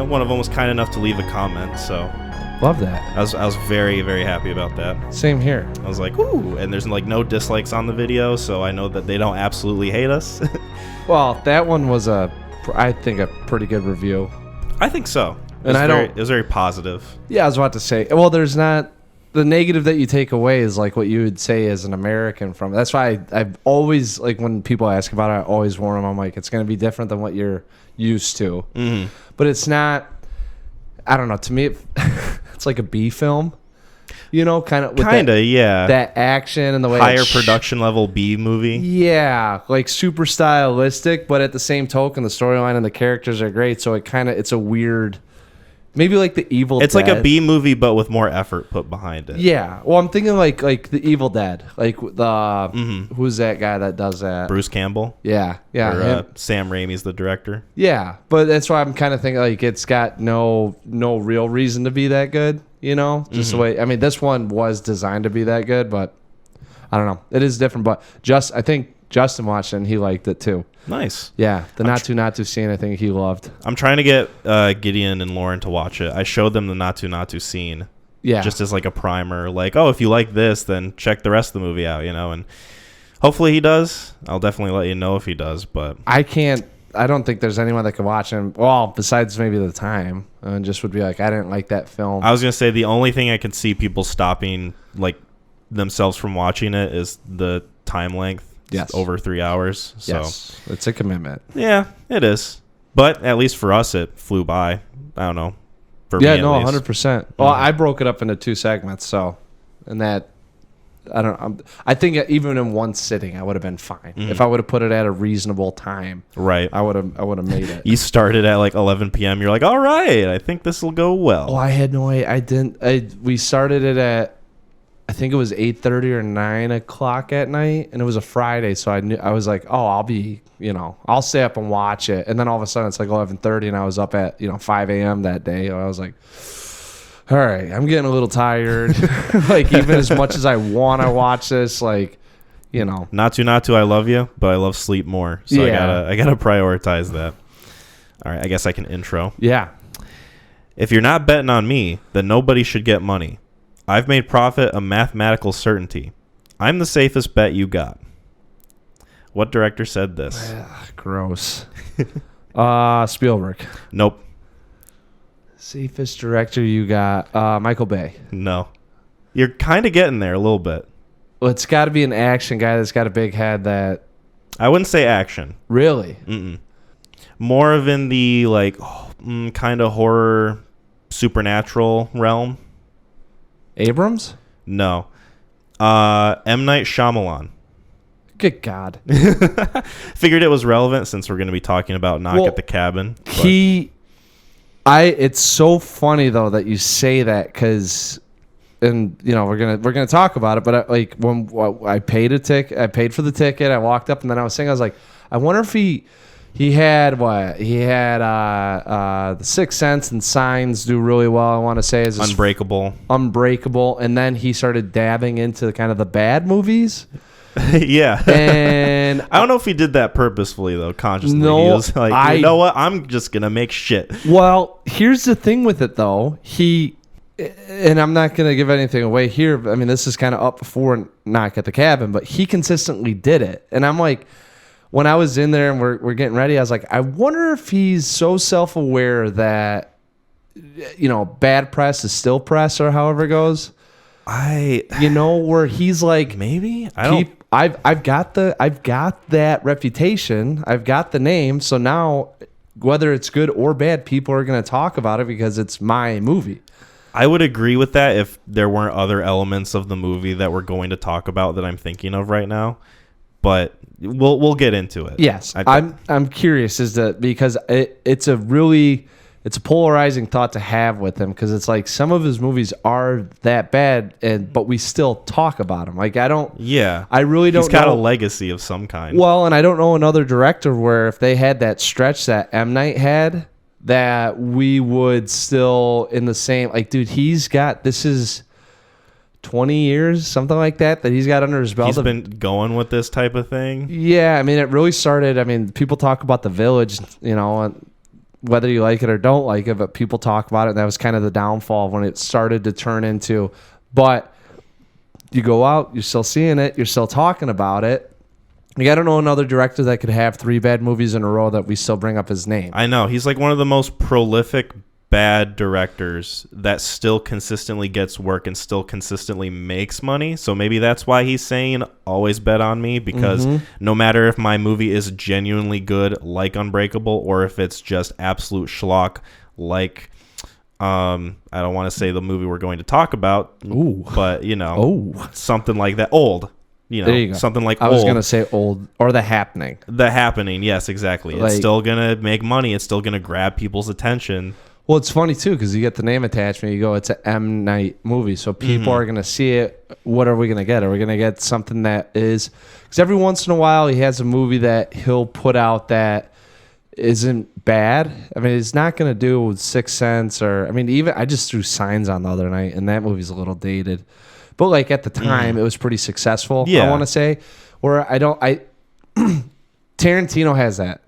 one of them was kind enough to leave a comment, so Love that. I was very, very happy about that. Same here. I was like, ooh, and there's like no dislikes on the video, so I know that they don't absolutely hate us. Well, that one was I think a pretty good review. I think so. It was very positive. Yeah, I was about to say. Well, there's not the negative that you take away is like what you would say as an American from. That's why I've always, like, when people ask about it, I always warn them. I'm like, it's going to be different than what you're used to. Mm-hmm. But it's not. I don't know. To me, it's like a B film. You know, kind of, yeah. That action and the way higher production level B movie. Yeah, like super stylistic, but at the same token, the storyline and the characters are great. So it's a weird, maybe like the Evil Dead. It's like a B movie, but with more effort put behind it. Yeah. Well, I'm thinking like the Evil Dead, like the who's that guy that does that? Bruce Campbell. Yeah. Or, Sam Raimi's the director. Yeah, but that's why I'm kind of thinking like it's got no real reason to be that good. You know, just the way. I mean, this one was designed to be that good, but I don't know. It is different, but I think Justin watched it and he liked it too. Nice. Yeah, the not too scene I think he loved. I'm trying to get Gideon and Lauren to watch it. I showed them the not too scene. Yeah. Just as like a primer, like, oh, if you like this, then check the rest of the movie out, you know, and hopefully he does. I'll definitely let you know if he does, but I don't think there's anyone that can watch him. Well, besides maybe the time, and just would be like, I didn't like that film. I was gonna say the only thing I could see people stopping like themselves from watching it is the time length. Yes, it's over 3 hours. So yes, it's a commitment. Yeah, it is. But at least for us, it flew by. I don't know. For me, 100%. Well, I broke it up into 2 segments, so and that. I don't. I think even in one sitting, I would have been fine if I would have put it at a reasonable time. Right. I would have made it. You started at like 11 p.m. You're like, all right, I think this will go well. Oh, I had no way. I didn't. We started it at, I think it was 8:30 or 9 o'clock at night, and it was a Friday, so I was like, oh, I'll stay up and watch it, and then all of a sudden it's like 11:30, and I was up at 5 a.m. that day, and I was like, all right, I'm getting a little tired. Like, even as much as I want to watch this, like, Not to, I love you, but I love sleep more. So yeah. I gotta prioritize that. All right, I guess I can intro. Yeah. If you're not betting on me, then nobody should get money. I've made profit a mathematical certainty. I'm the safest bet you got. What director said this? Gross. Spielberg. Nope. Safest director you got, Michael Bay. No. You're kind of getting there a little bit. Well, it's got to be an action guy that's got a big head that... I wouldn't say action. Really? Mm-mm. More of in the, like, kind of horror, supernatural realm. Abrams? No. M. Night Shyamalan. Good God. Figured it was relevant since we're going to be talking about Knock at the Cabin. It's so funny though that you say that because, and we're gonna talk about it. But I paid for the ticket. I walked up and then I was like, I wonder if he had what he had. The Sixth Sense and Signs do really well. I want to say is Unbreakable, and then he started dabbing into kind of the bad movies. Yeah. And I don't know if he did that purposefully though, consciously. No, he was like, you know what? I'm just gonna make shit. Well, here's the thing with it though. And I'm not gonna give anything away here. I mean, this is kind of up before Knock at the Cabin, but he consistently did it. And I'm like, when I was in there and we're getting ready, I was like, I wonder if he's so self-aware that bad press is still press, or however it goes. Where he's like, maybe I've got that reputation. I've got the name. So now, whether it's good or bad, people are going to talk about it because it's my movie. I would agree with that if there weren't other elements of the movie that we're going to talk about that I'm thinking of right now. But we'll get into it. Yes, I'm curious because it's a polarizing thought to have with him because it's like some of his movies are that bad, but we still talk about him. Like I really don't. He's got a legacy of some kind. Well, and I don't know another director where if they had that stretch that M. Night had, that we would still in the same. Like, dude, this is 20 years, something like that he's got under his belt. He's been going with this type of thing. Yeah, I mean, it really started. I mean, people talk about The Village, whether you like it or don't like it, but people talk about it. And that was kind of the downfall when it started to turn into, but you go out, you're still seeing it, you're still talking about it. Like, I don't know another director that could have 3 bad movies in a row that we still bring up his name. I know. He's like one of the most prolific bad directors that still consistently gets work and still consistently makes money. So maybe that's why he's saying always bet on me, because no matter if my movie is genuinely good like Unbreakable or if it's just absolute schlock like I don't want to say the movie we're going to talk about. Ooh. But something like that. Old. There you go. Something like I Old. was going to say Old or The Happening. The Happening, yes, exactly. Like, it's still going to make money. It's still going to grab people's attention. Well, it's funny, too, because you get the name attachment. You go, it's an M. Night movie. So people are going to see it. What are we going to get? Are we going to get something that is... Because every once in a while, he has a movie that he'll put out that isn't bad. I mean, it's not going to do Sixth Sense or... I mean, even... I just threw Signs on the other night, and that movie's a little dated. But, like, at the time, it was pretty successful, I want to say. Where Tarantino has that.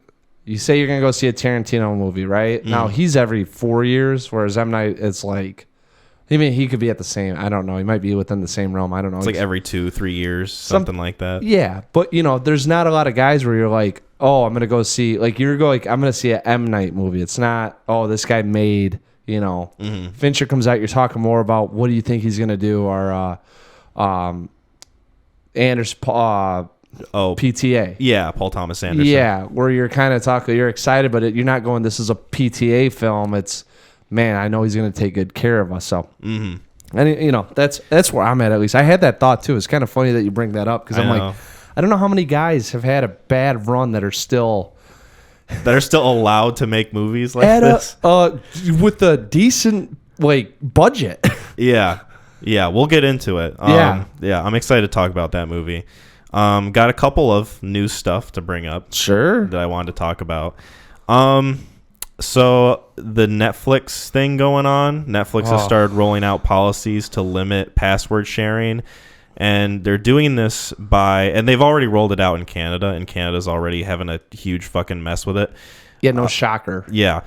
You say you're going to go see a Tarantino movie, right? Now, he's every 4 years, whereas M. Night is like... I mean, he could be at the same... I don't know. He might be within the same realm. I don't know. It's like every 2-3 years, something like that. Yeah, but, you know, there's not a lot of guys where you're like, oh, I'm going to go see... Like, I'm going to see an M. Night movie. It's not, oh, this guy made... You know, Fincher comes out, you're talking more about what do you think he's going to do, or PTA. Yeah, Paul Thomas Anderson. Yeah, where you're kind of talking, you're excited, but you're not going, this is a PTA film. It's, man, I know he's going to take good care of us. So, and, you know, that's where I'm at least. I had that thought, too. It's kind of funny that you bring that up, because I'm like, I don't know how many guys have had a bad run that are still... that are still allowed to make movies like this with a decent like budget. yeah we'll get into it. I'm excited to talk about that movie. Got a couple of new stuff to bring up that I wanted to talk about. So the Netflix thing going on, Netflix has started rolling out policies to limit password sharing. And they're doing this and they've already rolled it out in Canada, and Canada's already having a huge fucking mess with it. Yeah, no shocker. Yeah.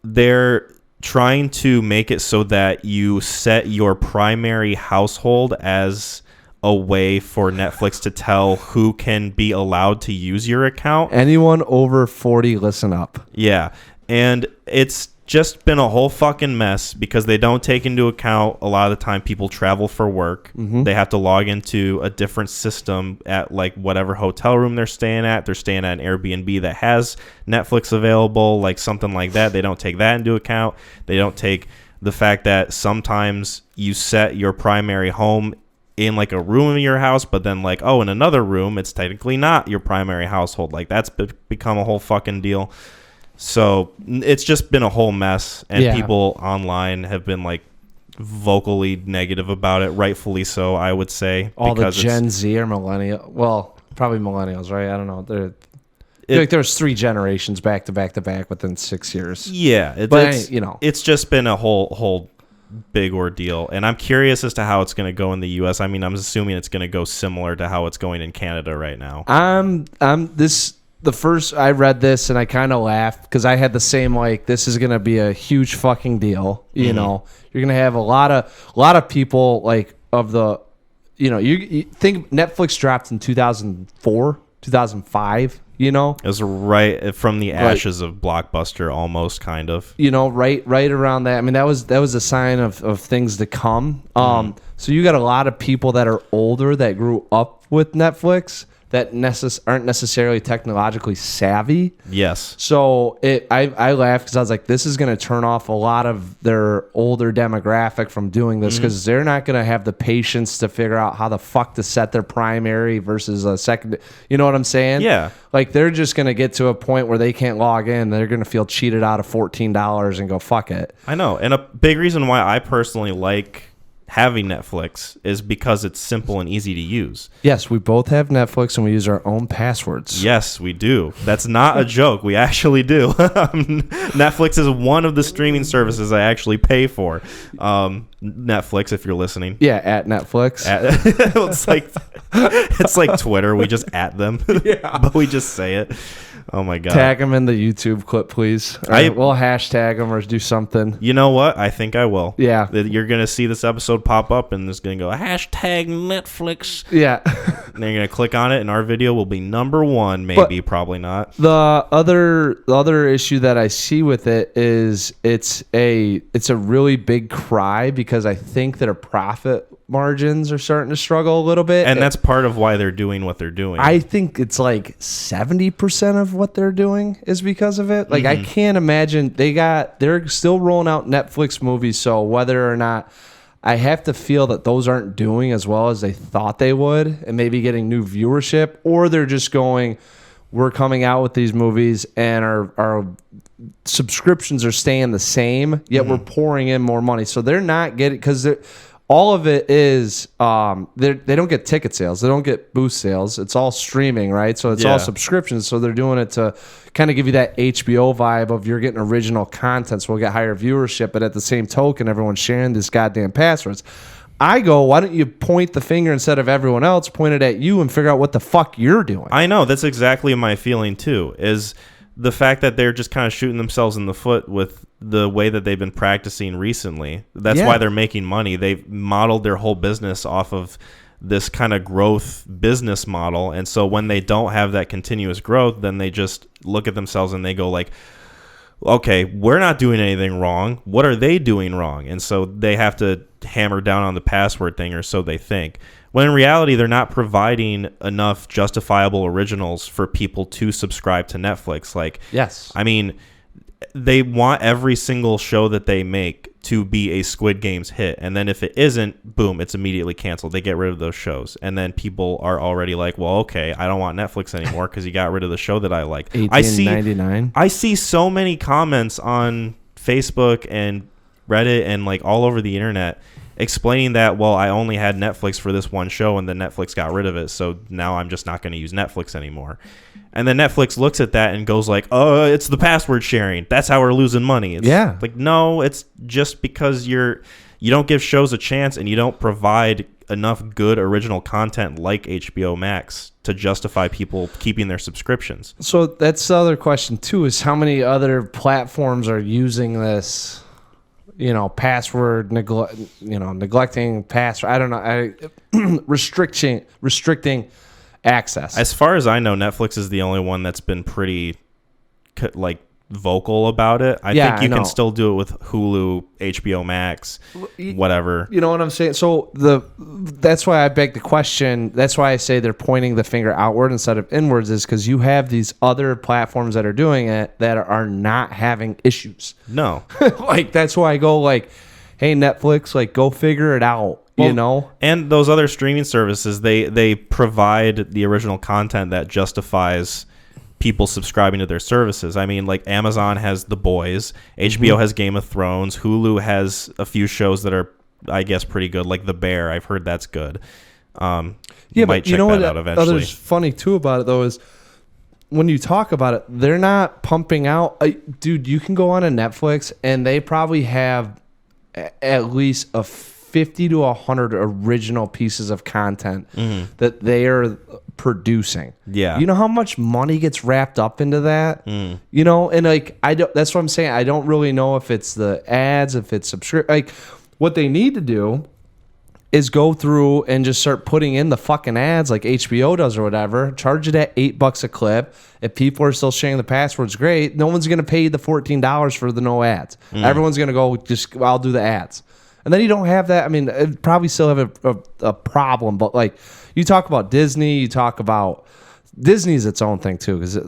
They're trying to make it so that you set your primary household as a way for Netflix to tell who can be allowed to use your account. Anyone over 40, listen up. Yeah. And it's just been a whole fucking mess because they don't take into account a lot of the time people travel for work. They have to log into a different system at like whatever hotel room they're staying at. They're staying at an Airbnb that has Netflix available, like something like that. They don't take that into account. They don't take the fact that sometimes you set your primary home in like a room in your house, but then like, oh, in another room, it's technically not your primary household. Like that's become a whole fucking deal. So it's just been a whole mess, and people online have been like vocally negative about it, rightfully so, I would say. All the Gen Z or millennial, well, probably millennials, right? I don't know. Like there's 3 generations back to back to back within 6 years. Yeah, it's just been a whole big ordeal, and I'm curious as to how it's going to go in the U.S. I mean, I'm assuming it's going to go similar to how it's going in Canada right now. The first I read this and I kind of laughed because I had the same like, this is gonna be a huge fucking deal. You know, you're gonna have a lot of people like of the, you know, you think Netflix dropped in 2004, 2005. You know, it was right from the ashes of Blockbuster, almost kind of. You know, right around that. I mean, that was a sign of things to come. So you got a lot of people that are older that grew up with Netflix that aren't necessarily technologically savvy. Yes. So I laughed because I was like, this is going to turn off a lot of their older demographic from doing this because they're not going to have the patience to figure out how the fuck to set their primary versus a second. You know what I'm saying? Yeah. Like they're just going to get to a point where they can't log in. They're going to feel cheated out of $14 and go, fuck it. I know. And a big reason why I personally like having Netflix is because it's simple and easy to use. Yes, we both have Netflix and we use our own passwords. Yes, we do. That's not a joke. We actually do. Netflix is one of the streaming services I actually pay for. Netflix, if you're listening. Yeah, at Netflix. It's like Twitter. We just at them. Yeah. But we just say it. Oh my god! Tag him in the YouTube clip, please. We'll hashtag him or do something. You know what? I think I will. Yeah, you're gonna see this episode pop up, and it's gonna go hashtag Netflix. Yeah, and you're gonna click on it, and our video will be number one. Maybe, probably not. The other issue that I see with it is it's a really big cry because I think that our profit margins are starting to struggle a little bit, and that's part of why they're doing what they're doing. I think it's like 70% of what they're doing is because of it. Like I can't imagine they're still rolling out Netflix movies, so whether or not I have to feel that those aren't doing as well as they thought they would and maybe getting new viewership, or they're just going, we're coming out with these movies and our subscriptions are staying the same, yet we're pouring in more money. So they're not getting, because all of it is they don't get ticket sales, they don't get booth sales. It's all streaming, right? So it's all subscriptions. So they're doing it to kind of give you that HBO vibe of you're getting original content, so we'll get higher viewership. But at the same token, everyone's sharing these goddamn passwords. I go, why don't you point the finger instead of everyone else, point it at you and figure out what the fuck you're doing? I know, that's exactly my feeling too, is the fact that they're just kind of shooting themselves in the foot with the way that they've been practicing recently. That's why they're making money. They've modeled their whole business off of this kind of growth business model. And so when they don't have that continuous growth, then they just look at themselves and they go like, okay, we're not doing anything wrong. What are they doing wrong? And so they have to hammer down on the password thing, or so they think. When in reality, they're not providing enough justifiable originals for people to subscribe to Netflix. Like, yes, I mean, they want every single show that they make to be a Squid Games hit. And then if it isn't, boom, it's immediately canceled. They get rid of those shows. And then people are already like, well, okay, I don't want Netflix anymore because you got rid of the show that I like. $18.99. I see so many comments on Facebook and Reddit and like all over the internet explaining that, well, I only had Netflix for this one show and then Netflix got rid of it, so now I'm just not going to use Netflix anymore. And then Netflix looks at that and goes like, oh, it's the password sharing. That's how we're losing money. It's like, no, it's just because you don't give shows a chance and you don't provide enough good original content like HBO Max to justify people keeping their subscriptions. So that's the other question too, is how many other platforms are using this, password neglecting password. I don't know. Restricting access. As far as I know, Netflix is the only one that's been pretty vocal about it. I think you can still do it with Hulu, HBO Max, whatever. You know what I'm saying? So that's why I beg the question. That's why I say they're pointing the finger outward instead of inwards, is because you have these other platforms that are doing it that are not having issues. No. That's why I go hey, Netflix, go figure it out. Well, and those other streaming services, they provide the original content that justifies people subscribing to their services. I mean, like Amazon has The Boys, HBO has Game of Thrones, Hulu has a few shows that are, I guess, pretty good, like The Bear. I've heard that's good. But you know what other's funny too about it though is when you talk about it, they're not pumping out. Dude, you can go on a Netflix and they probably have at least a 50 to 100 original pieces of content that they are producing. Yeah. You know how much money gets wrapped up into that? And that's what I'm saying. I don't really know if it's the ads, if it's what they need to do is go through and just start putting in the fucking ads like HBO does or whatever. Charge it at $8 a clip. If people are still sharing the passwords, great. No one's going to pay the $14 for the no ads. Everyone's going to go, I'll do the ads. And then you don't have that. I mean, it'd probably still have a problem. But you talk about Disney, you talk about Disney's its own thing too, because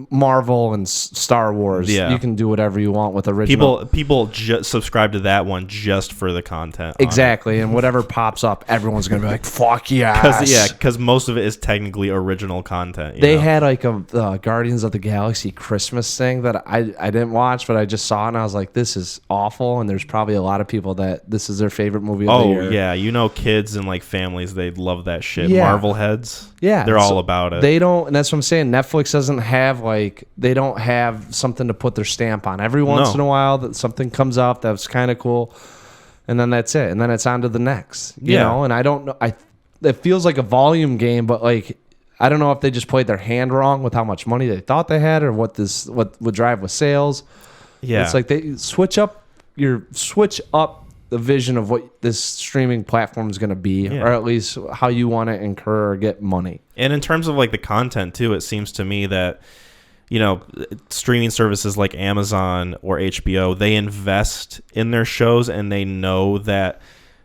Marvel and Star Wars, you can do whatever you want with original. People just subscribe to that one just for the content. Exactly, and whatever pops up, everyone's gonna be like, "Fuck yes!" Because most of it is technically original content. They had a Guardians of the Galaxy Christmas thing that I didn't watch, but I just saw it and I was like, "This is awful." And there's probably a lot of people that this is their favorite movie of the year. Oh yeah, kids and families, they love that shit. Yeah. Marvel heads, they're all about it. They don't, and that's what I'm saying. Netflix doesn't have they don't have something to put their stamp on. Every once in a while that something comes up that's kind of cool, and then that's it, and then it's on to the next. You know, and I don't know. It feels like a volume game, but I don't know if they just played their hand wrong with how much money they thought they had, or what would drive with sales. Yeah, it's like they switch up the vision of what this streaming platform is going to be, or at least how you want to incur or get money. And in terms of like the content too, it seems to me that, you know, streaming services like Amazon or HBO, they invest in their shows and they know that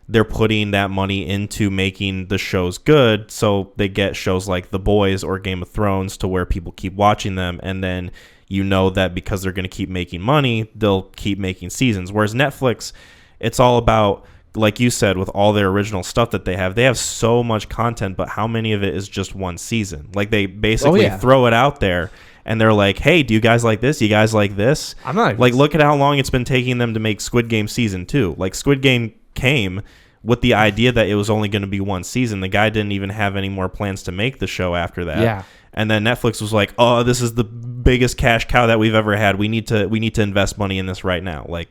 they're putting that money into making the shows good. So they get shows like The Boys or Game of Thrones to where people keep watching them. And then you know that because they're going to keep making money, they'll keep making seasons. Whereas Netflix, it's all about, like you said, with all their original stuff that they have so much content, but how many of it is just one season? Like they basically throw it out there. And they're like, hey, do you guys like this? You guys like this? I'm not like, look at how long it's been taking them to make Squid Game season 2. Like, Squid Game came with the idea that it was only going to be one season. The guy didn't even have any more plans to make the show after that. Yeah. And then Netflix was like, oh, this is the biggest cash cow that we've ever had. We need to invest money in this right now. Like,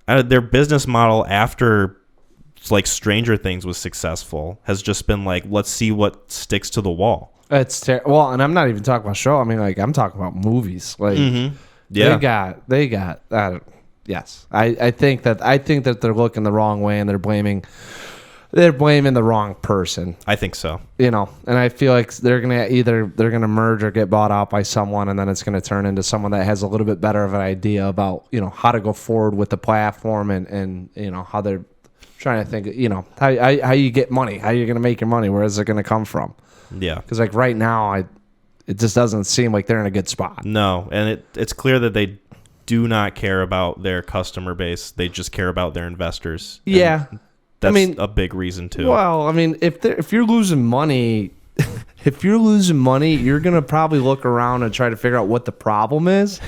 their business model after like Stranger Things was successful has just been like, let's see what sticks to the wall. It's well, and I'm not even talking about show. I mean, like, I'm talking about movies. Like, they got. Yes, I think that they're looking the wrong way and they're blaming the wrong person. I think so. You know, and I feel like they're gonna merge or get bought out by someone, and then it's gonna turn into someone that has a little bit better of an idea about, you know, how to go forward with the platform and you know how they're trying to think. You know, how you get money, how you're gonna make your money, where is it gonna come from? Yeah, because like right now, it just doesn't seem like they're in a good spot. No, and it's clear that they do not care about their customer base. They just care about their investors. Yeah, that's a big reason too. Well, I mean, if you're losing money, you're gonna probably look around and try to figure out what the problem is.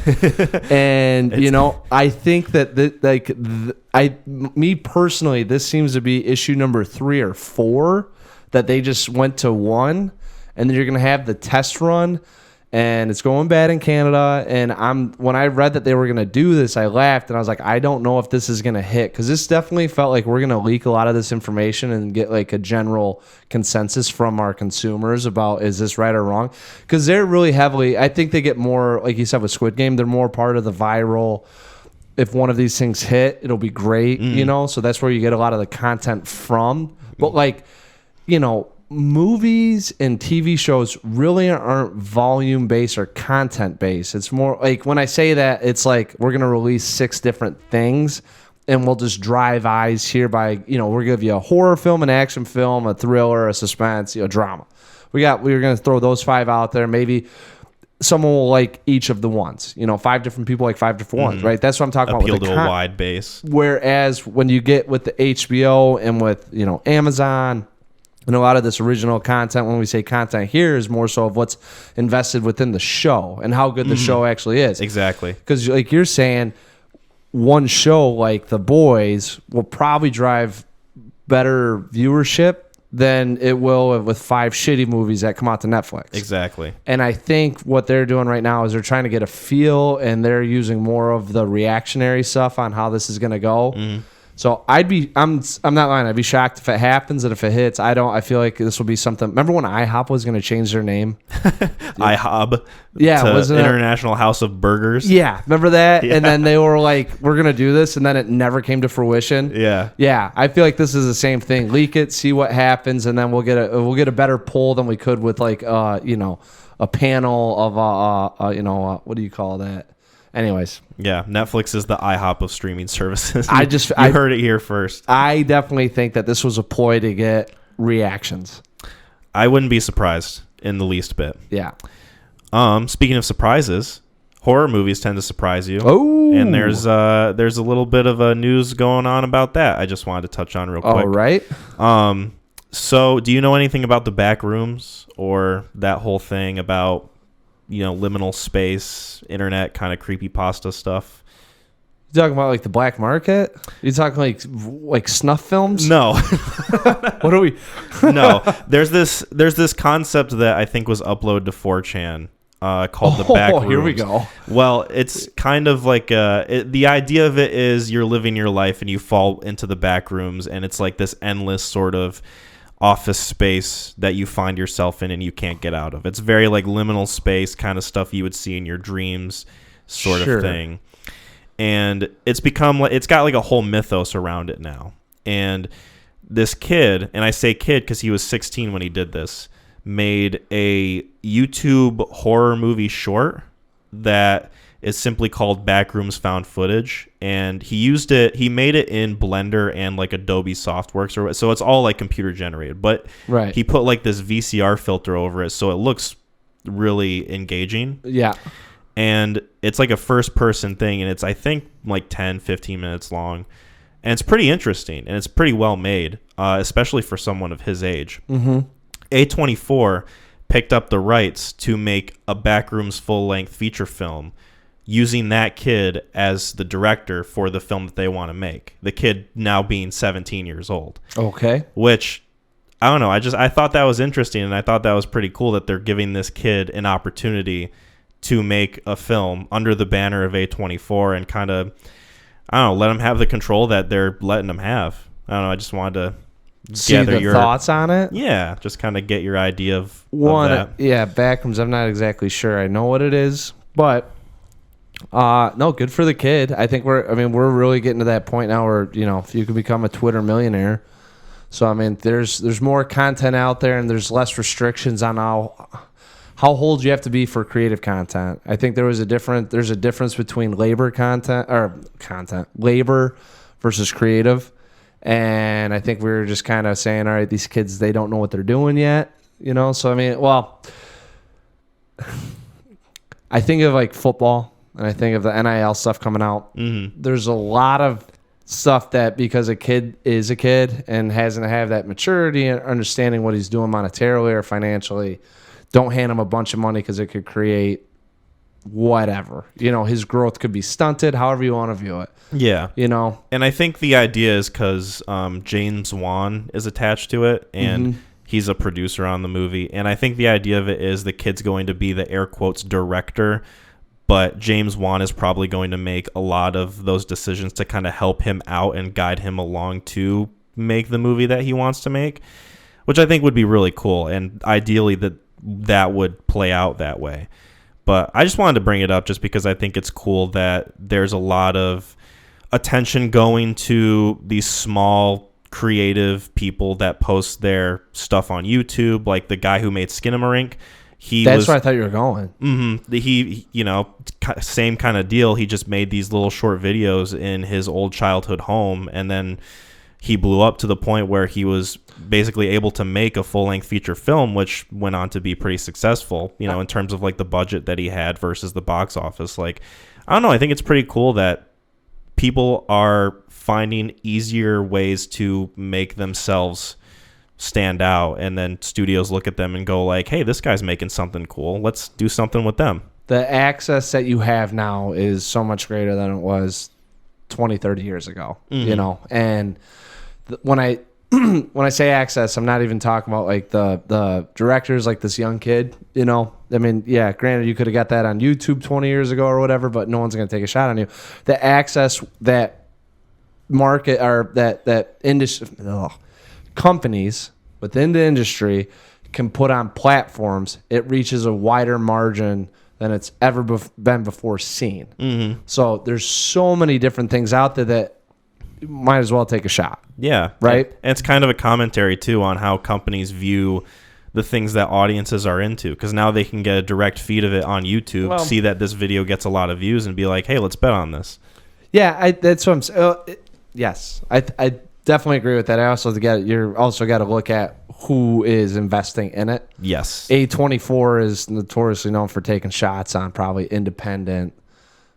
And you know, I think that me personally, this seems to be issue number 3 or 4. That they just went to 1, and then you're gonna have the test run, and it's going bad in Canada. And when I read that they were gonna do this, I laughed and I was like, I don't know if this is gonna hit, because this definitely felt like we're gonna leak a lot of this information and get like a general consensus from our consumers about is this right or wrong, because they're really heavily. I think they get more, like you said with Squid Game, they're more part of the viral. If one of these things hit, it'll be great, you know. So that's where you get a lot of the content from. But like, you know, movies and TV shows really aren't volume based or content based. It's more like, when I say that, it's like we're gonna release 6 different things and we'll just drive eyes here by, you know, we'll give you a horror film, an action film, a thriller, a suspense, you know, drama. We're gonna throw those 5 out there. Maybe someone will like each of the ones. You know, 5 different people like 5 different ones, right? That's what I'm talking about. Appeal to a wide base. Whereas when you get with the HBO and with, you know, Amazon. And a lot of this original content, when we say content here, is more so of what's invested within the show and how good the show actually is. Exactly. Because like you're saying, one show like The Boys will probably drive better viewership than it will with 5 shitty movies that come out to Netflix. Exactly. And I think what they're doing right now is they're trying to get a feel, and they're using more of the reactionary stuff on how this is going to go. So I'm not lying. I'd be shocked if it happens, and if it hits, I feel like this will be something. Remember when IHOP was going to change their name? IHOB. Yeah, to wasn't International House of Burgers. Yeah, remember that? Yeah. And then they were like, "We're going to do this," and then it never came to fruition. Yeah. Yeah, I feel like this is the same thing. Leak it, see what happens, and then we'll get a better poll than we could with like you know, a panel of you know, what do you call that? Anyways. Yeah, Netflix is the IHOP of streaming services. I heard it here first. I definitely think that this was a ploy to get reactions. I wouldn't be surprised in the least bit. Yeah. Speaking of surprises, horror movies tend to surprise you. Oh. And there's a little bit of news going on about that. I just wanted to touch on real quick. All right. So do you know anything about the Backrooms or that whole thing about, you know, liminal space, internet kind of creepypasta stuff? You talking about like the black market? You talking like snuff films? No. What are we? No. There's this concept that I think was uploaded to 4chan called the Backrooms. Here we go. Well, it's kind of like the idea of it is you're living your life and you fall into the Backrooms, and it's like this endless sort of office space that you find yourself in and you can't get out of. It's very like liminal space kind of stuff you would see in your dreams sort of thing. And it's got like a whole mythos around it now. And this kid, and I say kid because he was 16 when he did this, made a YouTube horror movie short that is simply called Backrooms Found Footage, and he made it in Blender and like Adobe Softworks, so it's all like computer generated, but he put like this VCR filter over it so it looks really engaging. Yeah. And it's like a first person thing, and it's I think like 10-15 minutes long, and it's pretty interesting and it's pretty well made, especially for someone of his age. A24 picked up the rights to make a Backrooms full-length feature film using that kid as the director for the film that they want to make. The kid now being 17 years old. Okay. Which, I don't know, I thought that was interesting, and I thought that was pretty cool that they're giving this kid an opportunity to make a film under the banner of A24 and kind of, I don't know, let him have the control that they're letting him have. I don't know, I just wanted to gather your thoughts on it. Yeah, just kind of get your idea of that. Yeah, Backrooms, I'm not exactly sure I know what it is, but no, good for the kid. I think we're really getting to that point now where, you know, if you can become a Twitter millionaire. So I mean, there's more content out there, and there's less restrictions on how old you have to be for creative content. I think there's a difference between labor versus creative. And I think we were just kind of saying, all right, these kids, they don't know what they're doing yet, you know? So, I mean, well, I think of like football, and I think of the NIL stuff coming out. There's a lot of stuff that because a kid is a kid and hasn't have that maturity and understanding what he's doing monetarily or financially, don't hand him a bunch of money because it could create whatever. You know, his growth could be stunted, however you want to view it. Yeah. You know? And I think the idea is because James Wan is attached to it, and he's a producer on the movie. And I think the idea of it is the kid's going to be the air quotes director, but James Wan is probably going to make a lot of those decisions to kind of help him out and guide him along to make the movie that he wants to make, which I think would be really cool. And ideally that would play out that way. But I just wanted to bring it up just because I think it's cool that there's a lot of attention going to these small creative people that post their stuff on YouTube, like the guy who made Skinamarink. That's where I thought you were going. He, you know, same kind of deal. He just made these little short videos in his old childhood home, and then he blew up to the point where he was basically able to make a full-length feature film, which went on to be pretty successful, you know, in terms of like the budget that he had versus the box office. Like, I don't know, I think it's pretty cool that people are finding easier ways to make themselves stand out, and then studios look at them and go like, hey, this guy's making something cool, let's do something with them. The access that you have now is so much greater than it was 20-30 years ago. You know, and when I say access, I'm not even talking about like the directors, like this young kid, you know. I mean, yeah, granted, you could have got that on YouTube 20 years ago or whatever, but no one's going to take a shot on you. The access that market or that industry, companies within the industry can put on platforms, it reaches a wider margin than it's ever been before seen. So there's so many different things out there that you might as well take a shot. Yeah. Right? And it's kind of a commentary, too, on how companies view the things that audiences are into, because now they can get a direct feed of it on YouTube, see that this video gets a lot of views, and be like, hey, let's bet on this. Yeah, that's what I'm saying. Yes, I definitely agree with that. I also you're also got to look at who is investing in it. Yes. A24 is notoriously known for taking shots on probably independent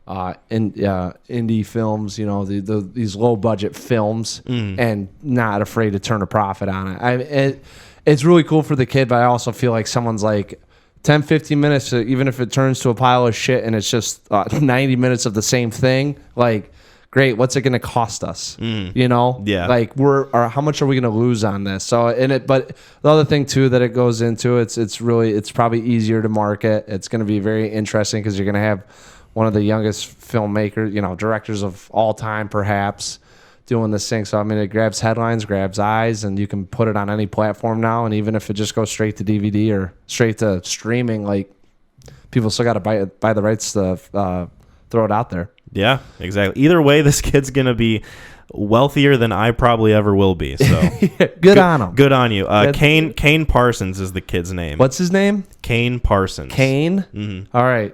indie films, you know, these low budget films, and not afraid to turn a profit on it. It's really cool for the kid, but I also feel like someone's like 10-15 minutes, even if it turns to a pile of shit and it's just 90 minutes of the same thing, like, great, what's it going to cost us? You know? Yeah. Like, how much are we going to lose on this? So, but the other thing too that it goes into, it's probably easier to market. It's going to be very interesting because you're going to have one of the youngest filmmakers, you know, directors of all time, perhaps, doing this thing. So I mean, it grabs headlines, grabs eyes, and you can put it on any platform now. And even if it just goes straight to DVD or straight to streaming, like people still got to buy the rights to throw it out there. Yeah, exactly. Either way, this kid's gonna be wealthier than I probably ever will be. So good on him. Good on you. Kane Parsons is the kid's name. What's his name? Kane Parsons. Kane. Mm-hmm. All right.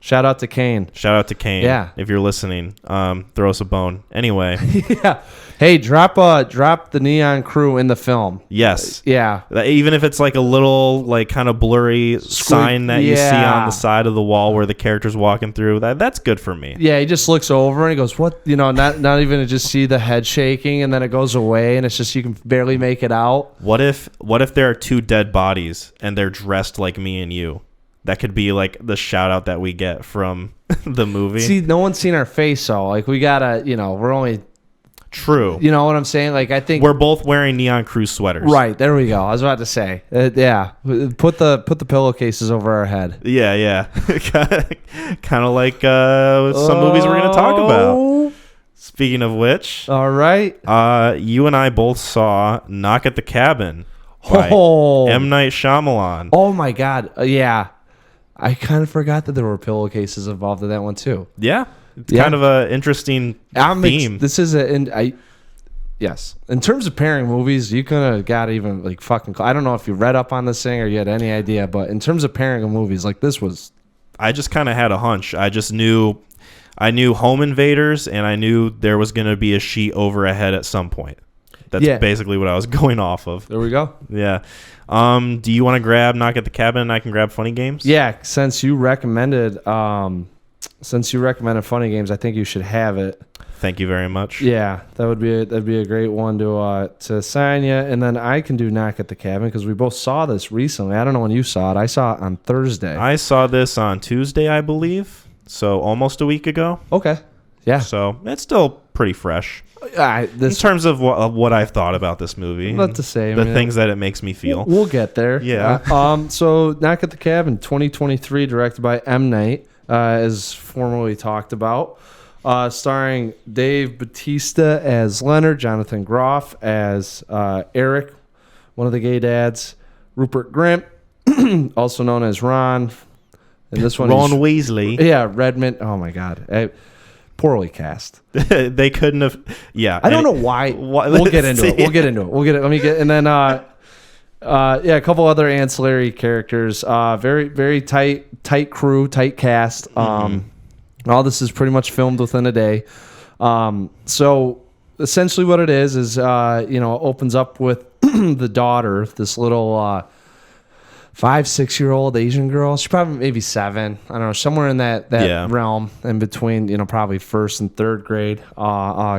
Shout out to Kane. Shout out to Kane. Yeah. If you're listening, throw us a bone. Anyway. Yeah. Hey, drop the Neon Crew in the film. Yes. Yeah. Even if it's like a little like kind of blurry sign that you see on the side of the wall where the character's walking through, that's good for me. Yeah, he just looks over and he goes, "What?" You know, not even to just see the head shaking, and then it goes away and it's just you can barely make it out. What if there are two dead bodies and they're dressed like me and you? That could be like the shout out that we get from the movie. See, no one's seen our face, so like we gotta, we're only. True. You know what I'm saying? Like I think we're both wearing Neon Crew sweaters. Right, there we go. I was about to say, yeah. Put the pillowcases over our head. Yeah. Kind of like some movies we're gonna talk about. Speaking of which, all right. You and I both saw Knock at the Cabin by M. Night Shyamalan. Oh my God, yeah. I kind of forgot that there were pillowcases involved in that one too. Yeah. It's kind of an interesting theme. This is yes. In terms of pairing movies, you could have got even like fucking. I don't know if you read up on this thing or you had any idea, but in terms of pairing of movies, like this was. I just kind of had a hunch. I knew Home Invaders, and I knew there was going to be a sheet over a head at some point. That's basically what I was going off of. There we go. Yeah. Do you want to grab Knock at the Cabin and I can grab Funny Games? Yeah, since you recommended Funny Games, I think you should have it. Thank you very much. Yeah, that'd be a great one to sign you, and then I can do Knock at the Cabin because we both saw this recently. I don't know when you saw it. I saw it on Thursday. I saw this on Tuesday, I believe, so almost a week ago. Okay. Yeah. So it's still pretty fresh. In terms of what I've thought about this movie, not to say the things that it makes me feel. We'll get there. Yeah. So Knock at the Cabin, 2023, directed by M. Night, as formerly talked about, starring Dave Bautista as Leonard, Jonathan Groff as Eric, one of the gay dads, Rupert Grint, also known as Ron, and this one Ron Weasley. Yeah, Redmond. Oh my God. Poorly cast. They couldn't have. Yeah, I don't know why. We'll get into it. Let me get, and then a couple other ancillary characters. Very very tight crew, tight cast. All this is pretty much filmed within a day. So essentially, what it is opens up with the daughter, this little 5-6-year-old Asian girl. She's probably maybe 7. I don't know, somewhere in that realm, in between, probably 1st and 3rd grade,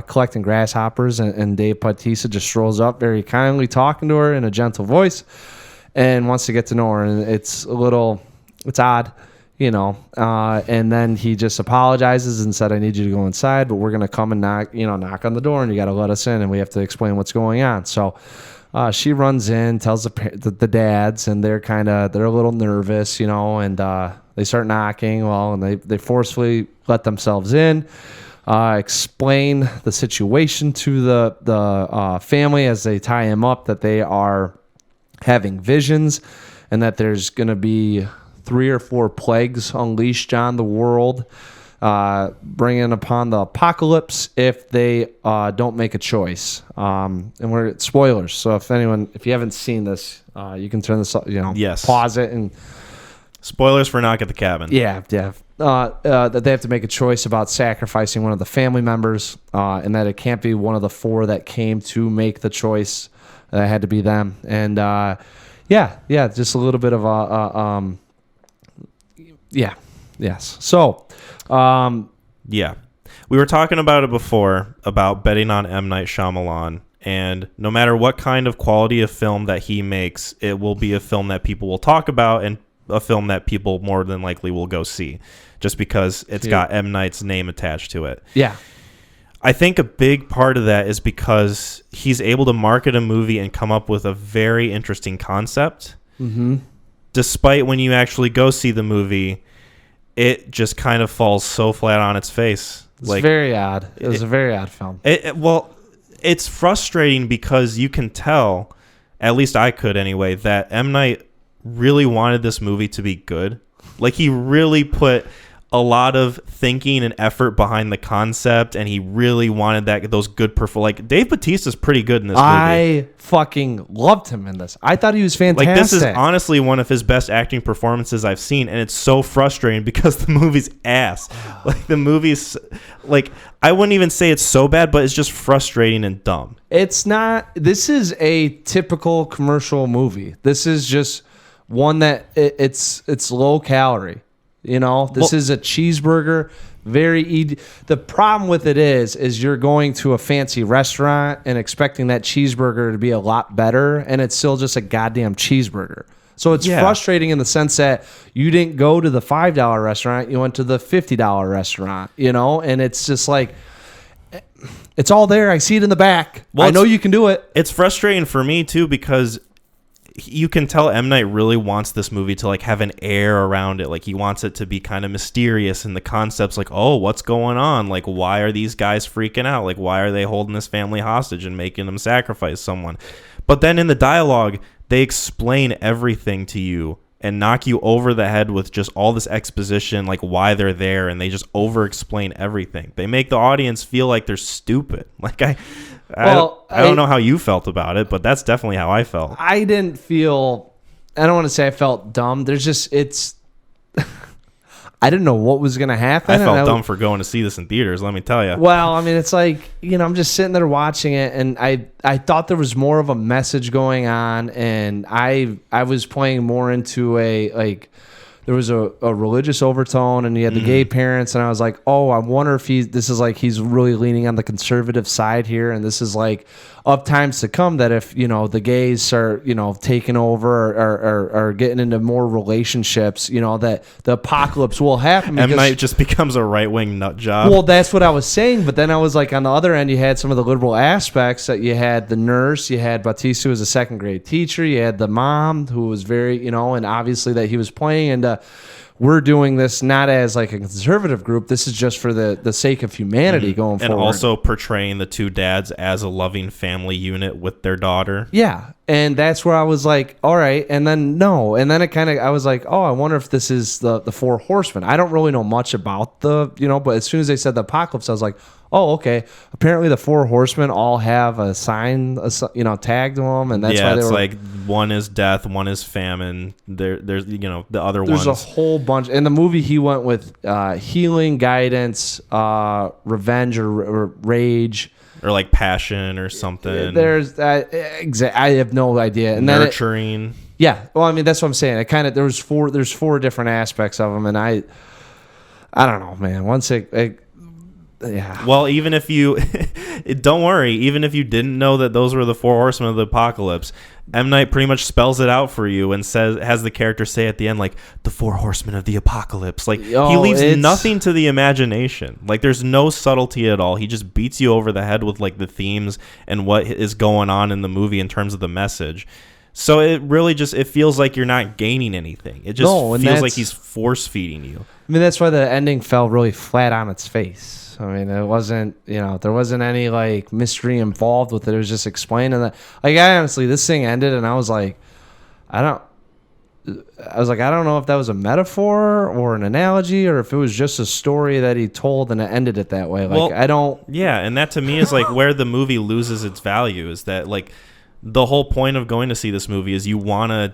collecting grasshoppers. And Dave Bautista just strolls up, very kindly talking to her in a gentle voice, and wants to get to know her. And it's odd, and then he just apologizes and said, "I need you to go inside, but we're gonna come and knock on the door, and you got to let us in, and we have to explain what's going on." So. She runs in, tells the dads, and they're a little nervous, and they start knocking. And they forcefully let themselves in, explain the situation to the family as they tie him up, that they are having visions, and that there's going to be 3 or 4 plagues unleashed on the world, bringing upon the apocalypse if they don't make a choice. And we're at spoilers, so if you haven't seen this, you can turn this, pause it and. Spoilers for Knock at the Cabin. Yeah. That they have to make a choice about sacrificing one of the family members, and that it can't be one of the 4 that came to make the choice. It had to be them, and just a little bit of yes. So. We were talking about it before, about betting on M. Night Shyamalan, and no matter what kind of quality of film that he makes, it will be a film that people will talk about and a film that people more than likely will go see, just because it's got M. Night's name attached to it. Yeah. I think a big part of that is because he's able to market a movie and come up with a very interesting concept. Mm-hmm. Despite when you actually go see the movie, it just kind of falls so flat on its face. It's very odd. It was a very odd film. Well, it's frustrating because you can tell, at least I could anyway, that M. Night really wanted this movie to be good. Like, he really put a lot of thinking and effort behind the concept, and he really wanted those good like Dave Bautista's pretty good in this movie. I fucking loved him in this. I thought he was fantastic. Like, this is honestly one of his best acting performances I've seen, and it's so frustrating because the movie's ass. Like, the movie's like, I wouldn't even say it's so bad, but it's just frustrating and dumb. It's not. This is a typical commercial movie. This is just one that it's low calorie. You know, this is a cheeseburger, very easy. The problem with it is you're going to a fancy restaurant and expecting that cheeseburger to be a lot better, and it's still just a goddamn cheeseburger. So it's frustrating in the sense that you didn't go to the $5 restaurant, you went to the $50 restaurant, you know, and it's just like, it's all there. I see it in the back. Well, I know you can do it. It's frustrating for me too, because you can tell M. Night really wants this movie to like have an air around it. Like, he wants it to be kind of mysterious, and the concept's like, oh, what's going on? Like, why are these guys freaking out? Like, why are they holding this family hostage and making them sacrifice someone? But then in the dialogue, they explain everything to you and knock you over the head with just all this exposition, like why they're there, and they just over explain everything. They make the audience feel like they're stupid. Like, I don't know how you felt about it, but that's definitely how I felt. I didn't feel, I don't want to say I felt dumb. There's just, I didn't know what was going to happen. I felt dumb for going to see this in theaters, let me tell you. Well, I mean, it's like, you know, I'm just sitting there watching it, and I thought there was more of a message going on, and I was playing more into there was a religious overtone, and you had the gay parents, and I was like, oh, I wonder if this is like he's really leaning on the conservative side here, and this is like of times to come that if, you know, the gays start, you know, taking over or getting into more relationships, you know, that the apocalypse will happen. M. Night just becomes a right-wing nut job. Well, that's what I was saying, but then I was like, on the other end, you had some of the liberal aspects that you had the nurse, you had Bautista, who was a second-grade teacher, you had the mom, who was very, you know, and obviously that he was playing, and we're doing this not as like a conservative group. This is just for the sake of humanity going forward. And also portraying the two dads as a loving family unit with their daughter. Yeah. And that's where I was like, all right. And then no. And then I was like, oh, I wonder if this is the Four Horsemen. I don't really know much about but as soon as they said the apocalypse, I was like, oh, okay. Apparently the Four Horsemen all have a sign, tagged to them, and that's why they were like one is death, one is famine. There's the other ones. There's a whole bunch. In the movie, he went with healing, guidance, revenge or rage, or like passion or something. There's I have no idea. And nurturing. Yeah. Well, I mean, that's what I'm saying. There's four different aspects of them, and I don't know, man. Once yeah. Well, even if you don't worry, even if you didn't know that those were the Four Horsemen of the Apocalypse, M. Night pretty much spells it out for you and has the character say at the end, like, the Four Horsemen of the Apocalypse. Like, he leaves nothing to the imagination. Like, there's no subtlety at all. He just beats you over the head with like the themes and what is going on in the movie in terms of the message. So it really it feels like you're not gaining anything. It just feels like he's force feeding you. I mean, that's why the ending fell really flat on its face. I mean, it wasn't, there wasn't any like mystery involved with it. It was just explaining that. Like, this thing ended, and I was like, I don't know if that was a metaphor or an analogy, or if it was just a story that he told and it ended it that way. Like, Yeah, and that to me is like where the movie loses its value, is that like the whole point of going to see this movie is you want to,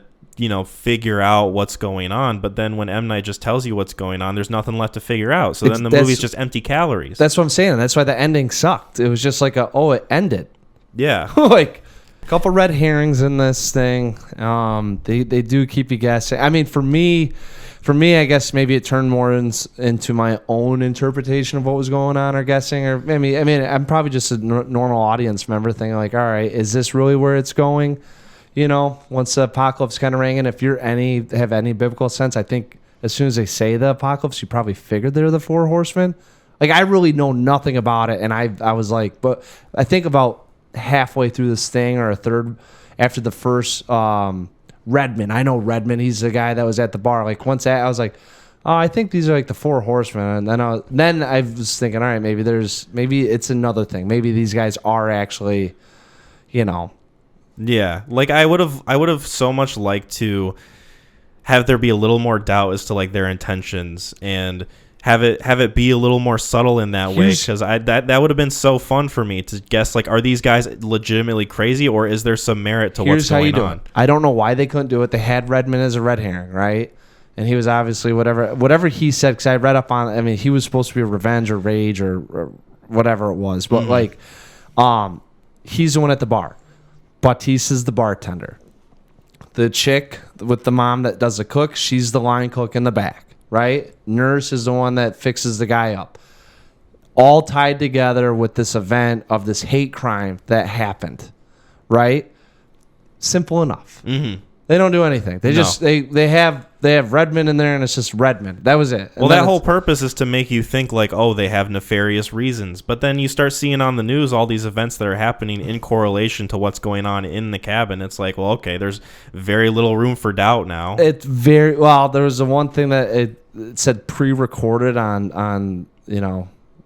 figure out what's going on, but then when M. Night just tells you what's going on, there's nothing left to figure out. So then the movie's just empty calories. That's what I'm saying. That's why the ending sucked. It was just like it ended. Yeah. Like a couple red herrings in this thing. They do keep you guessing. I mean, for me, I guess maybe it turned more into my own interpretation of what was going on, or guessing, or maybe, I mean, I'm probably just a normal audience member thinking like, all right, is this really where it's going? Once the apocalypse kind of rang in, if you're have any biblical sense, I think as soon as they say the apocalypse, you probably figured they're the Four Horsemen. Like, I really know nothing about it, and I was like, but I think about halfway through this thing, or a third after the first Redmond. I know Redmond. He's the guy that was at the bar. Like, once I was like, oh, I think these are like the four horsemen. And then I was thinking, all right, maybe it's another thing. Maybe these guys are actually, Yeah, like I would have so much liked to have there be a little more doubt as to like their intentions and have it be a little more subtle in that way, because that would have been so fun for me to guess, like, are these guys legitimately crazy, or is there some merit to what's going on? I don't know why they couldn't do it. They had Redmond as a red herring, right? And he was obviously whatever he said, because I read up on, I mean, he was supposed to be a revenge or rage or whatever it was, but he's the one at the bar. Batista's the bartender. The chick with the mom that does the cook, she's the line cook in the back, right? Nurse is the one that fixes the guy up. All tied together with this event of this hate crime that happened, right? Simple enough. Mm-hmm. They don't do anything. They just they have Redmond in there, and it's just Redmond. That was it. And well, that whole purpose is to make you think like, oh, they have nefarious reasons. But then you start seeing on the news all these events that are happening in correlation to what's going on in the cabin. It's like, well, okay, there's very little room for doubt now. It's very well. There was the one thing that it said pre-recorded on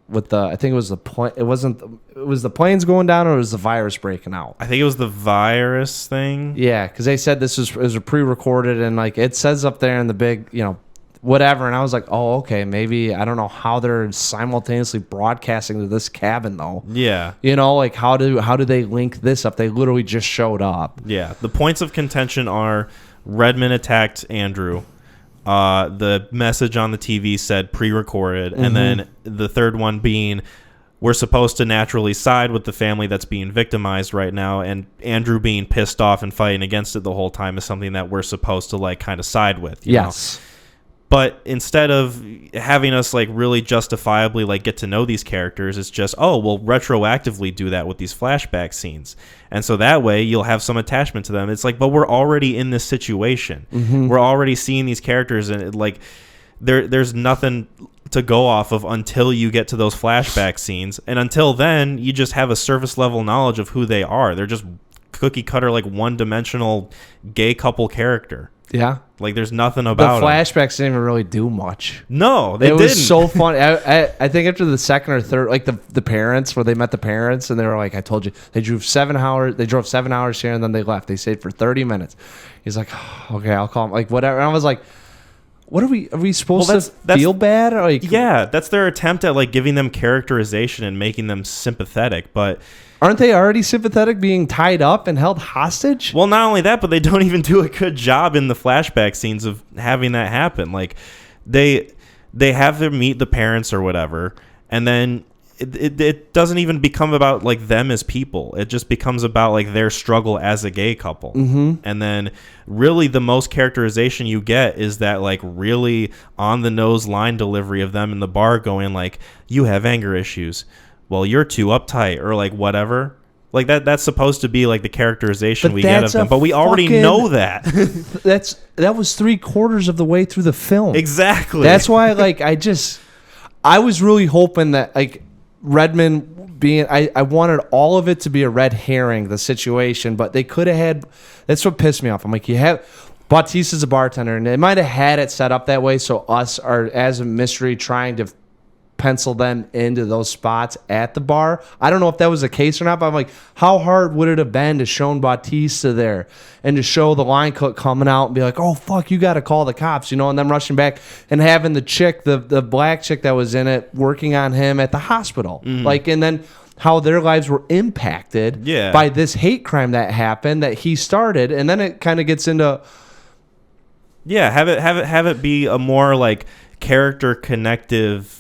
with the, I think it was the plane. It was the planes going down, or it was the virus breaking out. I think it was the virus thing. Yeah, because they said it was pre-recorded, and like it says up there in the big, whatever. And I was like, oh, okay, maybe, I don't know how they're simultaneously broadcasting to this cabin though. Yeah. Like how do they link this up? They literally just showed up. Yeah. The points of contention are Redmond attacked Andrew. The message on the TV said pre-recorded, and then the third one being, we're supposed to naturally side with the family that's being victimized right now, and Andrew being pissed off and fighting against it the whole time is something that we're supposed to like kind of side with. You know? But instead of having us like really justifiably like get to know these characters, it's just, oh, we'll retroactively do that with these flashback scenes. And so that way you'll have some attachment to them. It's like, but we're already in this situation. We're already seeing these characters, and like there's nothing to go off of until you get to those flashback scenes. And until then, you just have a surface level knowledge of who they are. They're just cookie cutter, like one-dimensional gay couple character. Yeah. Like, there's nothing about the flashbacks didn't even really do much. No, they didn't. It was so fun. I think after the second or third, like the parents, where they met the parents, and they were like, I told you, they drove 7 hours. They drove 7 hours here, and then they left. They stayed for 30 minutes. He's like, oh, okay, I'll call him. Like, whatever. And I was like, what are we supposed to feel bad? Or like, yeah, that's their attempt at like giving them characterization and making them sympathetic, but aren't they already sympathetic being tied up and held hostage? Well, not only that, but they don't even do a good job in the flashback scenes of having that happen. Like they have them meet the parents or whatever, and then it doesn't even become about like them as people. It just becomes about like their struggle as a gay couple. And then really the most characterization you get is that like really on the nose line delivery of them in the bar going like, you have anger issues. Well, you're too uptight, or like whatever. Like that's supposed to be like the characterization we get of them, but we already know that. that was 3/4 of the way through the film. Exactly. That's why like I was really hoping that like Redmond being, I wanted all of it to be a red herring, the situation, but they could have had, that's what pissed me off. I'm like, you have Batista's a bartender, and they might have had it set up that way so us are as a mystery trying to pencil them into those spots at the bar. I don't know if that was the case or not, but I'm like, how hard would it have been to show Batista there and to show the line cook coming out and be like, oh fuck, you got to call the cops, and then rushing back and having the chick, the black chick that was in it, working on him at the hospital. Like, and then how their lives were impacted by this hate crime that happened that he started, and then it kind of gets into have it be a more like character connective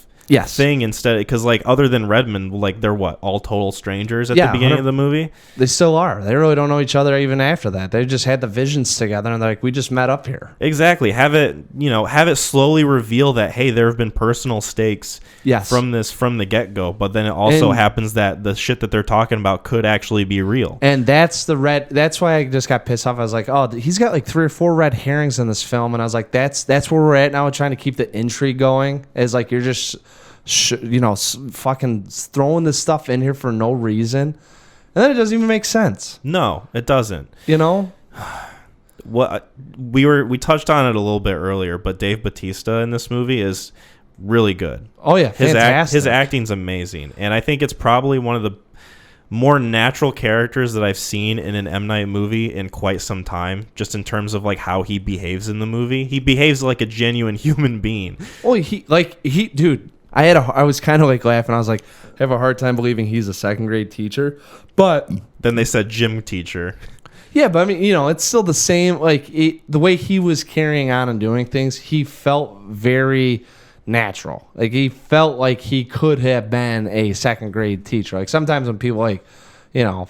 thing instead, because like other than Redmond, like they're all total strangers at the beginning of the movie. They still are. They really don't know each other even after that. They just had the visions together, and they're like, we just met up here. Exactly. Have it slowly reveal that, hey, there have been personal stakes from the get-go, but then it also happens that the shit that they're talking about could actually be real. And that's why I just got pissed off. I was like, oh, he's got like 3 or 4 red herrings in this film, and I was like, that's where we're at now. We're trying to keep the intrigue going. Is like you're just fucking throwing this stuff in here for no reason, and then it doesn't even make sense. No, it doesn't. what we touched on it a little bit earlier, but Dave Bautista in this movie is really good. Oh yeah, fantastic. His acting's amazing, and I think it's probably one of the more natural characters that I've seen in an M. Night movie in quite some time, just in terms of like how he behaves in the movie. He behaves like a genuine human being. Oh, dude, I was kind of like laughing. I was like, I have a hard time believing he's a second grade teacher, but then they said gym teacher. Yeah, but I mean, it's still the same. Like the way he was carrying on and doing things, he felt very natural. Like he felt like he could have been a second grade teacher. Like sometimes when people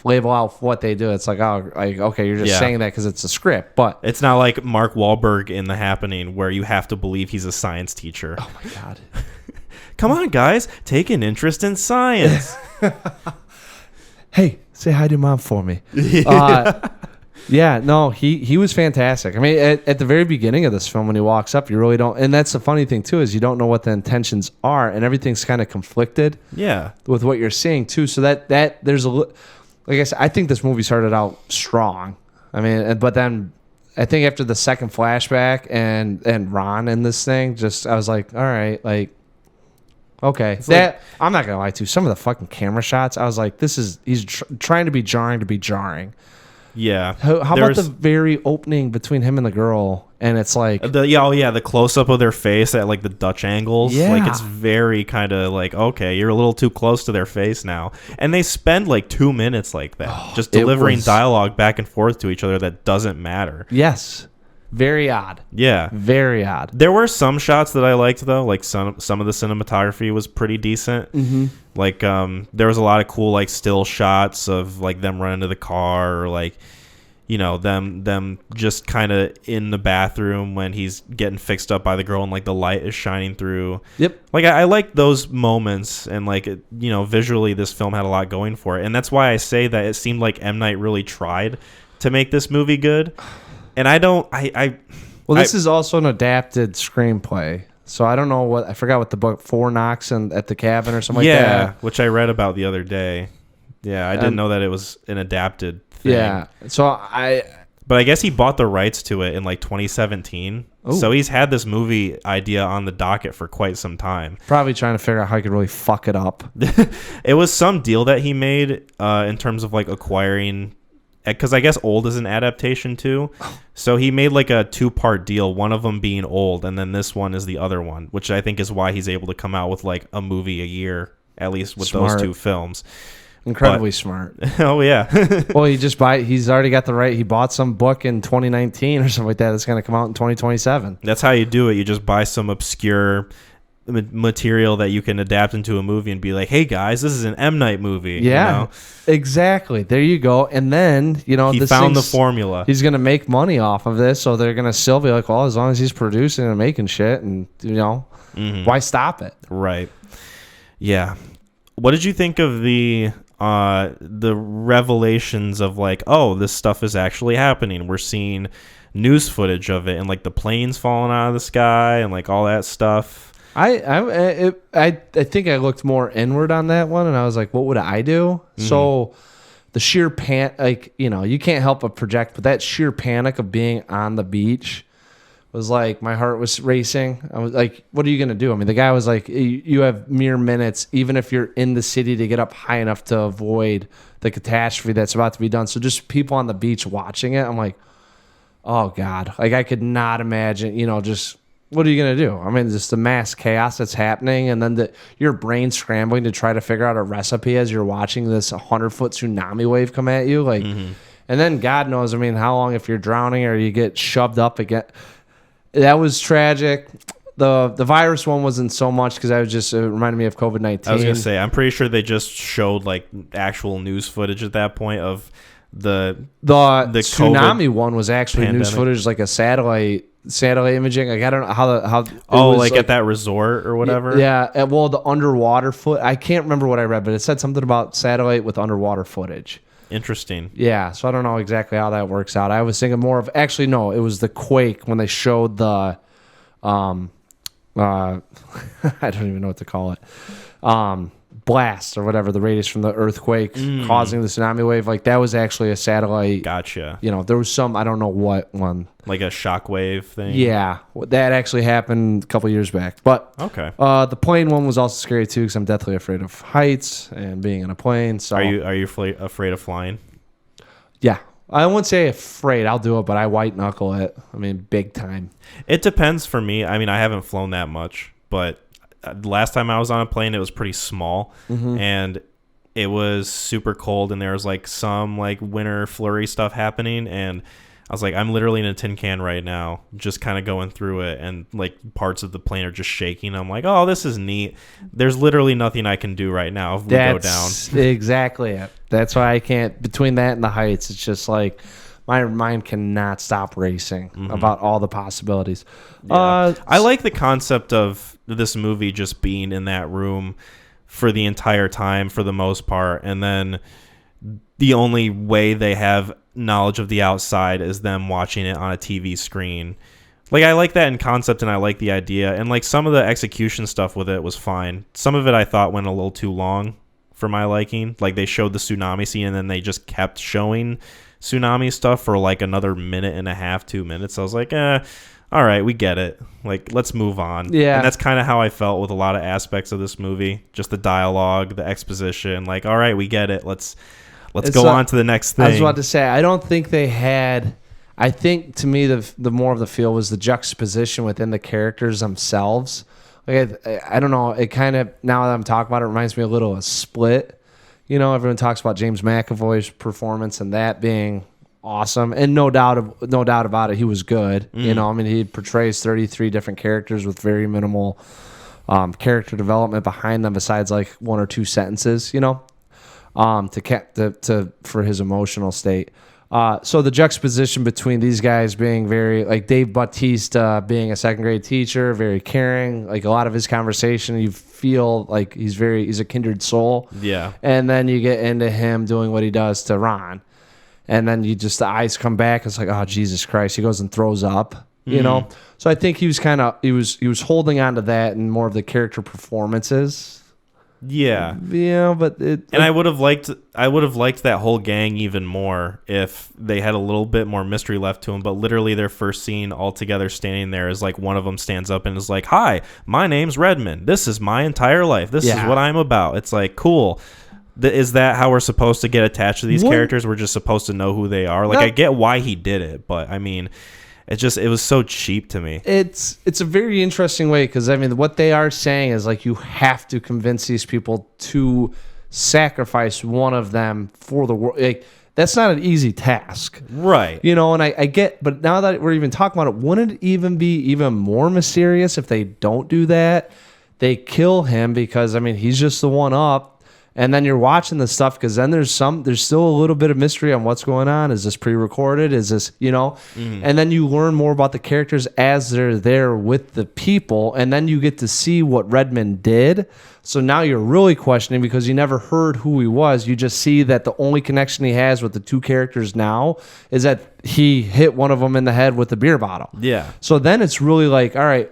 label out what they do, it's like, oh, like okay, you're just saying that because it's a script. But it's not like Mark Wahlberg in The Happening where you have to believe he's a science teacher. Oh my god. Come on, guys, take an interest in science. Hey, say hi to your mom for me. Yeah, no, he was fantastic. I mean, at the very beginning of this film, when he walks up, you really don't, and that's the funny thing too, is you don't know what the intentions are, and everything's kind of conflicted. Yeah, with what you're seeing too. So that there's like I said, I think this movie started out strong. I mean, but then I think after the second flashback and Ron in this thing, I was like, all right, like. Okay, I'm not gonna lie to you. Some of the fucking camera shots, I was like, he's trying to be jarring. Yeah. How about the very opening between him and the girl, and it's like the close up of their face at like the Dutch angles. Yeah. Like it's very kind of like, okay, you're a little too close to their face now, and they spend like 2 minutes like that, just delivering dialogue back and forth to each other that doesn't matter. Yes. Very odd. Yeah. Very odd. There were some shots that I liked though, like some of the cinematography was pretty decent. Mm-hmm. Like there was a lot of cool like still shots of like them running to the car, or like them just kind of in the bathroom when he's getting fixed up by the girl and like the light is shining through. Yep. Like I like those moments, and like visually this film had a lot going for it, and that's why I say that it seemed like M. Night really tried to make this movie good. And this is also an adapted screenplay, so I don't know I forgot what the book, Four Knocks at the Cabin or something like that. Yeah, which I read about the other day. Yeah, I didn't know that it was an adapted thing. Yeah, but I guess he bought the rights to it in like 2017. Ooh. So he's had this movie idea on the docket for quite some time. Probably trying to figure out how he could really fuck it up. It was some deal that he made in terms of like acquiring, because I guess Old is an adaptation too. So he made like a 2-part deal, one of them being Old, and then this one is the other one, which I think is why he's able to come out with like a movie a year, at least with those 2 films. Incredibly smart. Oh, yeah. Well, he's already got the right. He bought some book in 2019 or something like that that's going to come out in 2027. That's how you do it. You just buy some obscure material that you can adapt into a movie and be like, hey guys, this is an M. Night movie. Yeah, exactly. There you go. And then he found the formula. He's gonna make money off of this, so they're gonna still be like, well, as long as he's producing and making shit, and why stop it? Right. Yeah. What did you think of the revelations of like, oh, this stuff is actually happening? We're seeing news footage of it, and like the planes falling out of the sky and like all that stuff. I think I looked more inward on that one, and I was like, what would I do? Mm-hmm. So the sheer you can't help but project, but that sheer panic of being on the beach was like, my heart was racing. I was like, what are you going to do? I mean, the guy was like, you have mere minutes, even if you're in the city, to get up high enough to avoid the catastrophe that's about to be done. So just people on the beach watching it, I'm like, oh God, like I could not imagine, just... What are you going to do? I mean, just the mass chaos that's happening, and then your brain scrambling to try to figure out a recipe as you're watching this 100-foot tsunami wave come at you. Like, and then God knows, I mean, how long if you're drowning or you get shoved up again. That was tragic. The virus one wasn't so much because it reminded me of COVID-19. I was going to say, I'm pretty sure they just showed like actual news footage at that point of the tsunami one was actually pandemic. News footage, like a satellite imaging. Like I don't know how like at that resort or whatever. Yeah, well, the underwater I can't remember what I read, but it said something about satellite with underwater footage. Interesting. Yeah, so I don't know exactly how that works out. I was thinking more of, actually no, it was the quake when they showed the I don't even know what to call it. blast or whatever, the radius from the earthquake causing the tsunami wave, like that was actually a satellite. Gotcha. You know, there was some, I don't know what one. Like a shockwave thing? Yeah, that actually happened a couple years back. But okay. The plane one was also scary too, because I'm deathly afraid of heights and being in a plane. So are you afraid of flying? Yeah. I wouldn't say afraid. I'll do it, but I white knuckle it. I mean, big time. It depends for me. I mean, I haven't flown that much, but last time I was on a plane, it was pretty small, and it was super cold, and there was like some like winter flurry stuff happening, and I was like, I'm literally in a tin can right now, just kind of going through it, and like parts of the plane are just shaking. I'm like, oh, this is neat. There's literally nothing I can do right now if we go down. Exactly it. That's why I can't. Between that and the heights, it's just like my mind cannot stop racing about all the possibilities. Yeah. I like the concept of this movie just being in that room for the entire time, for the most part, and then the only way they have knowledge of the outside is them watching it on a TV screen. Like, I like that in concept, and I like the idea, and like some of the execution stuff with it was fine. Some of it I thought went a little too long for my liking. Like, they showed the tsunami scene and then they just kept showing tsunami stuff for like another minute and a half, 2 minutes. I was like, all right, we get it. Like, let's move on. Yeah. And that's kind of how I felt with a lot of aspects of this movie. Just the dialogue, the exposition. Like, all right, we get it. Let's go on to the next thing. I was about to say, I don't think they had. I think to me the more of the feel was the juxtaposition within the characters themselves. Like I don't know. It kind of, now that I'm talking about it, reminds me a little of Split. You know, everyone talks about James McAvoy's performance and that being awesome, and no doubt about it, he was good. You know, I mean, he portrays 33 different characters with very minimal character development behind them, besides like one or two sentences. You know. For his emotional state. So the juxtaposition between these guys being very, like Dave Bautista being a second grade teacher, very caring, like a lot of his conversation, you feel like he's a kindred soul. Yeah. And then you get into him doing what he does to Ron. And then the eyes come back. It's like, oh, Jesus Christ. He goes and throws up, you know? So I think he was holding on to that and more of the character performances. Yeah. Yeah, but I would have liked that whole gang even more if they had a little bit more mystery left to them. But literally, their first scene all together standing there is like one of them stands up and is like, "Hi, my name's Redmond. This is my entire life. This is what I'm about." It's like, cool. Is that how we're supposed to get attached to these characters? We're just supposed to know who they are. Like, I get why he did it, but I mean, it was so cheap to me. It's a very interesting way, because I mean, what they are saying is like, you have to convince these people to sacrifice one of them for the world. Like, that's not an easy task, right? You know, and I get, but now that we're even talking about it, wouldn't it even be even more mysterious if they don't do that? They kill him because, I mean, he's just the one up. And then you're watching the stuff, because then there's still a little bit of mystery on what's going on. Is this pre-recorded? Is this, you know? And then you learn more about the characters as they're there with the people, and then you get to see what Redmond did. So now you're really questioning, because you never heard who he was. You just see that the only connection he has with the two characters now is that he hit one of them in the head with a beer bottle. Yeah. So then it's really like, all right,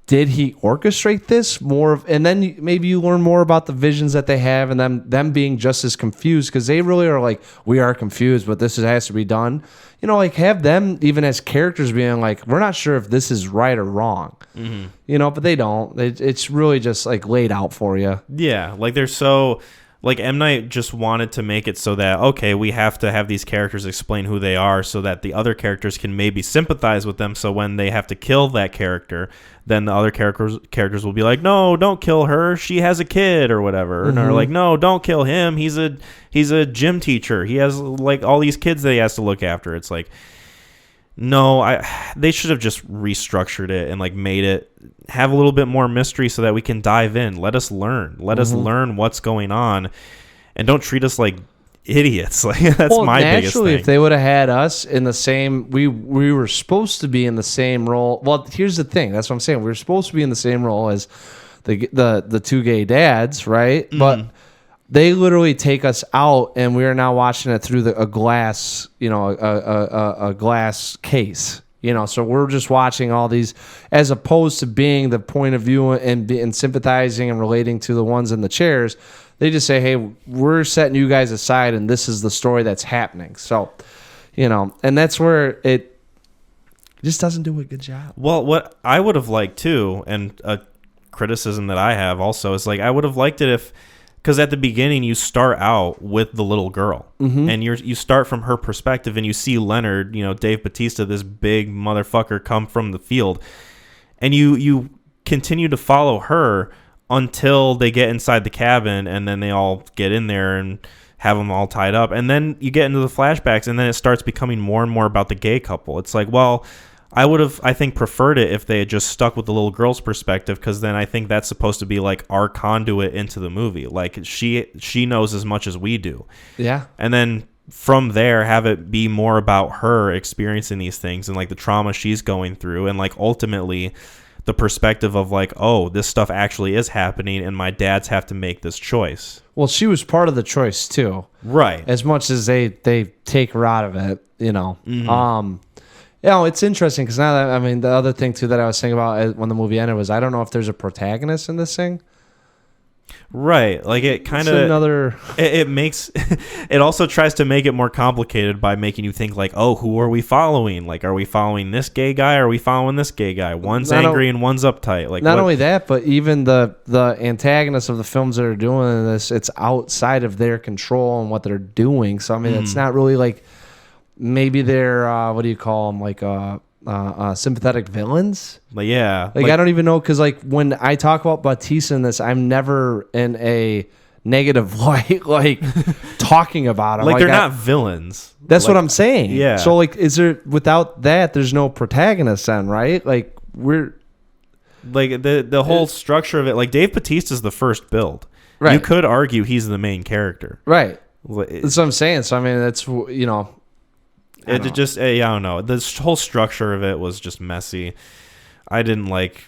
did he orchestrate this more? And then maybe you learn more about the visions that they have, and them being just as confused, because they really are like, we are confused, but this has to be done. You know, like, have them even as characters being like, we're not sure if this is right or wrong. You know, but they don't. It's really just like laid out for you. Yeah, like they're so. Like, M. Night just wanted to make it so that, okay, we have to have these characters explain who they are so that the other characters can maybe sympathize with them. So when they have to kill that character, then the other characters will be like, no, don't kill her. She has a kid or whatever. And they're like, no, don't kill him. He's a gym teacher. He has like all these kids that he has to look after. It's like, no, they should have just restructured it and like made it have a little bit more mystery so that we can dive in. Let us learn. Let us learn what's going on, and don't treat us like idiots. Like, that's my biggest thing. If they would have had us in the same, we were supposed to be in the same role. Well, here's the thing. That's what I'm saying. We were supposed to be in the same role as the two gay dads, right? But they literally take us out, and we are now watching it through a glass, you know, a glass case. So we're just watching all these, as opposed to being the point of view and sympathizing and relating to the ones in the chairs. They just say, hey, we're setting you guys aside, and this is the story that's happening. So, and that's where it just doesn't do a good job. Well, what I would have liked too, and a criticism that I have also, is like I would have liked it if, because at the beginning you start out with the little girl, and you start from her perspective, and you see Leonard, Dave Bautista, this big motherfucker, come from the field, and you continue to follow her until they get inside the cabin, and then they all get in there and have them all tied up, and then you get into the flashbacks, and then it starts becoming more and more about the gay couple. It's like, well, I would have, I think, preferred it if they had just stuck with the little girl's perspective, because then I think that's supposed to be like our conduit into the movie. Like she knows as much as we do. Yeah. And then from there, have it be more about her experiencing these things and like the trauma she's going through, and like ultimately the perspective of like, oh, this stuff actually is happening, and my dads have to make this choice. Well, she was part of the choice too, right? As much as they take her out of it, it's interesting because now that, the other thing too that I was thinking about when the movie ended was, I don't know if there's a protagonist in this thing. Right. Like it kind of it makes it also tries to make it more complicated by making you think like, oh, who are we following? Like, are we following this gay guy? Or are we following this gay guy? One's angry and one's uptight. Like, not only that, but even the antagonists of the films that are doing this, it's outside of their control and what they're doing. So it's not really like, maybe they're what do you call them, like sympathetic villains. Like, yeah, like I don't even know, because like when I talk about Bautista in this, I'm never in a negative light, like talking about them. Like they're not villains. That's what I'm saying. Yeah. So like, is there, without that, there's no protagonist then, right? Like we're like the whole structure of it. Like Dave Bautista's the first build. Right. You could argue he's the main character. Right. That's what I'm saying. So that's I don't know. This whole structure of it was just messy. I didn't like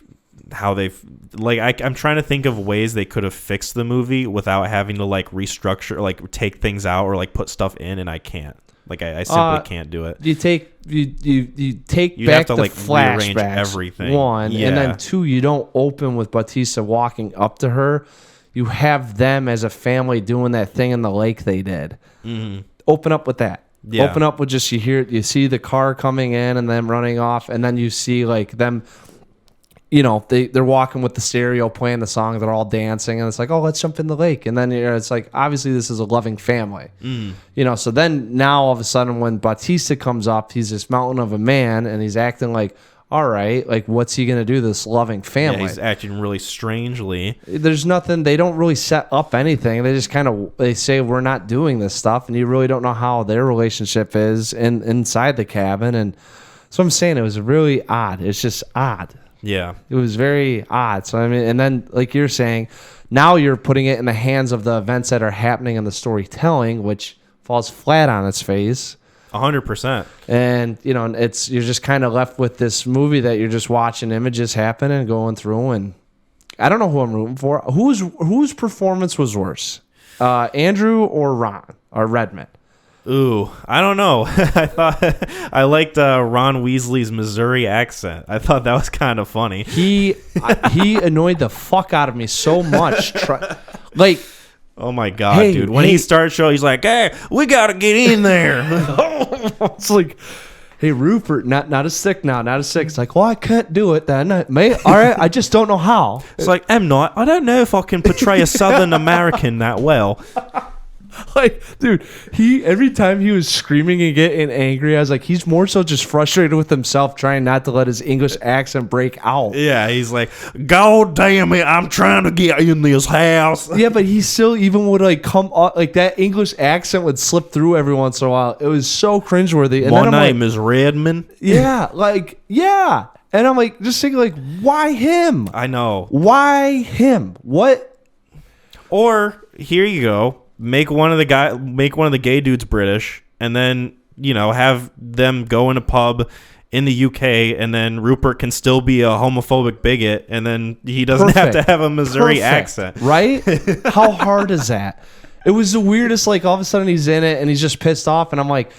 how I'm trying to think of ways they could have fixed the movie without having to like restructure, like take things out or like put stuff in, and I can't. Like I simply can't do it. You take You'd back have to the like rearrange flashbacks, everything. One, and then two, you don't open with Bautista walking up to her. You have them as a family doing that thing in the lake they did. Mm-hmm. Open up with that. Yeah. Open up with just, you see the car coming in and them running off, and then you see like them, they're walking with the stereo playing the song, they're all dancing, and it's like, oh, let's jump in the lake. And then it's like, obviously this is a loving family. So then now all of a sudden when Bautista comes up, he's this mountain of a man, and he's acting like, all right, like what's he gonna do, this loving family? Yeah, he's acting really strangely. There's nothing, they don't really set up anything. They just they say we're not doing this stuff, and you really don't know how their relationship is inside the cabin. And so I'm saying it was really odd. It's just odd. Yeah. It was very odd. So and then like you're saying, now you're putting it in the hands of the events that are happening in the storytelling, which falls flat on its face. 100%. And you're just kind of left with this movie that you're just watching images happen and going through, and I don't know who I'm rooting for. Whose performance was worse, Andrew or Ron or Redmond? Ooh, I don't know. I thought I liked Ron Weasley's Missouri accent. I thought that was kind of funny. He annoyed the fuck out of me so much. Oh my god, dude! When he starts show, he's like, "Hey, we gotta get in there." It's like, hey, Rupert, not as sick now, not as sick. It's like, well, I can't do it then, mate. All right, I just don't know how. It's like, I'm not. I don't know if I can portray a Southern American that well. Like, dude, every time he was screaming and getting angry, I was like, he's more so just frustrated with himself, trying not to let his English accent break out. Yeah, he's like, God damn it, I'm trying to get in this house. Yeah, but he still even would like come up, like that English accent would slip through every once in a while. It was so cringeworthy. And my name is Redmond. Yeah, yeah. And I'm like, just thinking, like, why him? I know. Why him? What? Or here you go. Make one of the gay dudes British, and then have them go in a pub in the UK, and then Rupert can still be a homophobic bigot, and then he doesn't have to have a Missouri accent, right? How hard is that? It was the weirdest. Like all of a sudden he's in it and he's just pissed off, and I'm like,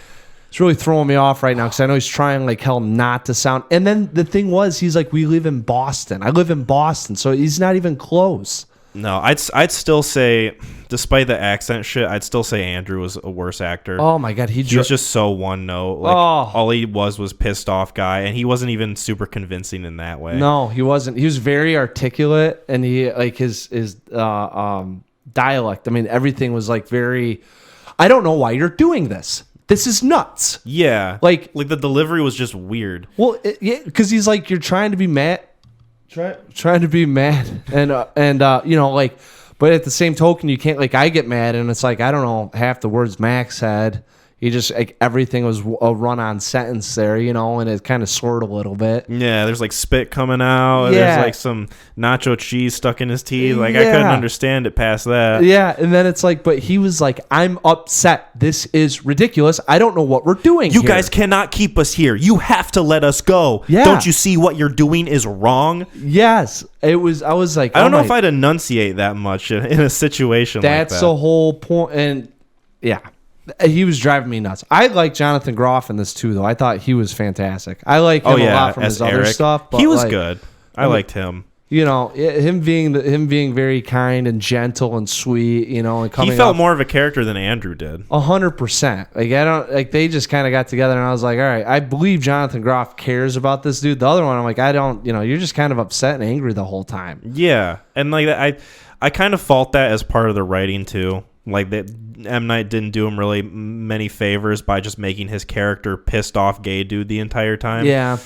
It's really throwing me off right now because I know he's trying like hell not to sound. And then the thing was, he's like, we live in Boston. I live in Boston, so he's not even close. No, I'd still say, despite the accent shit, I'd still say Andrew was a worse actor. Oh my god, he was just so one note. Like all he was pissed off guy, and he wasn't even super convincing in that way. No, he wasn't. He was very articulate, and he like his dialect. I mean, everything was like very. I don't know why you're doing this. This is nuts. Yeah, like the delivery was just weird. Well, yeah, because he's like, you're trying to be mad. Trying to be mad and you know, like, but at the same token, you can't, like, I get mad and it's like, I don't know half the words Max said. He just, like, everything was a run-on sentence there, you know, and it kind of slurred a little bit. Yeah, there's like spit coming out. Yeah. There's like some nacho cheese stuck in his teeth. Like I couldn't understand it past that. Yeah, and then it's like, but he was like, I'm upset. This is ridiculous. I don't know what we're doing You here. guys cannot keep us here. You have to let us go. Yeah. Don't you see what you're doing is wrong? Yes. It was, I was like, I don't know if I'd enunciate that much in a situation like that. That's the whole point. And yeah. He was driving me nuts. I like Jonathan Groff in this too, though. I thought he was fantastic. I like him a lot from his other stuff. But he was good. I liked him. You know, him being very kind and gentle and sweet. You know, and coming. He felt more of a character than Andrew did. 100%. Like I don't like they just kind of got together, and I was like, all right, I believe Jonathan Groff cares about this dude. The other one, I'm like, I don't. You know, you're just kind of upset and angry the whole time. Yeah, and like I kind of fault that as part of the writing too. Like that, M. Night didn't do him really many favors by just making his character pissed off gay dude the entire time. Yeah.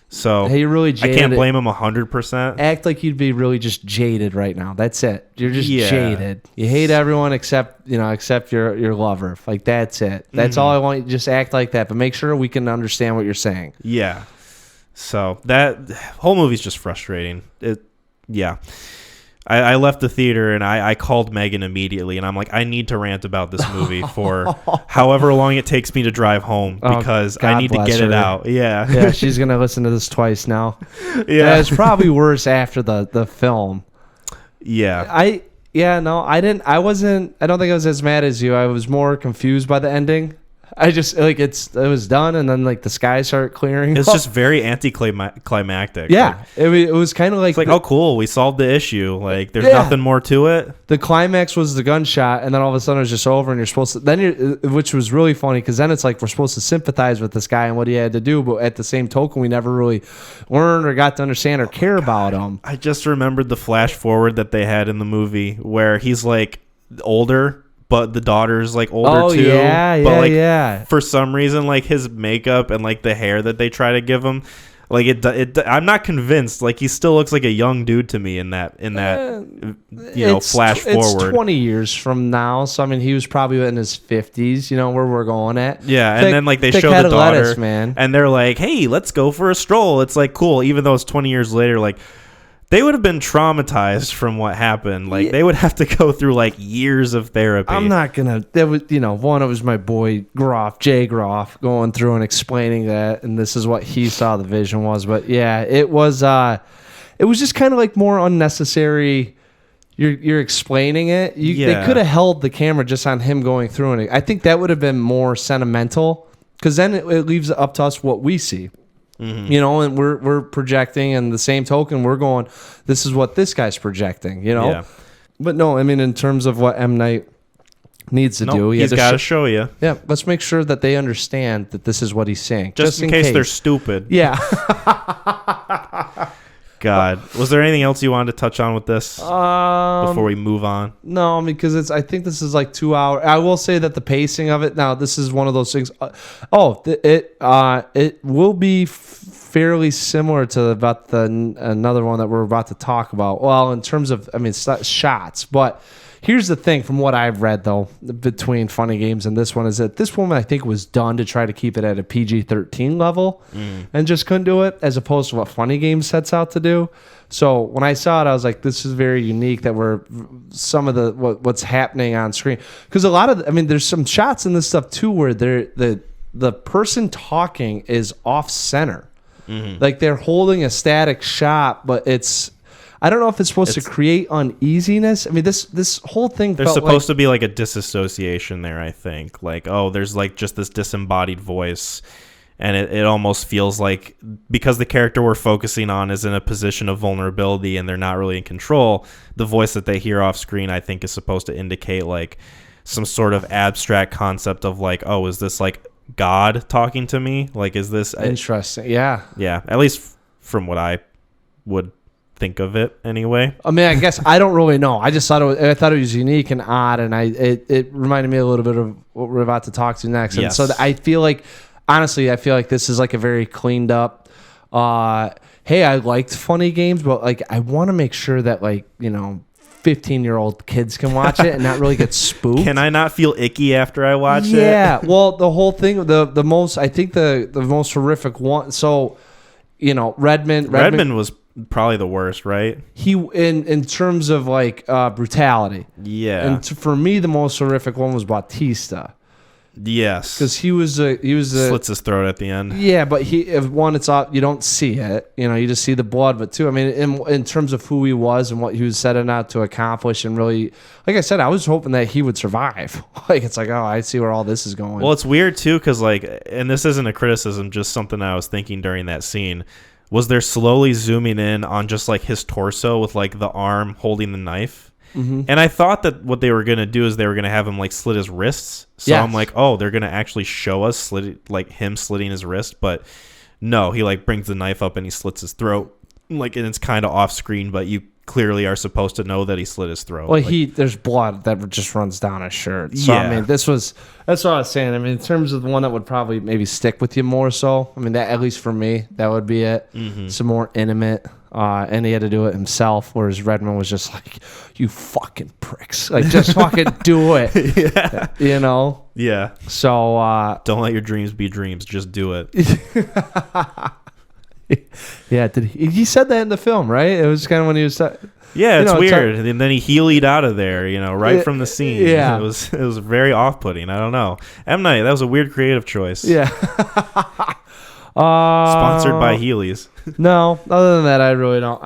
So he really jaded. I can't blame him 100%. Act like you'd be really just jaded right now. That's it. You're just jaded. You hate everyone except your lover. Like that's it. That's all I want. Just act like that, but make sure we can understand what you're saying. Yeah. So that whole movie's just frustrating. Yeah. I left the theater and I called Megan immediately and I'm like, I need to rant about this movie for however long it takes me to drive home because I need to get it out. Yeah. Yeah, she's going to listen to this twice now. Yeah. It's probably worse after the film. Yeah. I don't think I was as mad as you. I was more confused by the ending. I just like it was done, and then like the sky started clearing. It's just very anticlimactic. Yeah, like, it was kind of like oh cool, we solved the issue. Like there's nothing more to it. The climax was the gunshot, and then all of a sudden it was just over, and you're supposed to which was really funny because then it's like we're supposed to sympathize with this guy and what he had to do, but at the same token, we never really learned or got to understand or care about him. I just remembered the flash forward that they had in the movie where he's like older. But the daughter's like older too. Yeah. For some reason, like his makeup and like the hair that they try to give him, like it I'm not convinced. Like he still looks like a young dude to me in that flash forward. It's 20 years from now, so I mean he was probably in his 50s. You know where we're going at. Yeah, and then like they show the daughter, man, and they're like, "Hey, let's go for a stroll." It's like cool, even though it's 20 years later, like. They would have been traumatized from what happened. Like they would have to go through like years of therapy. I'm not gonna. That was one. It was my boy Jay Groff, going through and explaining that, and this is what he saw the vision was. But yeah, it was just kind of like more unnecessary. You're explaining it. They could have held the camera just on him going through, and I think that would have been more sentimental because then it leaves it up to us what we see. Mm-hmm. And we're projecting, and the same token, we're going, this is what this guy's projecting, Yeah. But no, I mean, in terms of what M. Night needs to do, he's got to show you. Yeah, let's make sure that they understand that this is what he's saying. Just in case they're stupid. Yeah. God. Was there anything else you wanted to touch on with this before we move on? No, because I think this is like 2 hours. I will say that the pacing of it, now this is one of those things. It will be fairly similar to about another one that we're about to talk about. Well, in terms of, shots, but here's the thing from what I've read, though, between Funny Games and this one, is that this one, I think, was done to try to keep it at a PG-13 level and just couldn't do it, as opposed to what Funny Games sets out to do. So when I saw it, I was like, this is very unique that we're some of what's happening on screen. Because a lot of, there's some shots in this stuff, too, where the person talking is off-center. Mm-hmm. Like they're holding a static shot, but it's... I don't know if it's supposed to create uneasiness. I mean, this whole thing. There's supposed to be like a disassociation there. I think like, oh, there's like just this disembodied voice, and it almost feels like because the character we're focusing on is in a position of vulnerability and they're not really in control. The voice that they hear off screen, I think, is supposed to indicate like some sort of abstract concept of like, oh, is this like God talking to me? Like, is this interesting? Yeah. At least from what I would think of it anyway. I mean, I guess I don't really know. I just thought I thought it was unique and odd, and it reminded me a little bit of what we're about to talk to next. And so I feel like, honestly, this is like a very cleaned up. Hey, I liked funny games, but like I want to make sure that 15-year-old kids can watch it and not really get spooked. Can I not feel icky after I watch it? Yeah. Well, the whole thing, the most, I think the most horrific one. So, Redmond was probably the worst, right? He in terms of like brutality. Yeah. And for me, the most horrific one was Bautista. Yes, because he was slits his throat at the end. Yeah, but if one, it's off, you don't see it, you just see the blood. But two, I mean, in terms of who he was and what he was setting out to accomplish, and really, like I said, I was hoping that he would survive. Like it's like, oh, I see where all this is going. Well, it's weird too, because like, and this isn't a criticism, just something I was thinking during that scene. Was they're slowly zooming in on just like his torso with like the arm holding the knife. Mm-hmm. And I thought that what they were going to do is they were going to have him like slit his wrists. So yes. I'm like, oh, they're going to actually show us him slitting his wrist. But no, he like brings the knife up and he slits his throat. Like, and it's kind of off screen, but you clearly are supposed to know that he slit his throat. Well, there's blood that just runs down his shirt. So, yeah. I mean, that's what I was saying. I mean, in terms of the one that would probably maybe stick with you more so, I mean, that at least for me, that would be it. Mm-hmm. Some more intimate. And he had to do it himself, whereas Redmond was just like, you fucking pricks. Like, just fucking do it. Yeah. Yeah. So, don't let your dreams be dreams. Just do it. Yeah. He said that in the film, right? It was kind of when he was... Yeah, it's weird. And then he heelied out of there, right from the scene. Yeah. It was very off-putting. I don't know. M. Night, that was a weird creative choice. Yeah. Sponsored by Heelys. No, other than that, I really don't.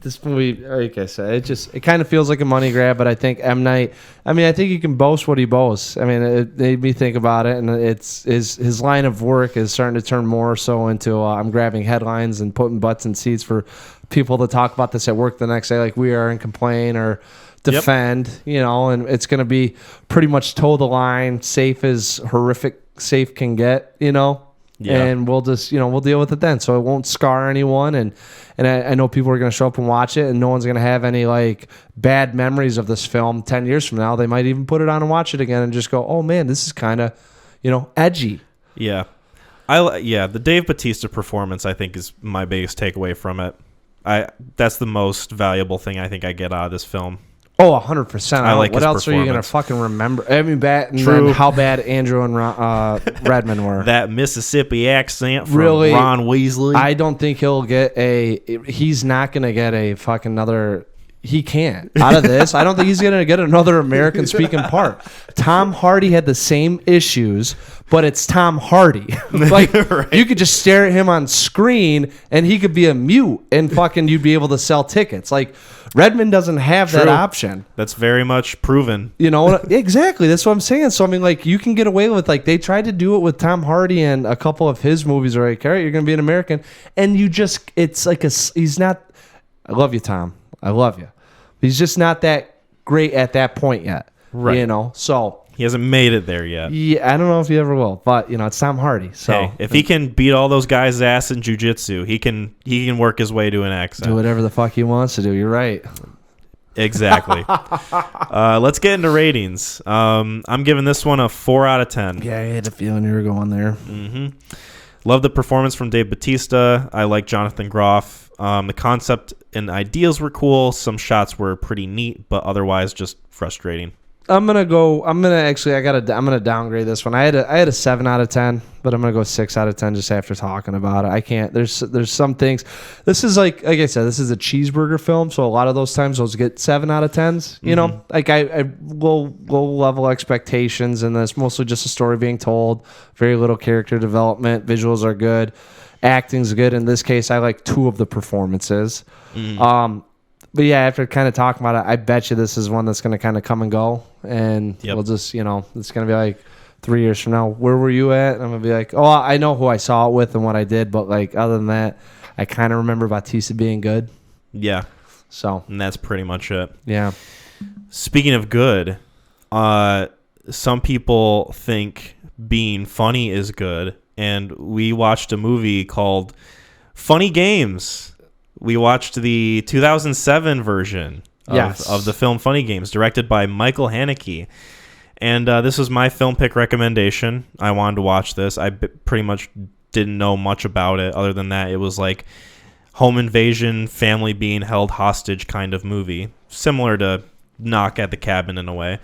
This movie, like I said, it kind of feels like a money grab. But I think M. Night. I mean, I think he can boast what he boasts. I mean, it made me think about it, and it's his line of work is starting to turn more so into I'm grabbing headlines and putting butts in seats for people to talk about this at work the next day, like we are, and complain or defend. Yep. And it's going to be pretty much toe the line, safe as horrific safe can get. Yeah. And we'll just, we'll deal with it then. So it won't scar anyone. And I know people are going to show up and watch it, and no one's going to have any like bad memories of this film 10 years from now. They might even put it on and watch it again and just go, oh man, this is kind of, edgy. Yeah. The Dave Bautista performance, I think, is my biggest takeaway from it. That's the most valuable thing I think I get out of this film. Oh, 100%. I like what else are you going to fucking remember? I mean, then how bad Andrew and Redmond were. That Mississippi accent from Ron Weasley. I don't think he's not going to get a fucking another... He can't. Out of this, I don't think he's going to get another American-speaking part. Tom Hardy had the same issues, but it's Tom Hardy. Like, right. You could just stare at him on screen, and he could be a mute, and fucking you'd be able to sell tickets. Like, Redmond doesn't have that option. That's very much proven. Exactly. That's what I'm saying. So, I mean, like, you can get away with, like, they tried to do it with Tom Hardy and a couple of his movies, are like, all right, you're going to be an American. And it's like he's not, I love you, Tom. I love you. He's just not that great at that point yet. Right. So he hasn't made it there yet. Yeah, I don't know if he ever will, but it's Tom Hardy. So hey, if he can beat all those guys' ass in jiu-jitsu, he can work his way to an accent. Do whatever the fuck he wants to do. You're right. Exactly. Let's get into ratings. I'm giving this one a 4 out of 10. Yeah, I had a feeling you were going there. Mm-hmm. Love the performance from Dave Bautista. I like Jonathan Groff. The concept and ideas were cool. Some shots were pretty neat, but otherwise just frustrating. I'm gonna downgrade this one. I had a 7 out of 10, but I'm gonna go 6 out of 10 just after talking about it. I can't. There's some things. This is like I said, this is a cheeseburger film, so a lot of those times those get 7 out of 10s. Like I low level expectations, and it's mostly just a story being told. Very little character development. Visuals are good. Acting's good. In this case, I like 2 of the performances. But yeah, after kind of talking about it, I bet you this is one that's going to kind of come and go. And we'll just, it's going to be like 3 years from now, where were you at? And I'm going to be like, oh, I know who I saw it with and what I did. But like, other than that, I kind of remember Bautista being good. Yeah. So. And that's pretty much it. Yeah. Speaking of good, some people think being funny is good. And we watched a movie called Funny Games. We watched the 2007 version of the film Funny Games, directed by Michael Haneke. And this was my film pick recommendation. I wanted to watch this. I pretty much didn't know much about it. Other than that, it was like home invasion, family being held hostage kind of movie. Similar to Knock at the Cabin in a way.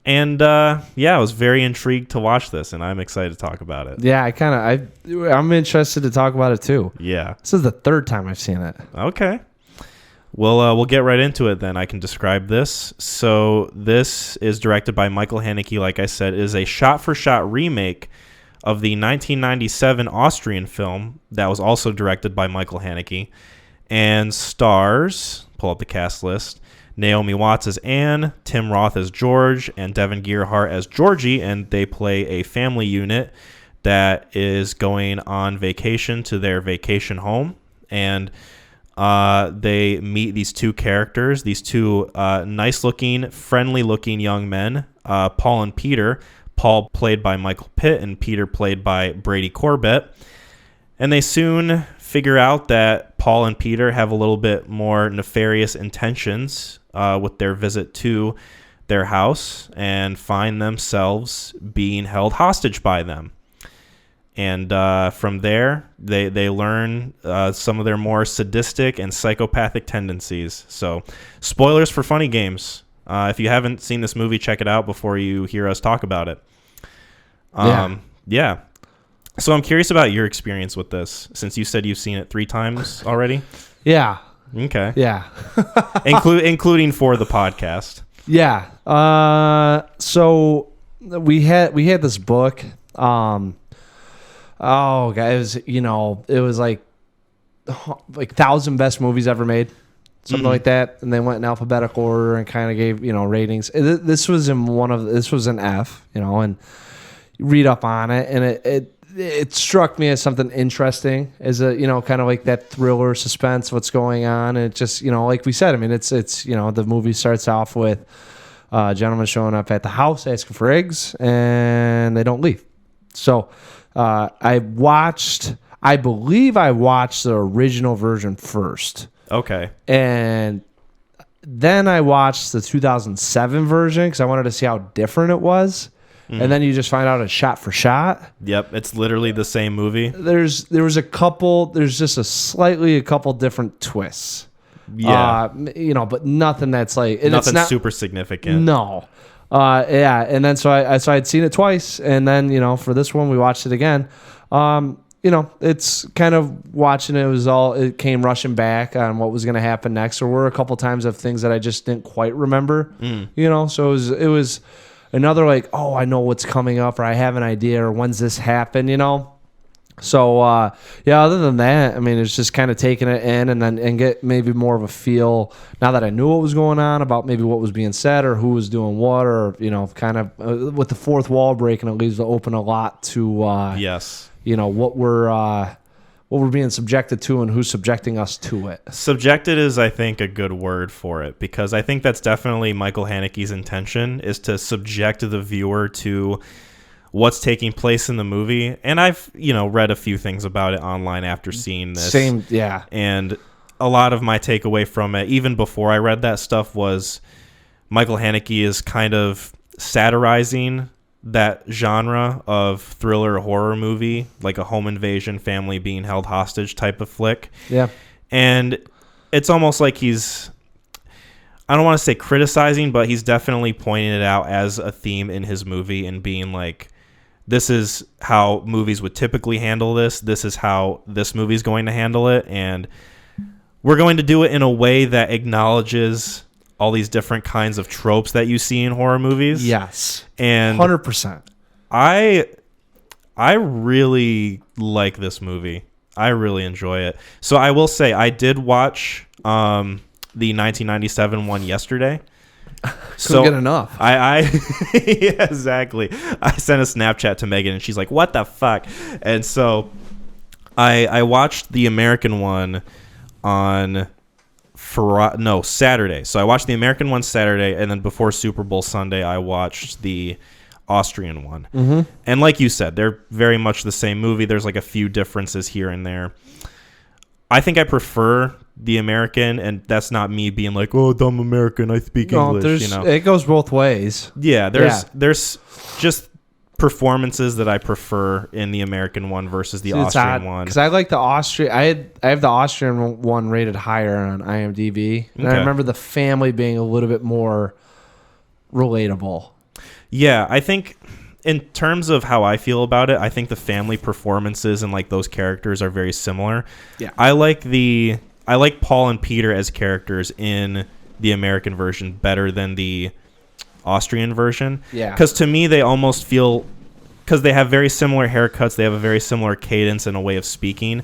And I was very intrigued to watch this, and I'm excited to talk about it. Yeah, I'm interested to talk about it too. Yeah. This is the third time I've seen it. Okay. Well, we'll get right into it then. I can describe this. So this is directed by Michael Haneke, like I said. It is a shot-for-shot remake of the 1997 Austrian film that was also directed by Michael Haneke and stars, pull up the cast list, Naomi Watts as Anne, Tim Roth as George, and Devin Gearhart as Georgie, and they play a family unit that is going on vacation to their vacation home, and they meet these two characters, these two nice-looking, friendly-looking young men, Paul and Peter. Paul played by Michael Pitt and Peter played by Brady Corbett. And they soon figure out that Paul and Peter have a little bit more nefarious intentions with their visit to their house and find themselves being held hostage by them. And from there, they learn some of their more sadistic and psychopathic tendencies. So, spoilers for Funny Games. If you haven't seen this movie, check it out before you hear us talk about it. Yeah. So I'm curious about your experience with this, since you said you've seen it 3 times already. Yeah. Okay. Yeah. Including for the podcast. Yeah. So we had this book. Oh, guys, it was like 1,000 best movies ever made, something like that. And they went in alphabetical order and kind of gave kind of this was an F, and you read up on it, and it struck me as something interesting, as a kind of like that thriller suspense, what's going on, and it just like we said, I mean it's the movie starts off with a gentleman showing up at the house asking for eggs, and they don't leave. So I believe I watched the original version first. Okay. And then I watched the 2007 version because I wanted to see how different it was. And then you just find out it's shot for shot. Yep, it's literally the same movie. There's just a couple different twists. Yeah. But nothing that's like... Nothing super significant. No. Yeah, and then so I'd seen it twice, and then, for this one, we watched it again. It's kind of watching it came rushing back on what was going to happen next. There were a couple times of things that I just didn't quite remember, so it was another like, oh, I know what's coming up, or I have an idea, or when's this happen, So, other than that, I mean, it's just kind of taking it in and get maybe more of a feel now that I knew what was going on about maybe what was being said or who was doing what, or, kind of with the fourth wall breaking, it leaves it open a lot to, yes. What we're being subjected to and who's subjecting us to it. Subjected is, I think, a good word for it, because I think that's definitely Michael Haneke's intention, is to subject the viewer to what's taking place in the movie. And I've, read a few things about it online after seeing this. Same, yeah. And a lot of my takeaway from it, even before I read that stuff, was Michael Haneke is kind of satirizing that genre of thriller horror movie, like a home invasion, family being held hostage type of flick. Yeah. And it's almost like he's, I don't want to say criticizing, but he's definitely pointing it out as a theme in his movie and being like, this is how movies would typically handle this. This is how this movie's going to handle it. And we're going to do it in a way that acknowledges all these different kinds of tropes that you see in horror movies. Yes. And 100%. I really like this movie. I really enjoy it. So I will say I did watch the 1997 one yesterday. Couldn't get enough. I yeah, exactly. I sent a Snapchat to Megan and she's like, "What the fuck?" And so I watched the American one on Saturday. So I watched the American one Saturday, and then before Super Bowl Sunday, I watched the Austrian one. Mm-hmm. And like you said, they're very much the same movie. There's like a few differences here and there. I think I prefer the American, and that's not me being like, "Oh, dumb American, I speak English." You know, it goes both ways. Yeah, there's just performances that I prefer in the American one versus the Austrian one. Because I like the Austrian. I have the Austrian one rated higher on IMDb, and I remember the family being a little bit more relatable. Yeah, I think in terms of how I feel about it, I think the family performances and like those characters are very similar. Yeah, I like Paul and Peter as characters in the American version better than the Austrian version. Yeah, because to me they almost feel, because they have very similar haircuts, they have a very similar cadence and a way of speaking.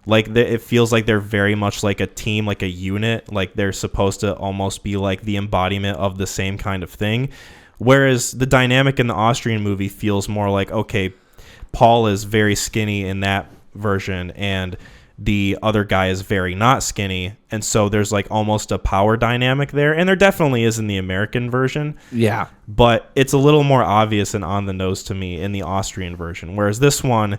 Like it feels like they're very much like a team, like a unit. Like they're supposed to almost be like the embodiment of the same kind of thing. Whereas the dynamic in the Austrian movie feels more like, okay, Paul is very skinny in that version, and the other guy is very not skinny, and so there's like almost a power dynamic there, and there definitely is in the American version. Yeah, but it's a little more obvious and on the nose to me in the Austrian version. Whereas this one,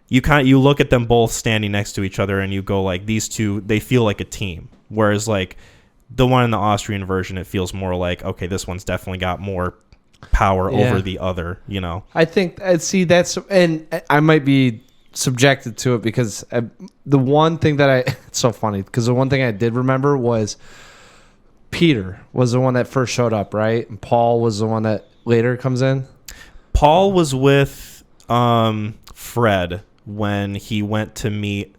you look at them both standing next to each other and you go like, these two, they feel like a team. Whereas like the one in the Austrian version, it feels more like, okay, this one's definitely got more power over the other. You know, I think and I might be subjected to it because the one thing that it's so funny because the one thing I did remember was Peter was the one that first showed up, right? And Paul was the one that later comes in. Paul was with Fred when he went to meet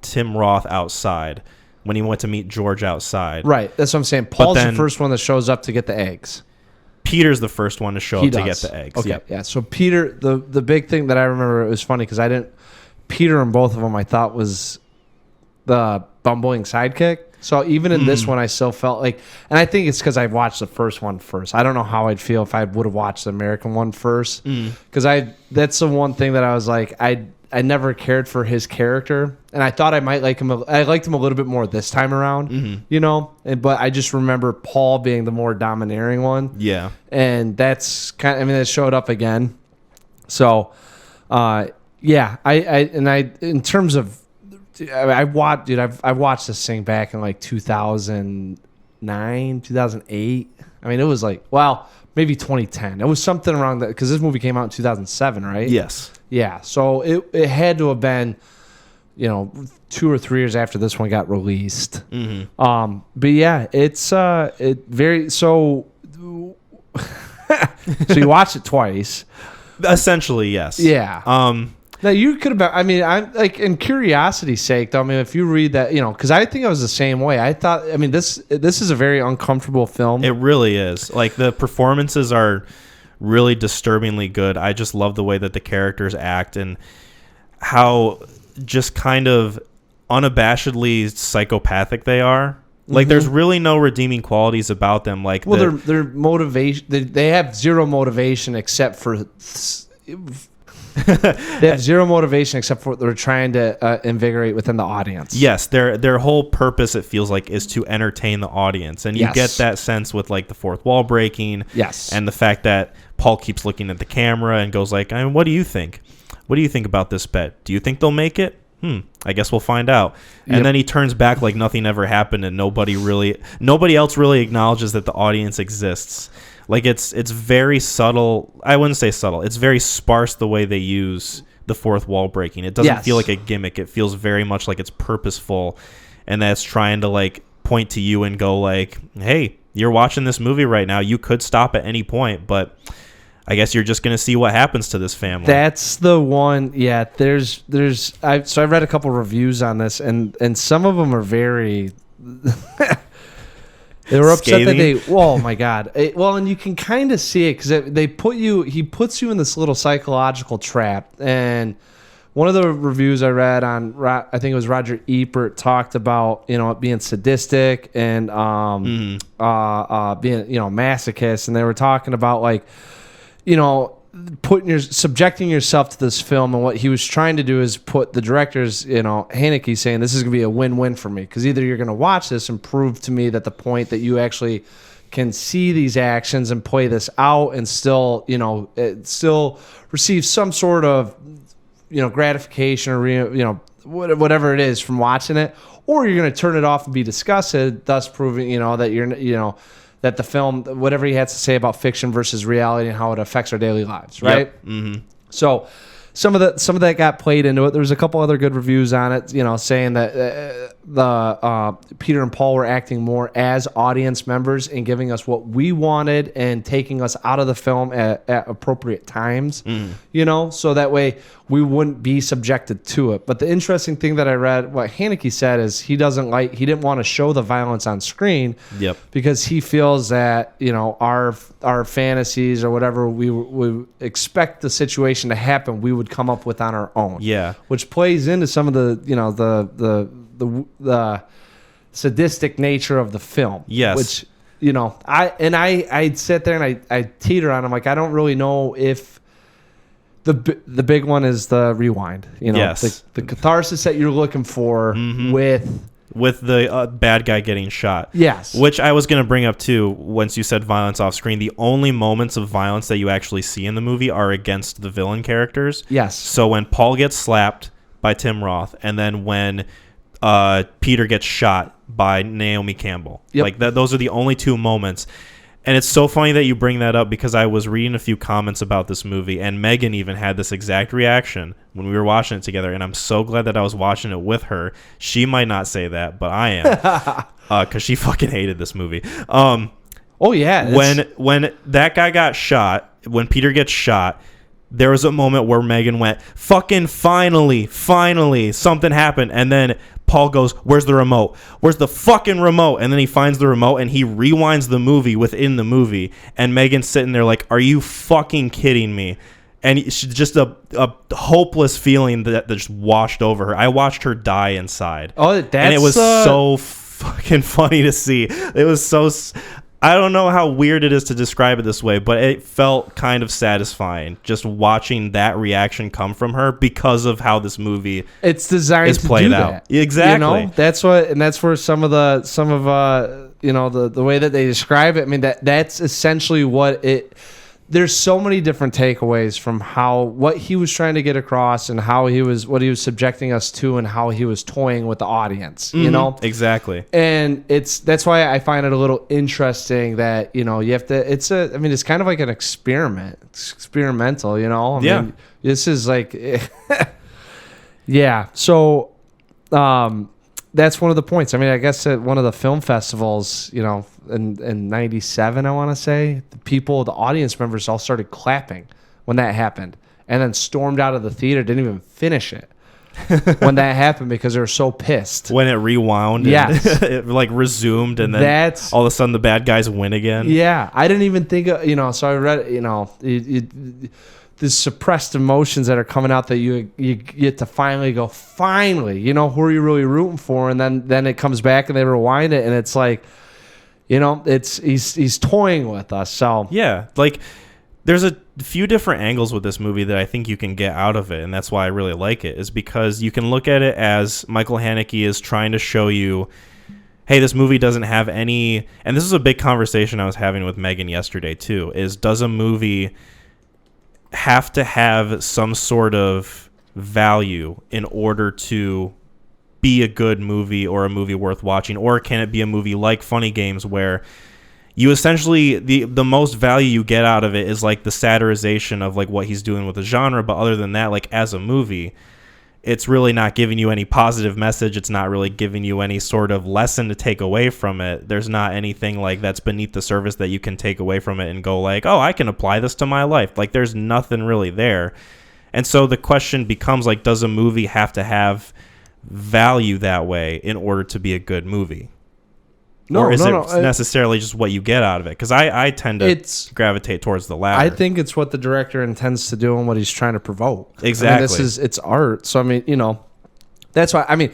Tim Roth outside, when he went to meet George outside. Right, that's what I'm saying. Paul's the first one that shows up to get the eggs. Peter's the first one to show up to get the eggs. Okay, yeah. So Peter, the big thing that I remember, it was funny because Peter in both of them I thought was the bumbling sidekick. So even in this one, I still felt like, and I think it's because I watched the first one first. I don't know how I'd feel if I would have watched the American one first, because that's the one thing that I was like, I never cared for his character, and I thought I might like him. I liked him a little bit more this time around, you know. But I just remember Paul being the more domineering one. Yeah, and that's kind of, I mean, it showed up again. So, yeah, I in terms of, I watched this thing back in like 2009, 2008. I mean, it was like, well, maybe 2010. It was something around that, because this movie came out in 2007, right? Yes. Yeah, so it had to have been, 2 or 3 years after this one got released. But yeah, it's very so. So you watched it twice. Essentially, yes. Yeah. Now you could have. I mean, I'm like, in curiosity's sake, though. I mean, if you read that, because I think I was the same way. I thought. I mean, this is a very uncomfortable film. It really is. Like, the performances are really disturbingly good. I just love the way that the characters act and how just kind of unabashedly psychopathic they are. Like, there's really no redeeming qualities about them. Like, well, their motivation. They have zero motivation except for. They have zero motivation except for what they're trying to invigorate within the audience. Yes, their whole purpose, it feels like, is to entertain the audience, and you get that sense with like the fourth wall breaking. Yes, and the fact that Paul keeps looking at the camera and goes like, "What do you think? What do you think about this bet? Do you think they'll make it? I guess we'll find out." And then he turns back like nothing ever happened, and nobody else really acknowledges that the audience exists. Like, it's very subtle. I wouldn't say subtle. It's very sparse the way they use the fourth wall breaking. It doesn't feel like a gimmick. It feels very much like it's purposeful, and that's trying to like point to you and go like, "Hey, you're watching this movie right now. You could stop at any point, but I guess you're just gonna see what happens to this family." That's the one. Yeah, there's. I read a couple reviews on this, and some of them are very. They were upset that they. Oh my god! And you can kind of see it because he puts you in this little psychological trap, and one of the reviews I read on, I think it was Roger Ebert, talked about, it being sadistic and being, masochist. And they were talking about, like, subjecting yourself to this film, and what he was trying to do is put the directors, Haneke saying this is going to be a win-win for me, because either you're going to watch this and prove to me that the point that you actually can see these actions and play this out and still, still receive some sort of, gratification or, whatever it is from watching it, or you're going to turn it off and be disgusted, thus proving, that you're, that the film, whatever he has to say about fiction versus reality and how it affects our daily lives, right? Yep. Mm-hmm. So some of that got played into it. There was a couple other good reviews on it, saying that Peter and Paul were acting more as audience members and giving us what we wanted and taking us out of the film at appropriate times, so that way we wouldn't be subjected to it. But the interesting thing that I read, what Haneke said, is he didn't want to show the violence on screen, because he feels that, our fantasies or whatever we expect the situation to happen, we would come up with on our own. Yeah. Which plays into some of the sadistic nature of the film. Yes. Which, I sit there and I teeter on. I'm like, I don't really know if the big one is the rewind. Yes. The catharsis that you're looking for with the bad guy getting shot. Yes. Which I was going to bring up too, once you said violence off screen. The only moments of violence that you actually see in the movie are against the villain characters. Yes. So when Paul gets slapped by Tim Roth, and then when Peter gets shot by Naomi Campbell. Yep. Like those are the only two moments. And it's so funny that you bring that up, because I was reading a few comments about this movie, and Megan even had this exact reaction when we were watching it together, and I'm so glad that I was watching it with her. She might not say that, but I am, because she fucking hated this movie. Oh yeah. When that guy got shot, when Peter gets shot, there was a moment where Megan went, fucking finally, something happened. And then Paul goes, where's the remote? Where's the fucking remote? And then he finds the remote and he rewinds the movie within the movie. And Megan's sitting there like, are you fucking kidding me? And it's just a hopeless feeling that just washed over her. I watched her die inside. Oh, and it was so fucking funny to see. It was so... I don't know how weird it is to describe it this way, but it felt kind of satisfying just watching that reaction come from her because of how this movie it's designed is played out. Exactly. That's where some of the way that they describe it. I mean, that's essentially what it. There's so many different takeaways from what he was trying to get across and what he was subjecting us to and how he was toying with the audience, Exactly. And that's why I find it a little interesting that, you have to, it's kind of like an experiment. It's experimental, I mean, this is like, yeah. So, that's one of the points. I mean, I guess at one of the film festivals, in 97, I want to say, the audience members all started clapping when that happened, and then stormed out of the theater, didn't even finish it when that happened because they were so pissed. When it rewound, yes. And it like resumed, and then all of a sudden the bad guys win again. Yeah, I didn't even think of, so I read, the suppressed emotions that are coming out that you get to finally go, who are you really rooting for? And then it comes back and they rewind it, and it's like, he's toying with us. So yeah, like there's a few different angles with this movie that I think you can get out of it, and that's why I really like it, is because you can look at it as Michael Haneke is trying to show you, hey, this movie doesn't have any, and this is a big conversation I was having with Megan yesterday too, is does a movie have to have some sort of value in order to be a good movie or a movie worth watching, or can it be a movie like Funny Games where you essentially the most value you get out of it is like the satirization of like what he's doing with the genre, but other than that, like as a movie, it's really not giving you any positive message. It's not really giving you any sort of lesson to take away from it. There's not anything like that's beneath the surface that you can take away from it and go like, oh, I can apply this to my life. Like there's nothing really there. And so the question becomes like, does a movie have to have value that way in order to be a good movie? or is it necessarily just what you get out of it? Because I tend to gravitate towards the latter. I think it's what the director intends to do and what he's trying to provoke. Exactly. It's art. So I mean, that's why. I mean,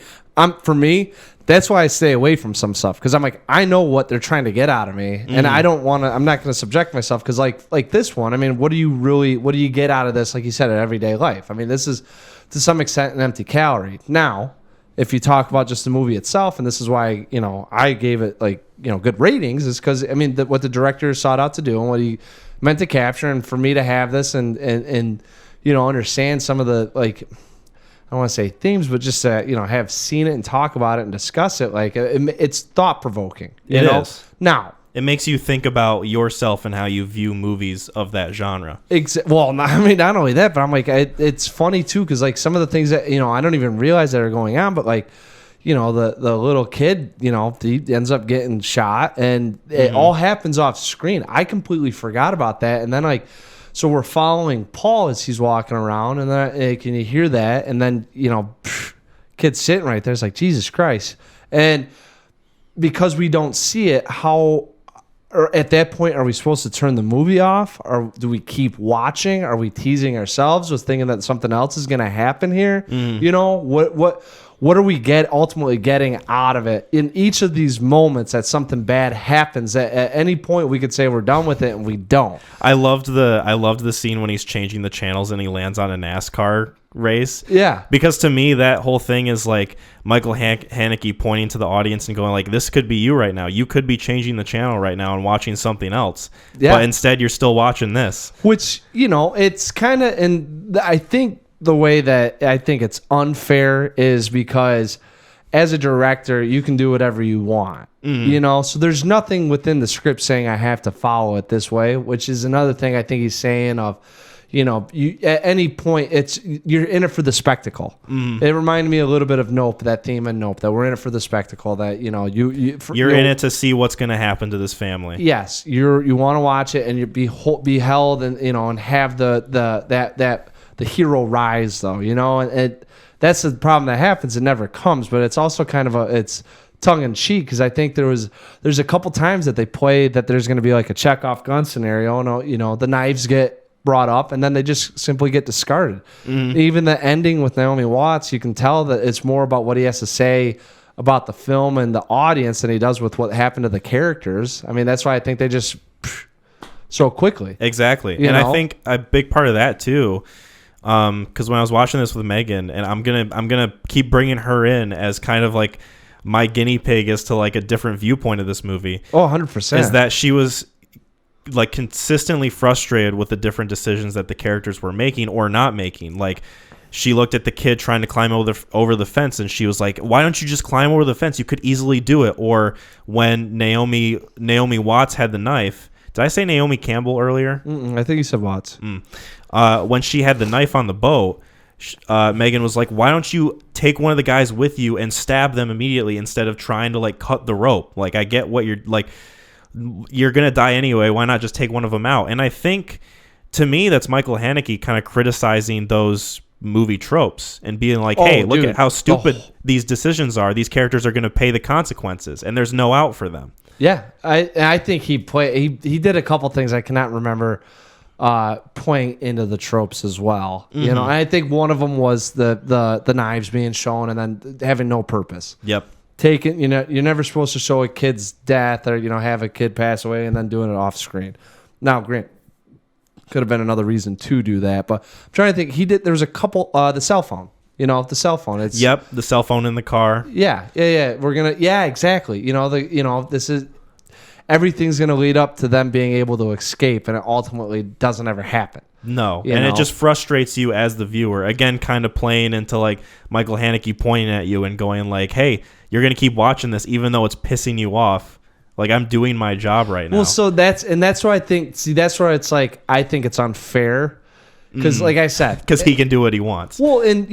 for me, that's why I stay away from some stuff, because I'm like, I know what they're trying to get out of me, and I don't want to. I'm not going to subject myself, because like this one. I mean, what do you get out of this? Like you said, in everyday life. I mean, this is to some extent an empty calorie. Now, if you talk about just the movie itself, and this is why I gave it good ratings, is because I mean what the director sought out to do and what he meant to capture, and for me to have this and understand some of the I don't want to say themes, but just have seen it and talk about it and discuss it. Like it's thought provoking. It is. Now it makes you think about yourself and how you view movies of that genre. Well, I mean, not only that, but I'm like, it's funny too, because like some of the things that I don't even realize that are going on, but like the little kid, he ends up getting shot, and it all happens off screen. I completely forgot about that, and then so we're following Paul as he's walking around, and then can you hear that? And then kid's sitting right there. It's like, Jesus Christ. And because we don't see it, or at that point, are we supposed to turn the movie off, or do we keep watching? Are we teasing ourselves with thinking that something else is going to happen here? What are we ultimately getting out of it? In each of these moments that something bad happens, at any point we could say we're done with it, and we don't. I loved the scene when he's changing the channels and he lands on a NASCAR race. Yeah. Because to me, that whole thing is like Michael Haneke pointing to the audience and going like, this could be you right now. You could be changing the channel right now and watching something else. Yeah. But instead you're still watching this. Which, it's kind of, and I think the way that I think it's unfair is because as a director, you can do whatever you want. So there's nothing within the script saying I have to follow it this way, which is another thing I think he's saying of, you at any point you're in it for the spectacle. It reminded me a little bit of Nope, that theme in Nope, that we're in it for the spectacle, that you're in it to see what's going to happen to this family. Yes, you want to watch it and you be held and and have the hero rise, though, and that's the problem that happens. It never comes, but it's also kind of it's tongue in cheek, because I think there's a couple times that they play that there's going to be like a Chekhov gun scenario, and the knives get brought up and then they just simply get discarded. Even the ending with Naomi Watts, you can tell that it's more about what he has to say about the film and the audience than he does with what happened to the characters. I mean, that's why I think they just so quickly. Exactly. I think a big part of that too, because when I was watching this with Megan, and I'm gonna keep bringing her in as kind of like my guinea pig as to like a different viewpoint of this movie. Oh, 100%. Is that she was like consistently frustrated with the different decisions that the characters were making or not making. Like she looked at the kid trying to climb over the fence, and she was like, why don't you just climb over the fence? You could easily do it. Or when Naomi Watts had the knife. Did I say Naomi Campbell earlier? I think you said Watts. When she had the knife on the boat, Megan was like, why don't you take one of the guys with you and stab them immediately instead of trying to like cut the rope? Like, I get what you're going to die anyway. Why not just take one of them out? And I think, to me, that's Michael Haneke kind of criticizing those movie tropes and being like, hey, look at how stupid these decisions are. These characters are going to pay the consequences, and there's no out for them. Yeah, I think he did a couple things I cannot remember playing into the tropes as well. And I think one of them was the knives being shown and then having no purpose. Yep. Taking, you're never supposed to show a kid's death or have a kid pass away and then doing it off screen. Now, Grint, could have been another reason to do that, but I'm trying to think. There was a couple. The cell phone. The cell phone. It's the cell phone in the car. Yeah. Exactly. This is everything's gonna lead up to them being able to escape, and it ultimately doesn't ever happen. No, it just frustrates you as the viewer. Again, kind of playing into like Michael Haneke pointing at you and going like, "Hey, you're gonna keep watching this, even though it's pissing you off. Like, I'm doing my job right now." Well, so that's why I think. See, that's where it's like I think it's unfair because, like I said, because he can do what he wants. Well, and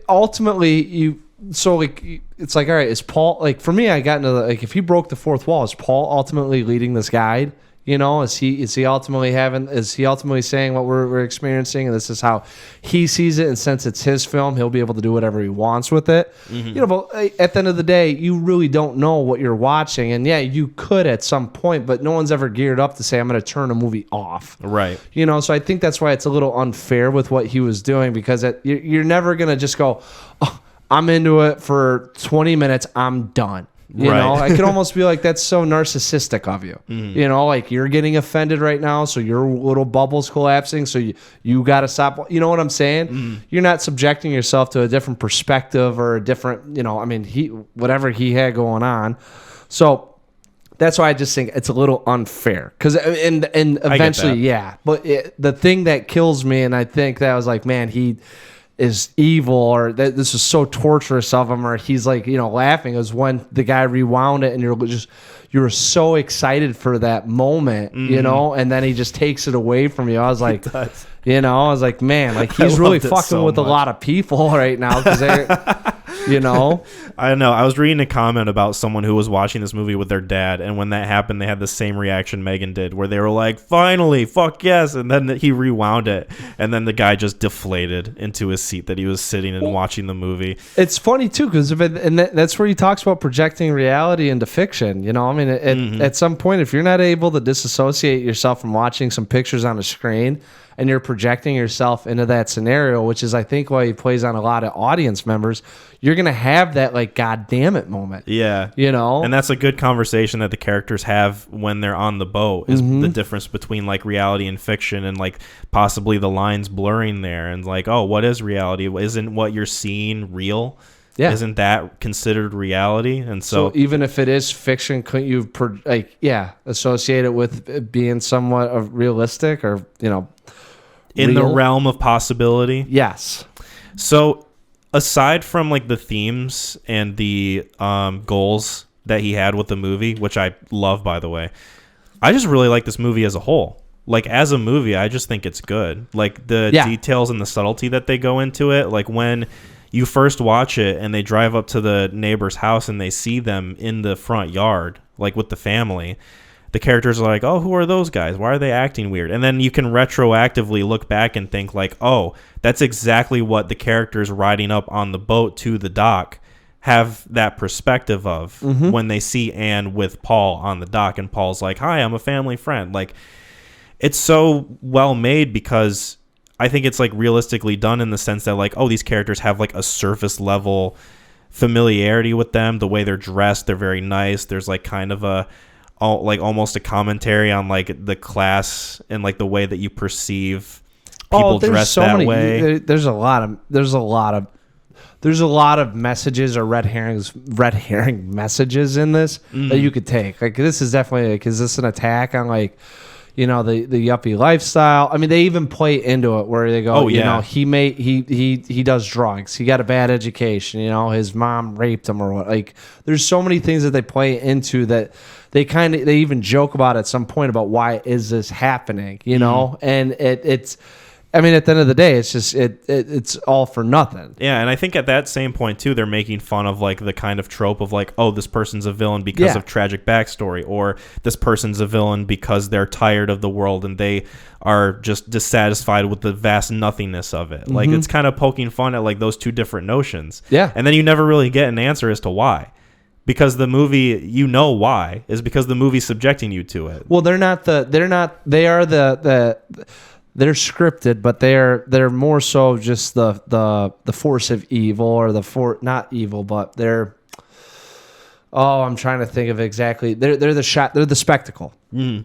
ultimately you. So like it's like, all right, is Paul, like for me, I got into if he broke the fourth wall, is Paul ultimately leading this guide? Is he ultimately saying what we're experiencing, and this is how he sees it? And since it's his film, he'll be able to do whatever he wants with it. But at the end of the day, you really don't know what you're watching, and yeah, you could at some point, but no one's ever geared up to say I'm going to turn a movie off. Right. So I think that's why it's a little unfair with what he was doing, because you're never going to just go, oh, I'm into it for 20 minutes, I'm done. I could almost be like, that's so narcissistic of you. Like you're getting offended right now, so your little bubble's collapsing, so you got to stop. You know what I'm saying? You're not subjecting yourself to a different perspective or a different, whatever he had going on. So that's why I just think it's a little unfair. Because and eventually, yeah. But the thing that kills me, and I think that I was like, man, he is evil, or that this is so torturous of him, or he's like, laughing, is when the guy rewound it and you're so excited for that moment, and then he just takes it away from you. I was like, man, like he's really fucking with a lot of people right now, because I know. I was reading a comment about someone who was watching this movie with their dad, and when that happened, they had the same reaction Megan did, where they were like, finally, fuck yes, and then he rewound it, and then the guy just deflated into his seat that he was sitting and watching the movie. It's funny, too, because that's where he talks about projecting reality into fiction. At some point, if you're not able to disassociate yourself from watching some pictures on a screen, and you're projecting yourself into that scenario, which is, I think, why he plays on a lot of audience members, you're going to have that, like, God damn it moment. Yeah. And that's a good conversation that the characters have when they're on the boat, is the difference between, like, reality and fiction, and, like, possibly the lines blurring there. And, like, oh, what is reality? Isn't what you're seeing real? Yeah. Isn't that considered reality? And so even if it is fiction, couldn't you, associate it with being somewhat of realistic, or, in the realm of possibility? Yes. So aside from like the themes and the goals that he had with the movie, which I love, by the way, I just really like this movie as a whole. Like, as a movie, I just think it's good. Like, the details and the subtlety that they go into it. Like, when you first watch it and they drive up to the neighbor's house and they see them in the front yard, like with the family, the characters are like, oh, who are those guys? Why are they acting weird? And then you can retroactively look back and think like, oh, that's exactly what the characters riding up on the boat to the dock have that perspective of when they see Anne with Paul on the dock, and Paul's like, hi, I'm a family friend. Like, it's so well made, because I think it's like realistically done in the sense that like, oh, these characters have like a surface level familiarity with them. The way they're dressed, they're very nice. There's like kind of almost a commentary on like the class and like the way that you perceive people dressed that way. There's a lot of messages or red herring messages in this that you could take. Like, this is definitely like, is this an attack on like, the yuppie lifestyle? I mean, they even play into it where they go, he does drugs. He got a bad education. His mom raped him or what. Like, there's so many things that they play into that they even joke about at some point about why is this happening, and it's. I mean, at the end of the day, it's just it's all for nothing. Yeah, and I think at that same point too, they're making fun of like the kind of trope of like, oh, this person's a villain because of tragic backstory, or this person's a villain because they're tired of the world and they are just dissatisfied with the vast nothingness of it. Like, it's kind of poking fun at like those two different notions. Yeah, and then you never really get an answer as to why. Because the movie, why, is because the movie's subjecting you to it. Well, they're scripted, but they're more so just the force of evil, or not evil, but they're. Oh, I'm trying to think of exactly. They're the spectacle,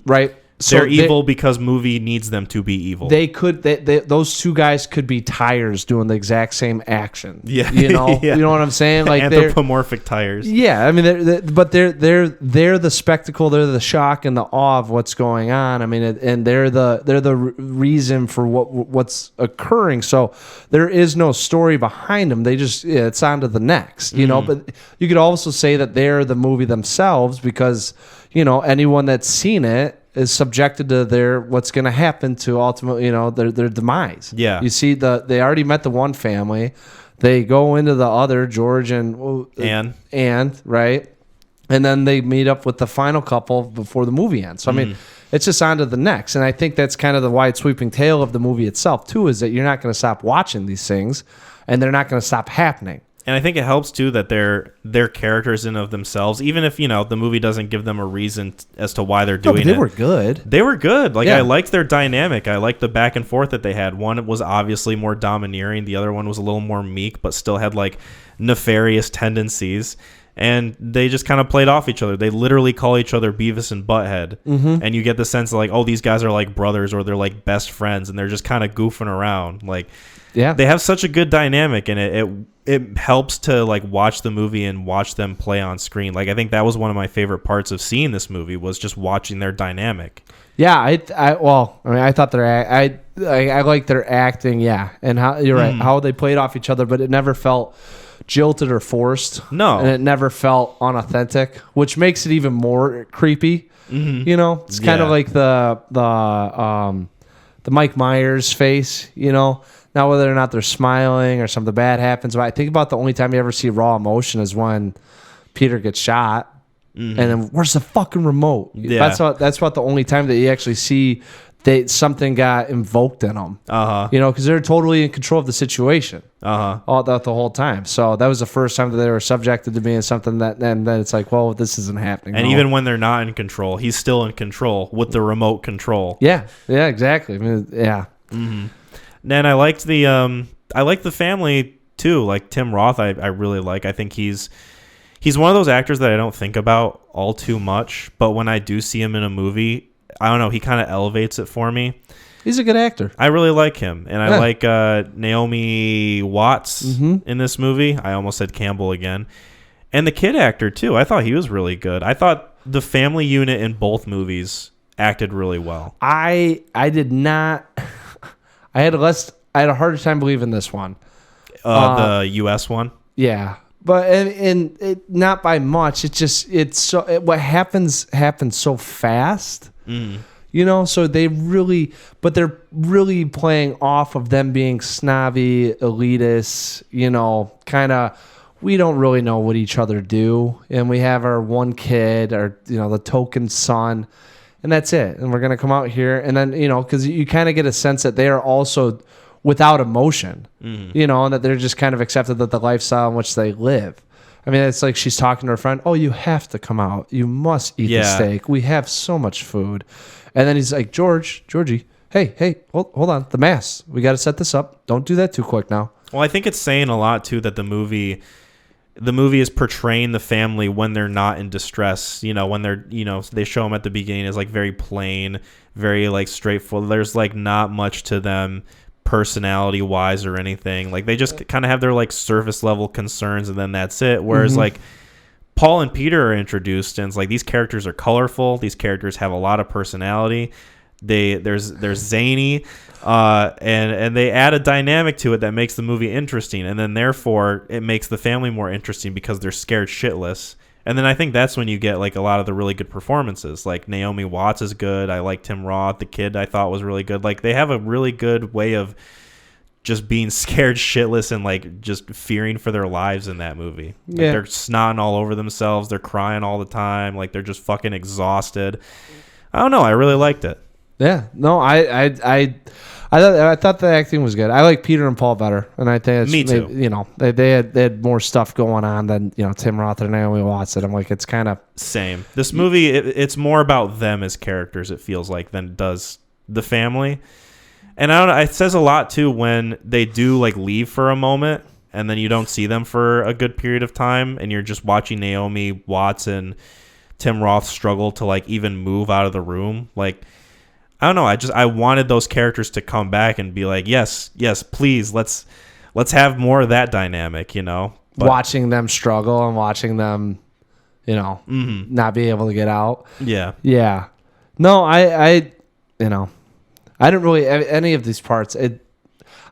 right? So they're evil because movie needs them to be evil. Those two guys could be tires doing the exact same action. Yeah, you know what I'm saying? Like, anthropomorphic tires. Yeah, I mean, they're the spectacle, they're the shock and the awe of what's going on. I mean, and they're the reason for what's occurring. So there is no story behind them. They just it's on to the next. But you could also say that they're the movie themselves, because anyone that's seen it is subjected to what's going to happen to ultimately, their demise. Yeah. You see, they already met the one family. They go into the other, George and Anne, right? And then they meet up with the final couple before the movie ends. So, I mean, it's just on to the next. And I think that's kind of the wide sweeping tale of the movie itself too, is that you're not going to stop watching these things and they're not going to stop happening. And I think it helps too that they're characters in of themselves, even if the movie doesn't give them a reason as to why they're doing it. They were good. They were good. Like I liked their dynamic. I liked the back and forth that they had. One was obviously more domineering. The other one was a little more meek, but still had like nefarious tendencies. And they just kind of played off each other. They literally call each other Beavis and Butthead, and you get the sense of like, oh, these guys are like brothers or they're like best friends, and they're just kind of goofing around. Like, they have such a good dynamic, and it helps to like watch the movie and watch them play on screen. Like I think that was one of my favorite parts of seeing this movie was just watching their dynamic. Yeah, I thought I like their acting. Yeah, and how you're right, how they played off each other, but it never felt jilted or forced. No, and it never felt unauthentic, which makes it even more creepy. It's kind of like the Mike Myers face. Now, whether or not they're smiling or something bad happens, but I think about the only time you ever see raw emotion is when Peter gets shot, and then where's the fucking remote? Yeah. That's about the only time that you actually see that something got invoked in them. Because they're totally in control of the situation. All the whole time. So that was the first time that they were subjected to being something that, and then it's like, well, this isn't happening. And even when they're not in control, he's still in control with the remote control. Yeah, exactly. I mean, yeah. And I liked the family too. Like Tim Roth, I really like. I think he's one of those actors that I don't think about all too much, but when I do see him in a movie, I don't know, he kind of elevates it for me. He's a good actor. I really like him, and I like Naomi Watts in this movie. I almost said Campbell again, and the kid actor too. I thought he was really good. I thought the family unit in both movies acted really well. I did not. I had a harder time believing this one. The U.S. one? Yeah. But and it, not by much. What happens so fast. So they're really playing off of them being snobby, elitist, kind of, we don't really know what each other do. And we have our one kid, the token son. And that's it. And we're going to come out here. And then, because you kind of get a sense that they are also without emotion, and that they're just kind of accepted that the lifestyle in which they live. I mean, it's like she's talking to her friend. Oh, you have to come out. You must eat the steak. We have so much food. And then he's like, Georgie, hey, hold on. The mass. We got to set this up. Don't do that too quick now. Well, I think it's saying a lot, too, that the movie is portraying the family when they're not in distress, when they're, they show them at the beginning as like very plain, very like straightforward. There's like not much to them personality wise or anything. Like they just kind of have their like surface level concerns and then that's it. Whereas like Paul and Peter are introduced and it's like these characters are colorful. These characters have a lot of personality. They're zany. And they add a dynamic to it that makes the movie interesting, and then therefore it makes the family more interesting because they're scared shitless. And then I think that's when you get like a lot of the really good performances. Like Naomi Watts is good. I like Tim Roth. The kid I thought was really good. Like they have a really good way of just being scared shitless and like just fearing for their lives in that movie. Like they're snotting all over themselves. They're crying all the time. Like they're just fucking exhausted. I don't know. I really liked it. Yeah. No, I thought the acting was good. I like Peter and Paul better, and I think me too. They had more stuff going on than Tim Roth or Naomi Watts. And I'm like, it's kind of same. This movie, it's more about them as characters. It feels like than it does the family. And I don't know. It says a lot too when they do like leave for a moment, and then you don't see them for a good period of time, and you're just watching Naomi Watts and Tim Roth struggle to like even move out of the room, like. I don't know. I wanted those characters to come back and be like, yes, please, let's have more of that dynamic, But, watching them struggle and watching them, not be able to get out. Yeah. No, I didn't really any of these parts.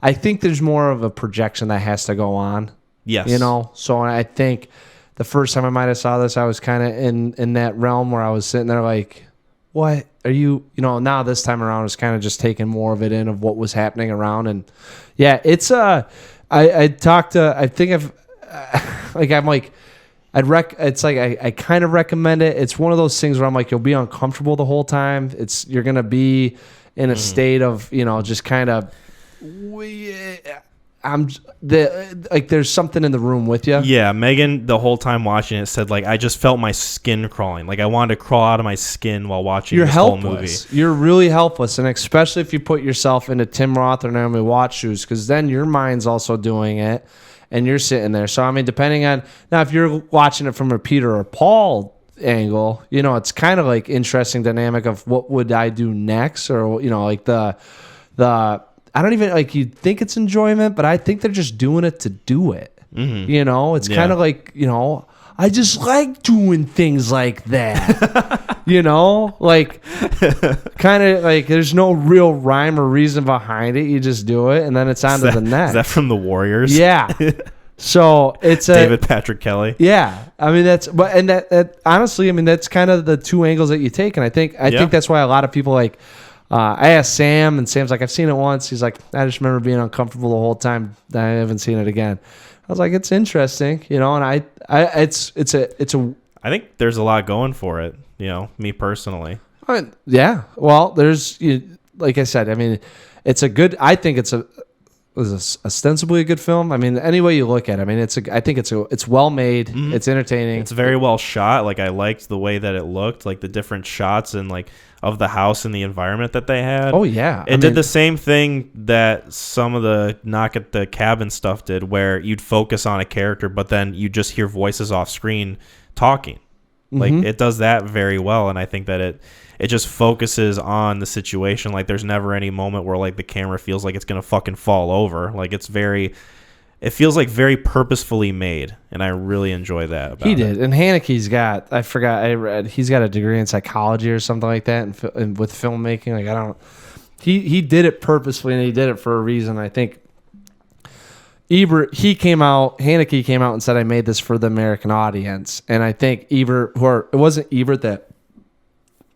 I think there's more of a projection that has to go on. Yes. So I think the first time I might have saw this, I was kind of in that realm where I was sitting there like, what are you, now this time around, I was kind of just taking more of it in of what was happening around. And yeah, it's, I talked to, I think I'm like, It's like I kind of recommend it. It's one of those things where I'm like, you'll be uncomfortable the whole time. You're gonna be in a state of, just kind of. There's something in the room with you. Yeah, Megan, the whole time watching it, said like I just felt my skin crawling. Like I wanted to crawl out of my skin while watching this whole movie. You're really helpless, and especially if you put yourself into Tim Roth or Naomi Watts' shoes, because then your mind's also doing it, and you're sitting there. So I mean, depending on now, if you're watching it from a Peter or Paul angle, it's kind of like interesting dynamic of what would I do next, or like the. I don't even like you'd think it's enjoyment, but I think they're just doing it to do it. Mm-hmm. It's kind of like, I just like doing things like that. Like kind of like there's no real rhyme or reason behind it. You just do it and then it's on to the next. Is that from the Warriors? Yeah. So it's David Patrick Kelly. Yeah. I mean, that honestly, I mean, that's kind of the two angles that you take. And I think that's why a lot of people like, I asked Sam, and Sam's like, I've seen it once. He's like, I just remember being uncomfortable the whole time. I haven't seen it again. I was like, it's interesting, and I think there's a lot going for it, me personally. Yeah. Well, there's, like I said, I mean, I think it's ostensibly a good film. I mean, any way you look at it, I mean, I think it's well made. Mm-hmm. It's entertaining. It's very well shot. Like I liked the way that it looked, like the different shots and like of the house and the environment that they had. Oh yeah. It did the same thing that some of the Knock at the Cabin stuff did, where you'd focus on a character, but then you just hear voices off screen talking. Like it does that very well, and I think that it just focuses on the situation. Like there's never any moment where like the camera feels like it's gonna fucking fall over. Like it feels like very purposefully made, and I really enjoy that about He did. And Haneke's he's got a degree in psychology or something like that, and with filmmaking. Like he did it purposefully, and he did it for a reason. I think Haneke came out and said, I made this for the American audience. And I think it wasn't Ebert that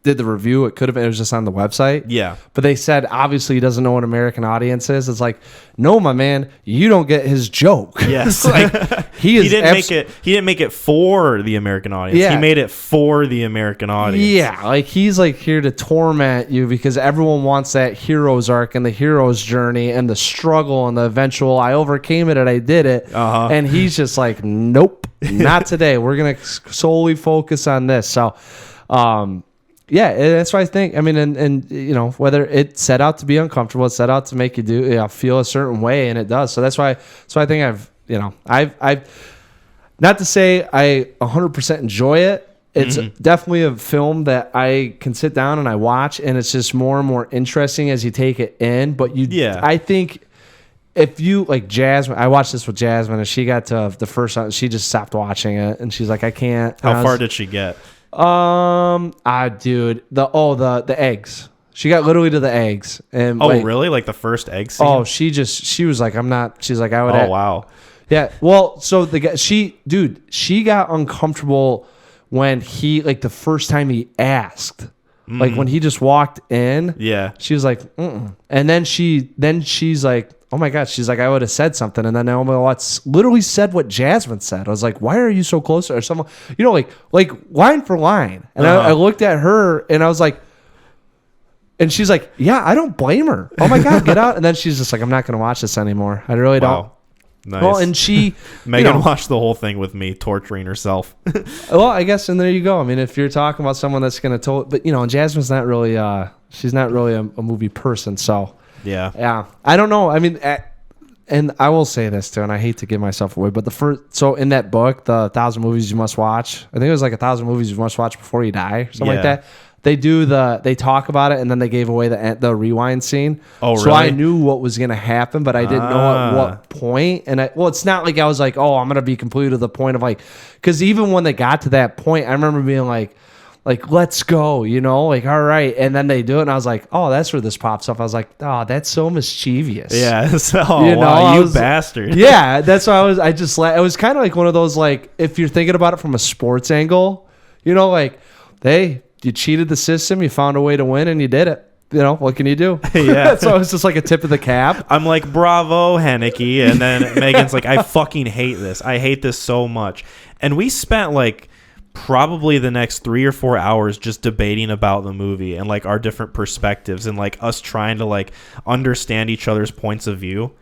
did the review. It was just on the website. Yeah. But they said, obviously, he doesn't know what American audience is. It's like, no, my man, you don't get his joke. Yes. Like, he didn't make it for the American audience. Yeah. He made it for the American audience. Yeah. Like, he's like here to torment you because everyone wants that hero's arc and the hero's journey and the struggle and the eventual, I overcame it and I did it. Uh-huh. And he's just like, nope, not today. We're going to solely focus on this. So, yeah, that's what I think. I mean, and whether it set out to be uncomfortable, it set out to make you feel a certain way, and it does. So that's why. So I think I've not to say I 100% enjoy it. It's definitely a film that I can sit down and I watch, and it's just more and more interesting as you take it in. But I think if you like Jasmine, I watched this with Jasmine, and she got to the first time, she just stopped watching it, and she's like, I can't. How far did she get? Dude, the eggs. She got literally to the eggs. And really? Like the first egg scene? Oh, she was like, I'm not. She's like, I would. Oh, wow. Yeah. Well, so she got uncomfortable when he, like, the first time he asked, like when he just walked in. Yeah. She was like, and then she's like, oh my God, she's like, I would have said something. And then Naomi Watts literally said what Jasmine said. I was like, why are you so close to her? Or someone, like line for line. And I looked at her and I was like, and she's like, yeah, I don't blame her. Oh my God, get out. And then she's just like, I'm not going to watch this anymore. I really don't. Nice. Well, and she, Megan watched the whole thing with me, torturing herself. Well, I guess, and there you go. I mean, if you're talking about someone that's going to but Jasmine's not really, she's not really a movie person. So, yeah. I don't know. I mean, and I will say this too, and I hate to give myself away, but so in that book, the 1,000 movies you must watch, I think it was like 1,000 movies you must watch before you die, or something like that. They talk about it, and then they gave away the rewind scene. Oh, really? So I knew what was going to happen, but I didn't know at what point. And it's not like I was like, oh, I'm going to be completely to the point of like, because even when they got to that point, I remember being like, let's go, like, all right. And then they do it, and I was like, oh, that's where this pops up. I was like, oh, that's so mischievous. Yeah. So, wow, you bastard. Yeah. That's why it was kind of like one of those, like, if you're thinking about it from a sports angle, like, you cheated the system, you found a way to win, and you did it. you know, what can you do? Yeah. So it's just like a tip of the cap. I'm like, bravo, Haneke. And then Megan's like, I fucking hate this. I hate this so much. And we spent like probably the next 3 or 4 hours just debating about the movie and like our different perspectives and like us trying to like understand each other's points of view.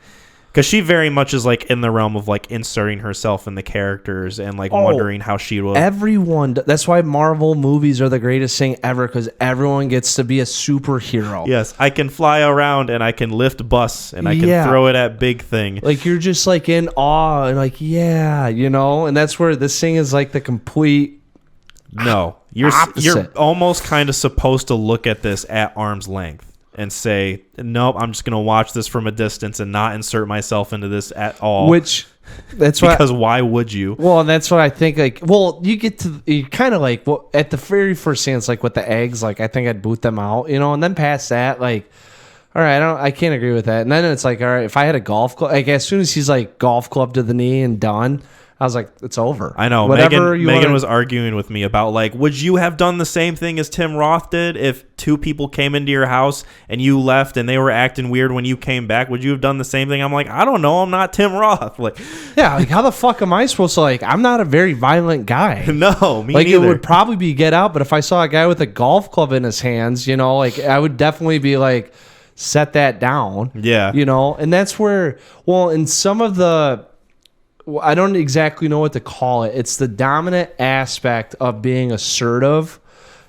Because she very much is like in the realm of like inserting herself in the characters and like wondering how she will. Everyone. That's why Marvel movies are the greatest thing ever, because everyone gets to be a superhero. Yes, I can fly around and I can lift bus and I can throw it at big thing. Like you're just like in awe and like, yeah, you know, and that's where this thing is like the complete. No, you're almost kind of supposed to look at this at arm's length and say, nope, I'm just going to watch this from a distance and not insert myself into this at all. Which, that's why. Because why would you? Well, and that's what I think. Like, well, you kind of like, well, at the very first scene, it's like with the eggs, like I think I'd boot them out, you know, and then past that, like, all right, I can't agree with that. And then it's like, all right, if I had a golf club, like as soon as he's like golf club to the knee and done, I was like, it's over. I know. Megan was arguing with me about like, would you have done the same thing as Tim Roth did if 2 people came into your house and you left and they were acting weird when you came back? Would you have done the same thing? I'm like, I don't know. I'm not Tim Roth. Like, yeah, like how the fuck am I supposed to like? I'm not a very violent guy. No, me like neither. It would probably be Get Out, but if I saw a guy with a golf club in his hands, you know, like I would definitely be like, set that down. Yeah, you know, and that's where, well, in some of the. I don't exactly know what to call it. It's the dominant aspect of being assertive,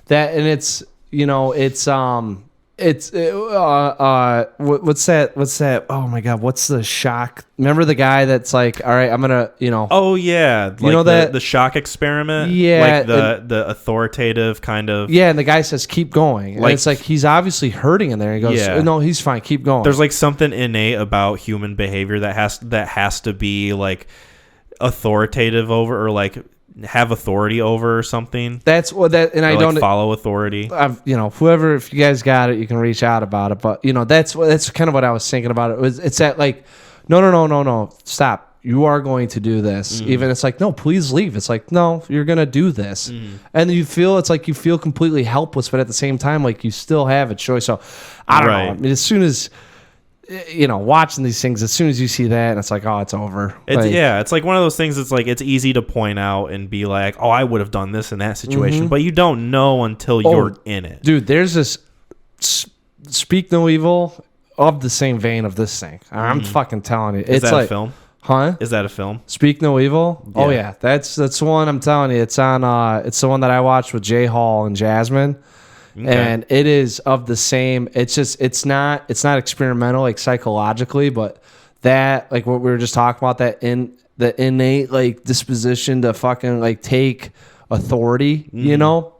that, and it's, you know, what's that? Oh my God, what's the shock? Remember the guy that's like, all right, I'm gonna, you know. Oh yeah, like you know that the shock experiment. Yeah, like the authoritative kind of. Yeah, and the guy says keep going. Like, and it's like he's obviously hurting in there. He goes, yeah. No, he's fine, keep going. There's like something innate about human behavior that has to be like authoritative over, or like have authority over or something. That's what that, and or I like don't follow authority. You know, whoever, if you guys got it, you can reach out about it. But you know, that's kind of what I was thinking about it. It's that like, no, stop. You are going to do this. Even it's like, no, please leave. It's like, no, you're gonna do this, and you feel completely helpless, but at the same time, like you still have a choice. So I don't know. I mean, as soon as, you know, watching these things, as soon as you see that, it's like, oh, it's over. It's like one of those things. It's like it's easy to point out and be like, oh, I would have done this in that situation, but you don't know until you're in it. Dude, there's this Speak No Evil of the same vein of this thing. I'm fucking telling you, Is it's that like a film? Huh? Is that a film? Speak No Evil? Yeah. Oh yeah, that's the one I'm telling you. It's on. It's the one that I watched with Jay Hall and Jasmine. Okay. And it is of the same. It's just it's not experimental like psychologically, but that, like what we were just talking about, that in the innate like disposition to fucking like take authority, you know,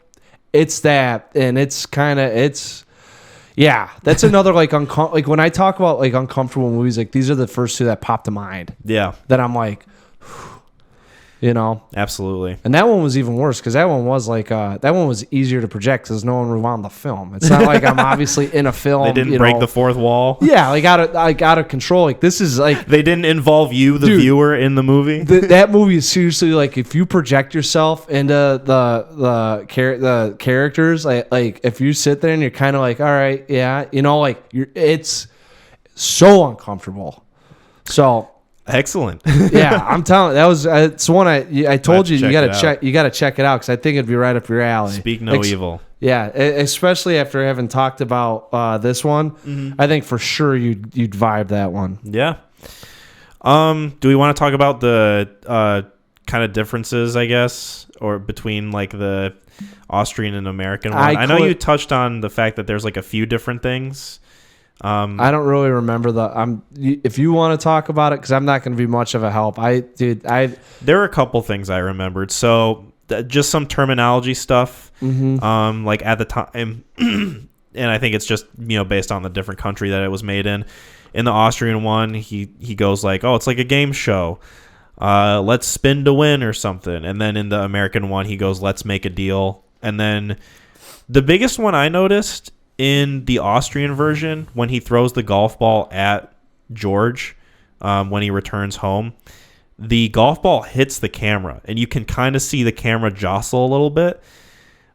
it's that, and it's kind of yeah, that's another like like when I talk about like uncomfortable movies, like these are the first 2 that pop to mind. Yeah, that I'm like, you know, absolutely. And that one was even worse because that one was like that one was easier to project because no one rewound the film. It's not like I'm obviously in a film. They didn't break the fourth wall. Yeah, like out of control. Like this is like they didn't involve you, the viewer, in the movie. That movie is seriously like if you project yourself into the characters, like if you sit there and you're kind of like, all right, yeah, you know, like it's so uncomfortable. So. Excellent. Yeah, I'm telling you, that was it's one I told you got to check it out because I think it'd be right up your alley. Speak No Evil. Yeah, especially after having talked about this one, I think for sure you'd vibe that one. Yeah. Do we want to talk about the kind of differences, I guess, or between like the Austrian and American one? I know you touched on the fact that there's like a few different things. I don't really remember if you want to talk about it, because I'm not going to be much of a help. There are a couple things I remembered. So just some terminology stuff, like at the time, and I think it's just, you know, based on the different country that it was made in. In the Austrian one, he goes like, oh, it's like a game show. Let's spin to win or something. And then in the American one, he goes, let's make a deal. And then the biggest one I noticed in the Austrian version, when he throws the golf ball at George, when he returns home, the golf ball hits the camera, and you can kind of see the camera jostle a little bit.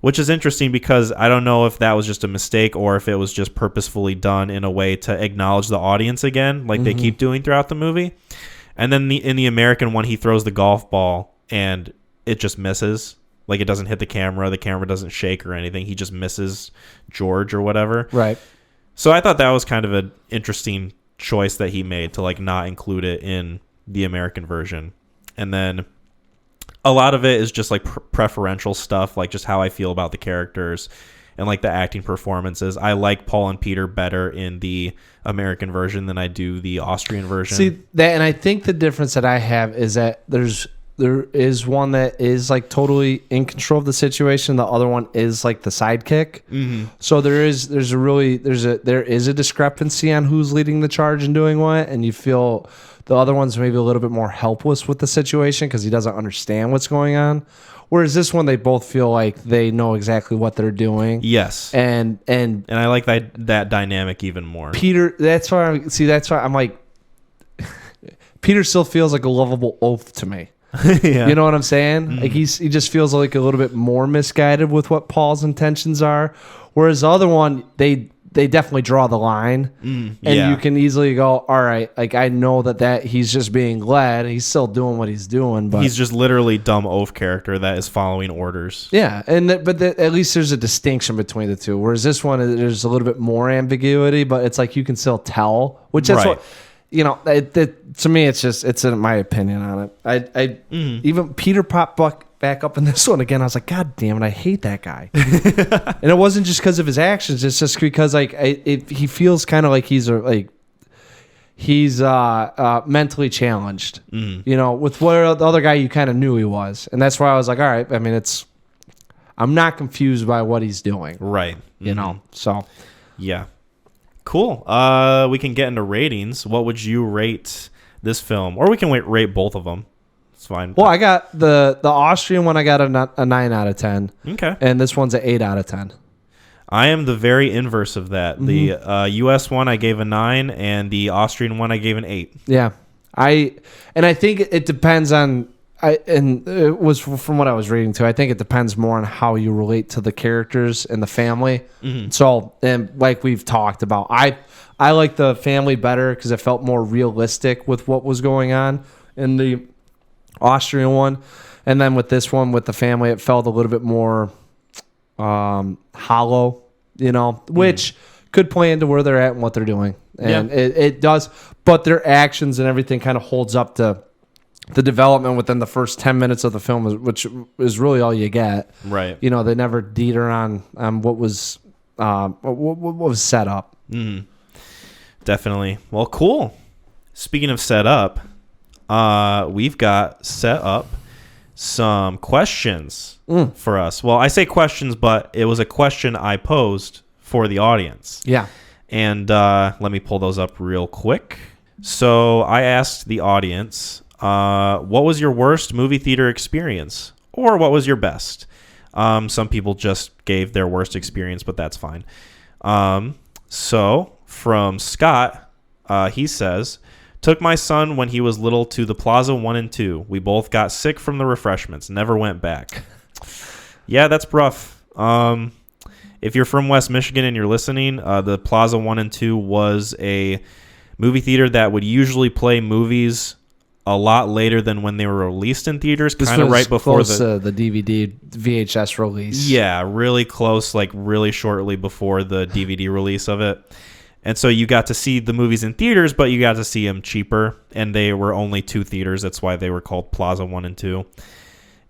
which is interesting because I don't know if that was just a mistake or if it was just purposefully done in a way to acknowledge the audience again, like they keep doing throughout the movie. And then in the American one, he throws the golf ball and it just misses. Like, it doesn't hit the camera doesn't shake or anything. He just misses George or whatever. Right. So I thought that was kind of an interesting choice that he made to, like, not include it in the American version. And then a lot of it is just, like, preferential stuff, like just how I feel about the characters and, like, the acting performances. I like Paul and Peter better in the American version than I do the Austrian version. See, that, and I think the difference that I have is that there is one that is, like, totally in control of the situation. The other one is, like, the sidekick. Mm-hmm. So there is a discrepancy on who's leading the charge and doing what, and you feel the other one's maybe a little bit more helpless with the situation because he doesn't understand what's going on. Whereas this one, they both feel like they know exactly what they're doing. Yes, and I like that dynamic even more. Peter, that's why I'm like, Peter still feels like a lovable oaf to me. Yeah. You know what I'm saying? Like he just feels like a little bit more misguided with what Paul's intentions are. Whereas the other one, they definitely draw the line, and you can easily go, all right, like I know that he's just being led. He's still doing what he's doing, but he's just literally dumb oaf character that is following orders. Yeah, at least there's a distinction between the two. Whereas this one, there's a little bit more ambiguity, but it's like you can still tell, which that's what. You know, to me, it's in my opinion on it. Even Peter popped back up in this one again. I was like, God damn it, I hate that guy. And it wasn't just because of his actions. It's just because like he feels kind of like he's mentally challenged. You know, with where the other guy you kind of knew he was, and that's why I was like, all right. I mean, I'm not confused by what he's doing. Right. You know. So. Yeah. Cool. We can get into ratings. What would you rate this film? Or we can rate both of them. It's fine. Well, I got the Austrian one. I got a 9 out of 10. Okay. And this one's an 8 out of 10. I am the very inverse of that. The U.S. one I gave a 9, and the Austrian one I gave an 8. Yeah. I think it depends on. And it was from what I was reading too. I think it depends more on how you relate to the characters and the family. So, and like we've talked about, I like the family better because it felt more realistic with what was going on in the Austrian one, and then with this one with the family, it felt a little bit more hollow. You know, which could play into where they're at and what they're doing, and it does. But their actions and everything kind of holds up to the development within the first 10 minutes of the film, which is really all you get. Right. You know, they never deter on what was set up. Definitely. Well, cool. Speaking of set up, we've got set up some questions for us. Well, I say questions, but it was a question I posed for the audience. Yeah. And let me pull those up real quick. So I asked the audience, what was your worst movie theater experience? Or what was your best? Some people just gave their worst experience, but that's fine. So from Scott, he says, took my son when he was little to the Plaza 1 and 2. We both got sick from the refreshments. Never went back. Yeah, that's rough. If you're from West Michigan and you're listening, the Plaza 1 and 2 was a movie theater that would usually play movies a lot later than when they were released in theaters, kind of right before the DVD VHS release. Yeah, really close, like really shortly before the DVD release of it. And so you got to see the movies in theaters, but you got to see them cheaper, and they were only 2 theaters. That's why they were called Plaza 1 and 2.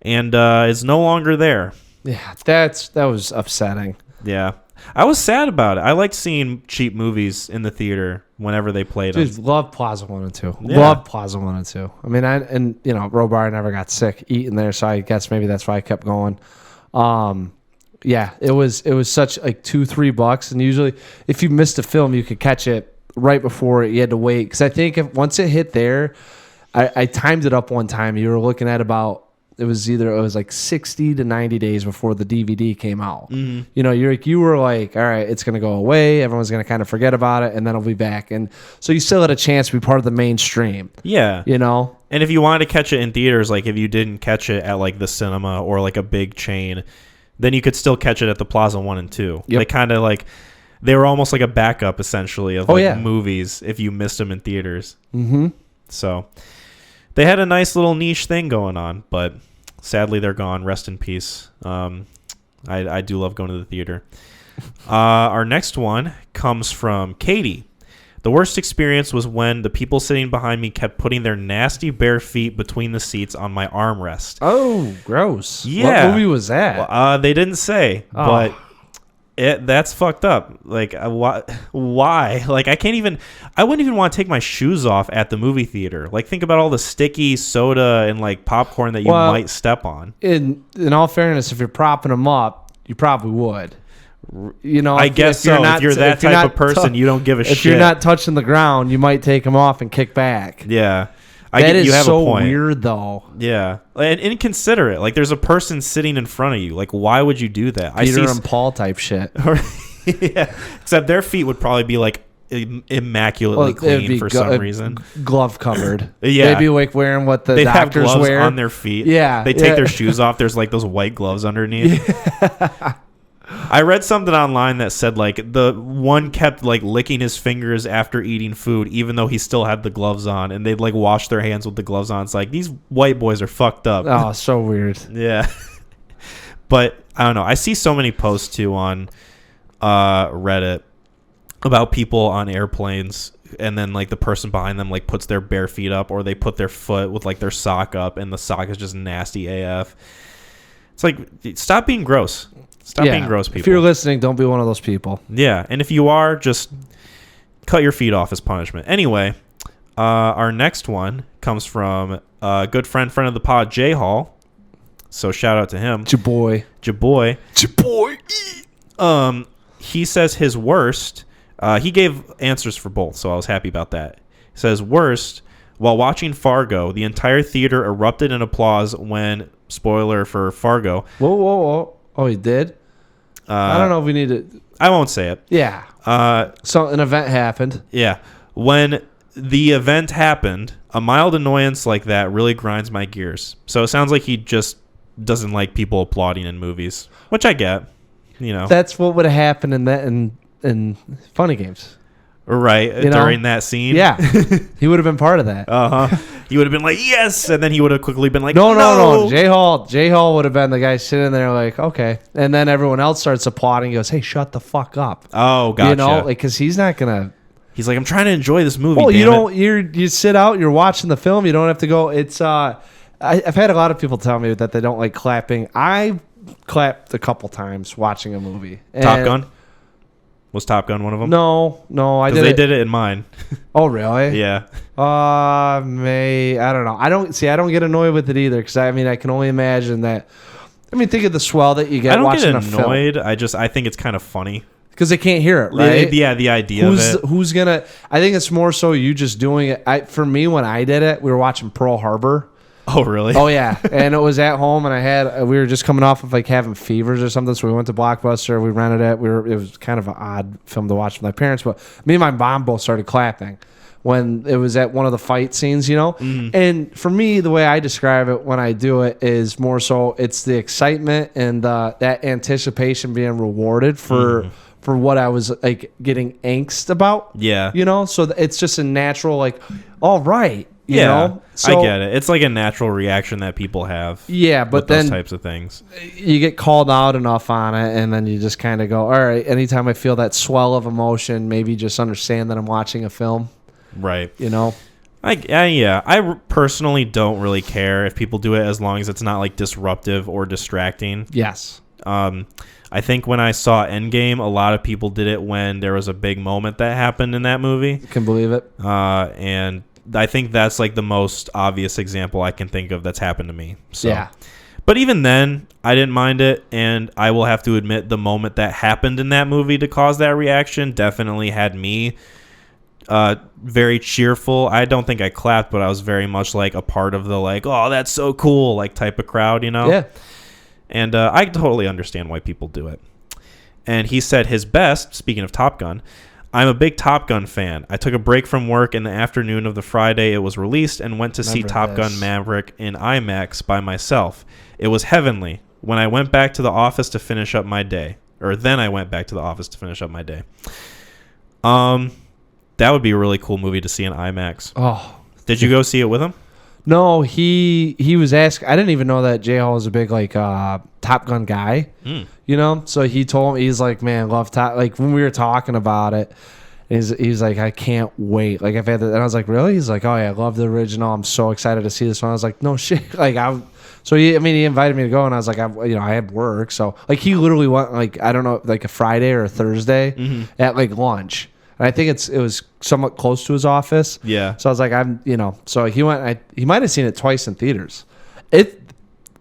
And it's no longer there. Yeah, that was upsetting. Yeah. I was sad about it. I liked seeing cheap movies in the theater whenever they played them. Dude, love Plaza 1 and 2. Yeah. Love Plaza 1 and 2. I mean, Robar never got sick eating there, so I guess maybe that's why I kept going. Yeah, it was such like $2-3, and usually if you missed a film, you could catch it right before it. You had to wait because I think once it hit there, I timed it up one time. You were looking at about it was like 60 to 90 days before the DVD came out. Mm-hmm. You know, you were like, all right, it's gonna go away. Everyone's gonna kind of forget about it, and then it'll be back. And so you still had a chance to be part of the mainstream. Yeah, you know. And if you wanted to catch it in theaters, like if you didn't catch it at like the cinema or like a big chain, then you could still catch it at the Plaza 1 and 2. Yep. They kind of like, they were almost like a backup essentially of movies if you missed them in theaters. Mm-hmm. So they had a nice little niche thing going on, but sadly they're gone. Rest in peace. I do love going to the theater. Our next one comes from Katie. The worst experience was when the people sitting behind me kept putting their nasty bare feet between the seats on my armrest. Oh, gross. Yeah. What movie was that? Well, they didn't say, but that's fucked up. Like, why? Like, I wouldn't even want to take my shoes off at the movie theater. Like, think about all the sticky soda and like popcorn that you might step on. In all fairness, if you're propping them up, you probably would. You know, I guess so. If you're that type of person, you don't give a shit. If you're not touching the ground, you might take them off and kick back. Yeah. That is so weird, though. Yeah. And inconsiderate. Like, there's a person sitting in front of you. Like, why would you do that? Peter and Paul type shit. Yeah. Except their feet would probably be, like, immaculately clean for some reason. Glove covered. Yeah. They'd be, like, wearing what the doctors have gloves wear. on their feet. Yeah. They take their shoes off. There's, like, those white gloves underneath. Yeah. I read something online that said, like, the one kept, like, licking his fingers after eating food, even though he still had the gloves on, and they'd, like, wash their hands with the gloves on. It's like, these white boys are fucked up. Oh, so weird. Yeah. But, I don't know. I see so many posts, too, on Reddit about people on airplanes, and then, like, the person behind them, like, puts their bare feet up, or they put their foot with, like, their sock up, and the sock is just nasty AF. It's like, stop being gross. Stop being gross, people. If you're listening, don't be one of those people. Yeah, and if you are, just cut your feet off as punishment. Anyway, our next one comes from a good friend of the pod, Jay Hall. So shout out to him. Jaboy. He says his worst. He gave answers for both, so I was happy about that. He says worst. While watching Fargo, the entire theater erupted in applause when, spoiler for Fargo. Whoa. Oh, he did? I don't know if we need to... I won't say it. Yeah. So an event happened. Yeah. When the event happened, a mild annoyance like that really grinds my gears. So it sounds like he just doesn't like people applauding in movies, which I get. You know, that's what would have happened in Funny Games. Right, during that scene. Yeah, he would have been part of that. He would have been like, yes, and then he would have quickly been like, no. Jay Hall would have been the guy sitting there like, okay, and then everyone else starts applauding. He goes, hey, shut the fuck up. Oh, gotcha. You know, like, because he's not gonna. He's like, I'm trying to enjoy this movie. Well, you sit out, you're watching the film. You don't have to go. It's I've had a lot of people tell me that they don't like clapping. I clapped a couple times watching a movie. Top Gun. Was Top Gun one of them? No, I did. They did it in mine. Oh, really? Yeah. I don't know. I don't get annoyed with it either, because I can only imagine that. I mean, think of the swell that you get watching a film. I don't get annoyed. I think it's kind of funny. Because they can't hear it, right? Yeah, the idea of it. Who's gonna? I think it's more so you just doing it. For me, when I did it, we were watching Pearl Harbor. Oh, really? Oh, yeah. And it was at home, and we were just coming off of like having fevers or something, so we went to Blockbuster. We rented it. It was kind of an odd film to watch with my parents, but me and my mom both started clapping when it was at one of the fight scenes, you know? Mm. And for me, the way I describe it when I do it is more so it's the excitement and that anticipation being rewarded for what I was like getting angst about. Yeah. You know? So it's just a natural like, all right. You know? So, I get it. It's like a natural reaction that people have. Yeah, but then those types of things, you get called out enough on it, and then you just kind of go, all right. Anytime I feel that swell of emotion, maybe just understand that I'm watching a film. Right. You know. I personally don't really care if people do it as long as it's not like disruptive or distracting. Yes. I think when I saw Endgame, a lot of people did it when there was a big moment that happened in that movie. Can believe it. And I think that's like the most obvious example I can think of that's happened to me. So. Yeah. But even then, I didn't mind it, and I will have to admit the moment that happened in that movie to cause that reaction definitely had me very cheerful. I don't think I clapped, but I was very much like a part of the like, oh, that's so cool, like type of crowd, you know? Yeah. And I totally understand why people do it. And he said his best, speaking of Top Gun, I'm a big Top Gun fan. I took a break from work in the afternoon of the Friday it was released and went to see Top Gun Maverick in IMAX by myself. It was heavenly. when I went back to the office to finish up my day, or then I went back to the office to finish up my day. That would be a really cool movie to see in IMAX. Oh, did you go see it with him? No, he was asking. I didn't even know that J Hall was a big like Top Gun guy. You know, so he told me, he's like, man, love Top. Like when we were talking about it, he's like, I can't wait. Like I've had that, and I was like, really? He's like, oh yeah, I love the original. I'm so excited to see this one. I was like, no shit. Like so he invited me to go, and I was like, I had work, so like he literally went like I don't know, like a Friday or a Thursday at like lunch. And I think it was somewhat close to his office. Yeah. So I was like, so he went. He might have seen it twice in theaters. It's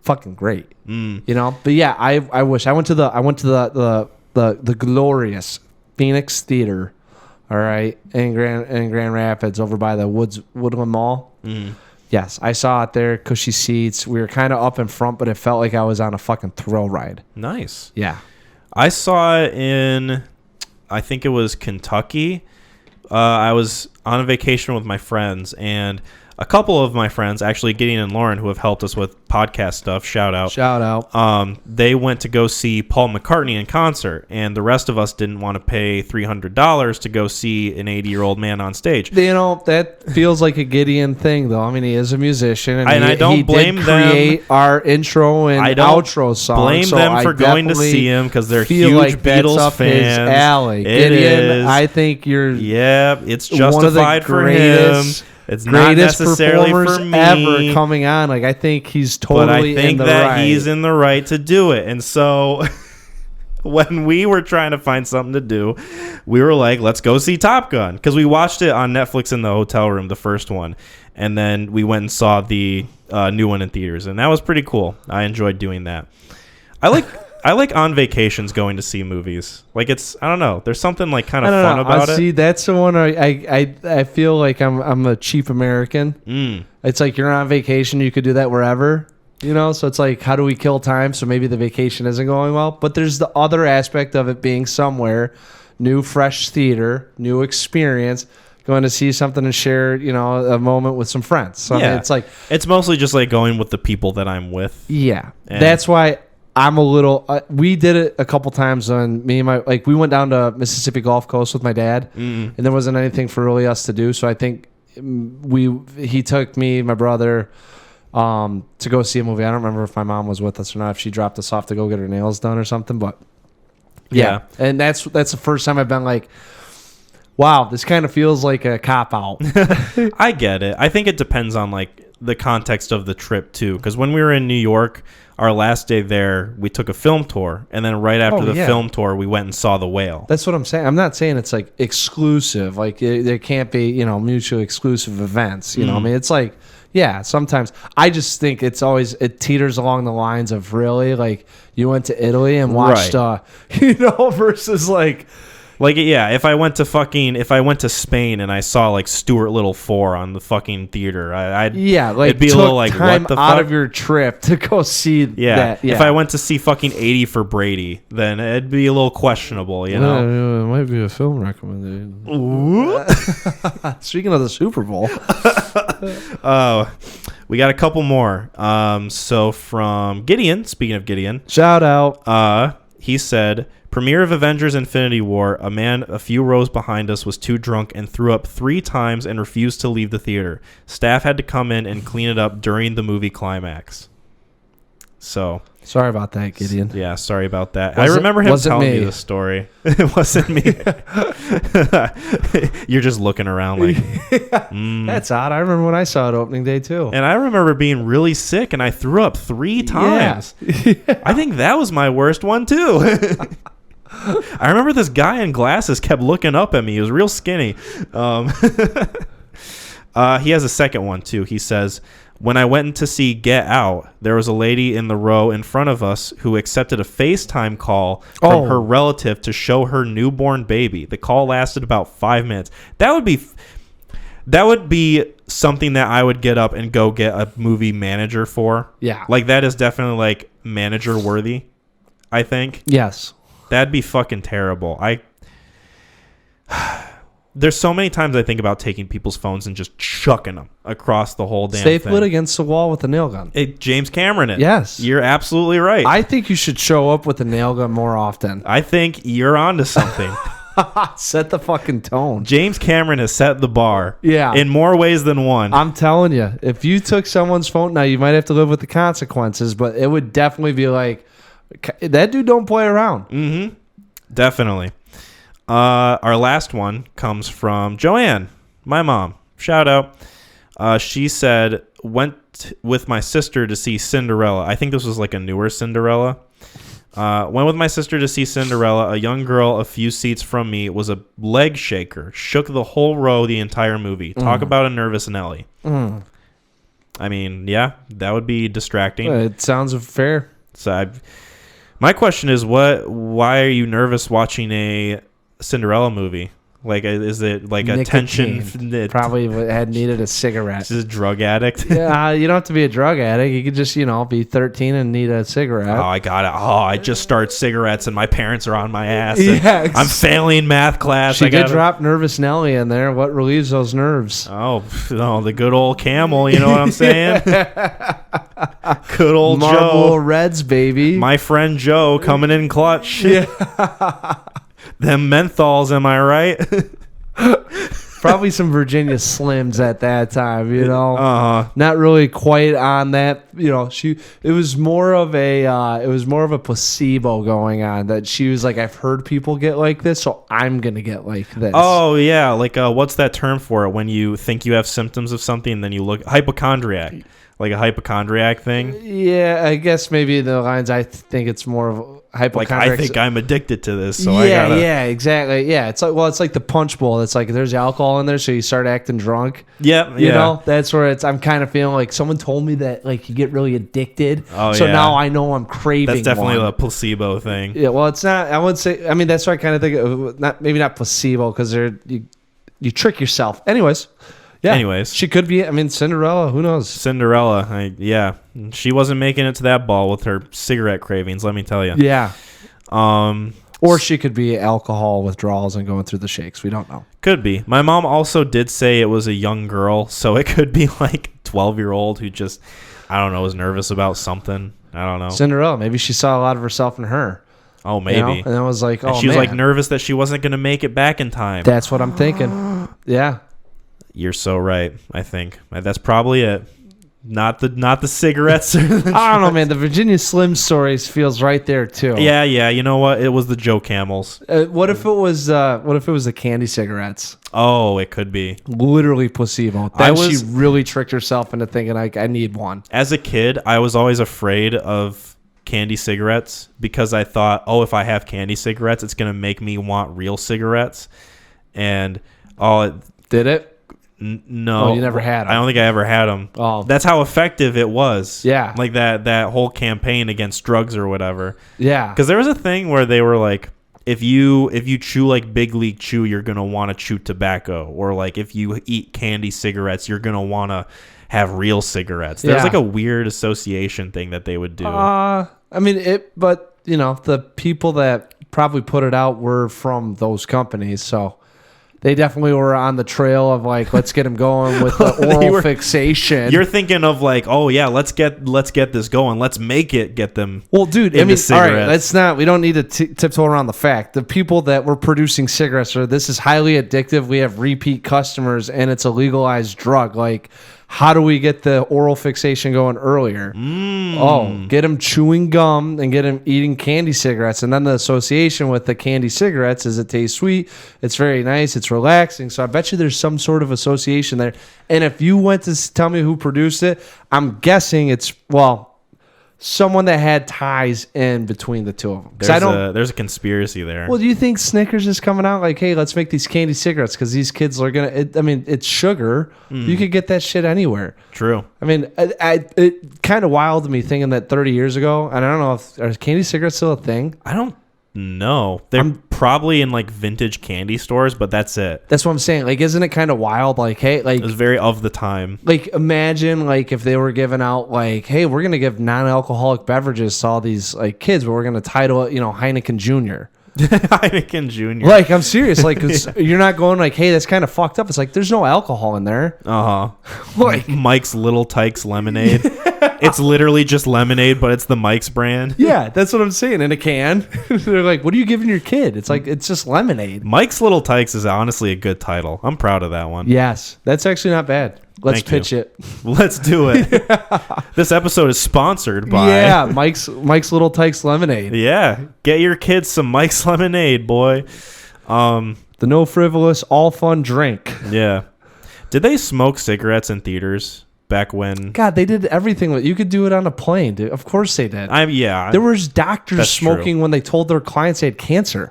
fucking great. You know. But yeah, I wish I went to the glorious Phoenix Theater. All right, in Grand Rapids, over by the Woodland Mall. Yes, I saw it there. Cushy seats. We were kind of up in front, but it felt like I was on a fucking thrill ride. Nice. Yeah. I saw it in, I think it was Kentucky. I was on a vacation with my friends, and a couple of my friends, actually Gideon and Lauren, who have helped us with podcast stuff, shout out. They went to go see Paul McCartney in concert, and the rest of us didn't want to pay $300 to go see an 80-year-old man on stage. You know, that feels like a Gideon thing, though. I mean, he is a musician, and I don't blame them. Create our intro and outro song. Blame them for going to see him because they're huge like Beatles that's up fans. His alley. It Gideon, is. I think you're it's justified for him. It's not necessarily for me ever coming on. Like I think he's totally. But I think he's in the right to do it. And so when we were trying to find something to do, we were like, let's go see Top Gun, because we watched it on Netflix in the hotel room, the first one, and then we went and saw the new one in theaters, and that was pretty cool. I enjoyed doing that. I like on vacations going to see movies. Like I don't know. There's something like kind of fun about it. See, that's the one I feel like I'm a cheap American. It's like you're on vacation, you could do that wherever, you know. So it's like, how do we kill time? So maybe the vacation isn't going well. But there's the other aspect of it being somewhere new, fresh theater, new experience. Going to see something and share, you know, a moment with some friends. So I mean, it's like it's mostly just like going with the people that I'm with. Yeah, that's why. I'm a little. We did it a couple times when me and we went down to Mississippi Gulf Coast with my dad, and there wasn't anything for really us to do. So I think he took me, my brother, to go see a movie. I don't remember if my mom was with us or not. If she dropped us off to go get her nails done or something, but yeah. And that's the first time I've been like, wow, this kind of feels like a cop out. I get it. I think it depends on like the context of the trip too, because when we were in New York, our last day there, we took a film tour, and then right after the film tour, we went and saw The Whale. That's what I'm saying. I'm not saying it's like exclusive. Like there can't be, you know, mutually exclusive events. You know, I mean, it's like, yeah, sometimes I just think it teeters along the lines of really like you went to Italy and watched, you know, versus like. Like, yeah, if I went to Spain and I saw like Stuart Little 4 on the fucking theater, it'd be a little like, what the fuck? Out of your trip to go see that. Yeah. If I went to see fucking 80 for Brady, then it'd be a little questionable, you know? It might be a film recommendation. Ooh. Speaking of the Super Bowl. We got a couple more. So from Gideon, speaking of Gideon. Shout out. He said, premiere of Avengers Infinity War, a man a few rows behind us was too drunk and threw up 3 times and refused to leave the theater. Staff had to come in and clean it up during the movie climax. So sorry about that, Gideon. Yeah, sorry about that. I remember him telling me the story. It wasn't me. You're just looking around like, that's odd. I remember when I saw it opening day too. And I remember being really sick and I threw up 3 times. Yeah. I think that was my worst one too. I remember this guy in glasses kept looking up at me. He was real skinny. He has a second one too. He says, when I went to see Get Out, there was a lady in the row in front of us who accepted a FaceTime call from her relative to show her newborn baby. The call lasted about 5 minutes. That would be something that I would get up and go get a movie manager for. Yeah. Like, that is definitely, like, manager worthy, I think. Yes. That'd be fucking terrible. There's so many times I think about taking people's phones and just chucking them across the whole damn Staple it thing. against the wall with a nail gun. James Cameron it. Yes. You're absolutely right. I think you should show up with a nail gun more often. I think you're onto something. Set the fucking tone. James Cameron has set the bar. Yeah. In more ways than one. I'm telling you, if you took someone's phone, now you might have to live with the consequences, but it would definitely be like, that dude don't play around. Mm-hmm. Definitely. Our last one comes from Joanne, my mom. Shout out. She said, went with my sister to see Cinderella. I think this was like a newer Cinderella. Went with my sister to see Cinderella. A young girl a few seats from me was a leg shaker. Shook the whole row the entire movie. Talk about a nervous Nelly. I mean, yeah, that would be distracting. It sounds fair. So my question is, why are you nervous watching a Cinderella movie? Like, is it like a tension? Probably had needed a cigarette. This is a drug addict. Yeah, you don't have to be a drug addict. You could just, be 13 and need a cigarette. Oh, I got it. Oh, I just started cigarettes and my parents are on my ass. Yeah, I'm failing math class. She did drop Nervous Nelly in there. What relieves those nerves? Oh, no, the good old Camel. You know what I'm saying? Good old Marlboro Joe. Reds, baby. My friend Joe coming in clutch. Yeah. Them menthols, am I right? Probably some Virginia Slims at that time, Uh-huh. Not really quite on that, it was more of a placebo going on, that she was like, I've heard people get like this, so I'm going to get like this. Oh, yeah. Like, what's that term for it when you think you have symptoms of something and then you look hypochondriac? Like a hypochondriac thing? Yeah, I guess maybe the lines, I think it's more of hypochondriac. Like, I think I'm addicted to this, so yeah, I gotta... Yeah, exactly. Yeah, it's like the punch bowl. It's like there's alcohol in there, so you start acting drunk. Yep, You know, that's where I'm kind of feeling like someone told me that like you get really addicted. Oh, so yeah. now I know I'm craving. That's definitely one. the placebo thing. Yeah, well, it's not. I would say. I mean, that's what I kind of think. Not placebo, because you trick yourself. Anyways. Yeah. Anyways. She could be. I mean, Cinderella. Who knows? Cinderella. Yeah. She wasn't making it to that ball with her cigarette cravings, let me tell you. Yeah. Or she could be alcohol withdrawals and going through the shakes. We don't know. Could be. My mom also did say it was a young girl, so it could be like 12-year-old who just, I don't know, was nervous about something. I don't know. Cinderella. Maybe she saw a lot of herself in her. Oh, maybe. And I was like, and she was like nervous that she wasn't going to make it back in time. That's what I'm thinking. Yeah. You're so right, I think. That's probably it. Not the cigarettes. I don't know, man. The Virginia Slim stories feels right there too. Yeah. You know what? It was the Joe Camels. What if it was the candy cigarettes? Oh, it could be. Literally placebo. She really tricked herself into thinking I need one. As a kid, I was always afraid of candy cigarettes because I thought, if I have candy cigarettes, it's gonna make me want real cigarettes. And did it? No. Oh, you never had them. I don't think I ever had them. Oh. That's how effective it was. Yeah. Like that whole campaign against drugs or whatever. Yeah. Because there was a thing where they were like, if you chew like Big League Chew, you're going to want to chew tobacco. Or like if you eat candy cigarettes, you're going to want to have real cigarettes. There's like a weird association thing that they would do. But the people that probably put it out were from those companies, so they definitely were on the trail of like, let's get them going with the oral fixation. You're thinking of like, let's get this going. Let's make it get them. Well, dude, cigarettes. All right, we don't need to tiptoe around the fact. The people that were producing cigarettes this is highly addictive. We have repeat customers, and it's a legalized drug. Like, how do we get the oral fixation going earlier? Get them chewing gum and get them eating candy cigarettes. And then the association with the candy cigarettes is it tastes sweet. It's very nice. It's relaxing. So I bet you there's some sort of association there. And if you went to tell me who produced it, I'm guessing it's, someone that had ties in between the two of them. There's a conspiracy there. Well, do you think Snickers is coming out like, hey, let's make these candy cigarettes because these kids are it's sugar. You could get that shit anywhere. True. I mean, it kind of wilded me thinking that 30 years ago, and I don't know are candy cigarettes still a thing? I don't know. They're probably in like vintage candy stores, but that's it. That's what I'm saying. Like, isn't it kind of wild? Like, hey, like it was very of the time. Like, imagine like if they were giving out like, hey, we're gonna give non-alcoholic beverages to all these like kids, but we're gonna title it, Heineken Jr. Heineken Jr. Like, I'm serious. Like, you're not going like, hey, that's kind of fucked up. It's like, there's no alcohol in there. Like Mike's Little Tykes lemonade. It's literally just lemonade, but it's the Mike's brand. Yeah, that's what I'm saying. In a can. They're like, what are you giving your kid? It's like, it's just lemonade. Mike's Little Tykes is honestly a good title. I'm proud of that one. Yes, that's actually not bad. Let's pitch it. Let's do it. This episode is sponsored by Mike's Little Tykes lemonade. Yeah, get your kids some Mike's lemonade, boy. The no frivolous, all fun drink. Yeah. Did they smoke cigarettes in theaters back when? God, they did everything. You could do it on a plane, dude. Of course they did. There was doctors smoking when they told their clients they had cancer.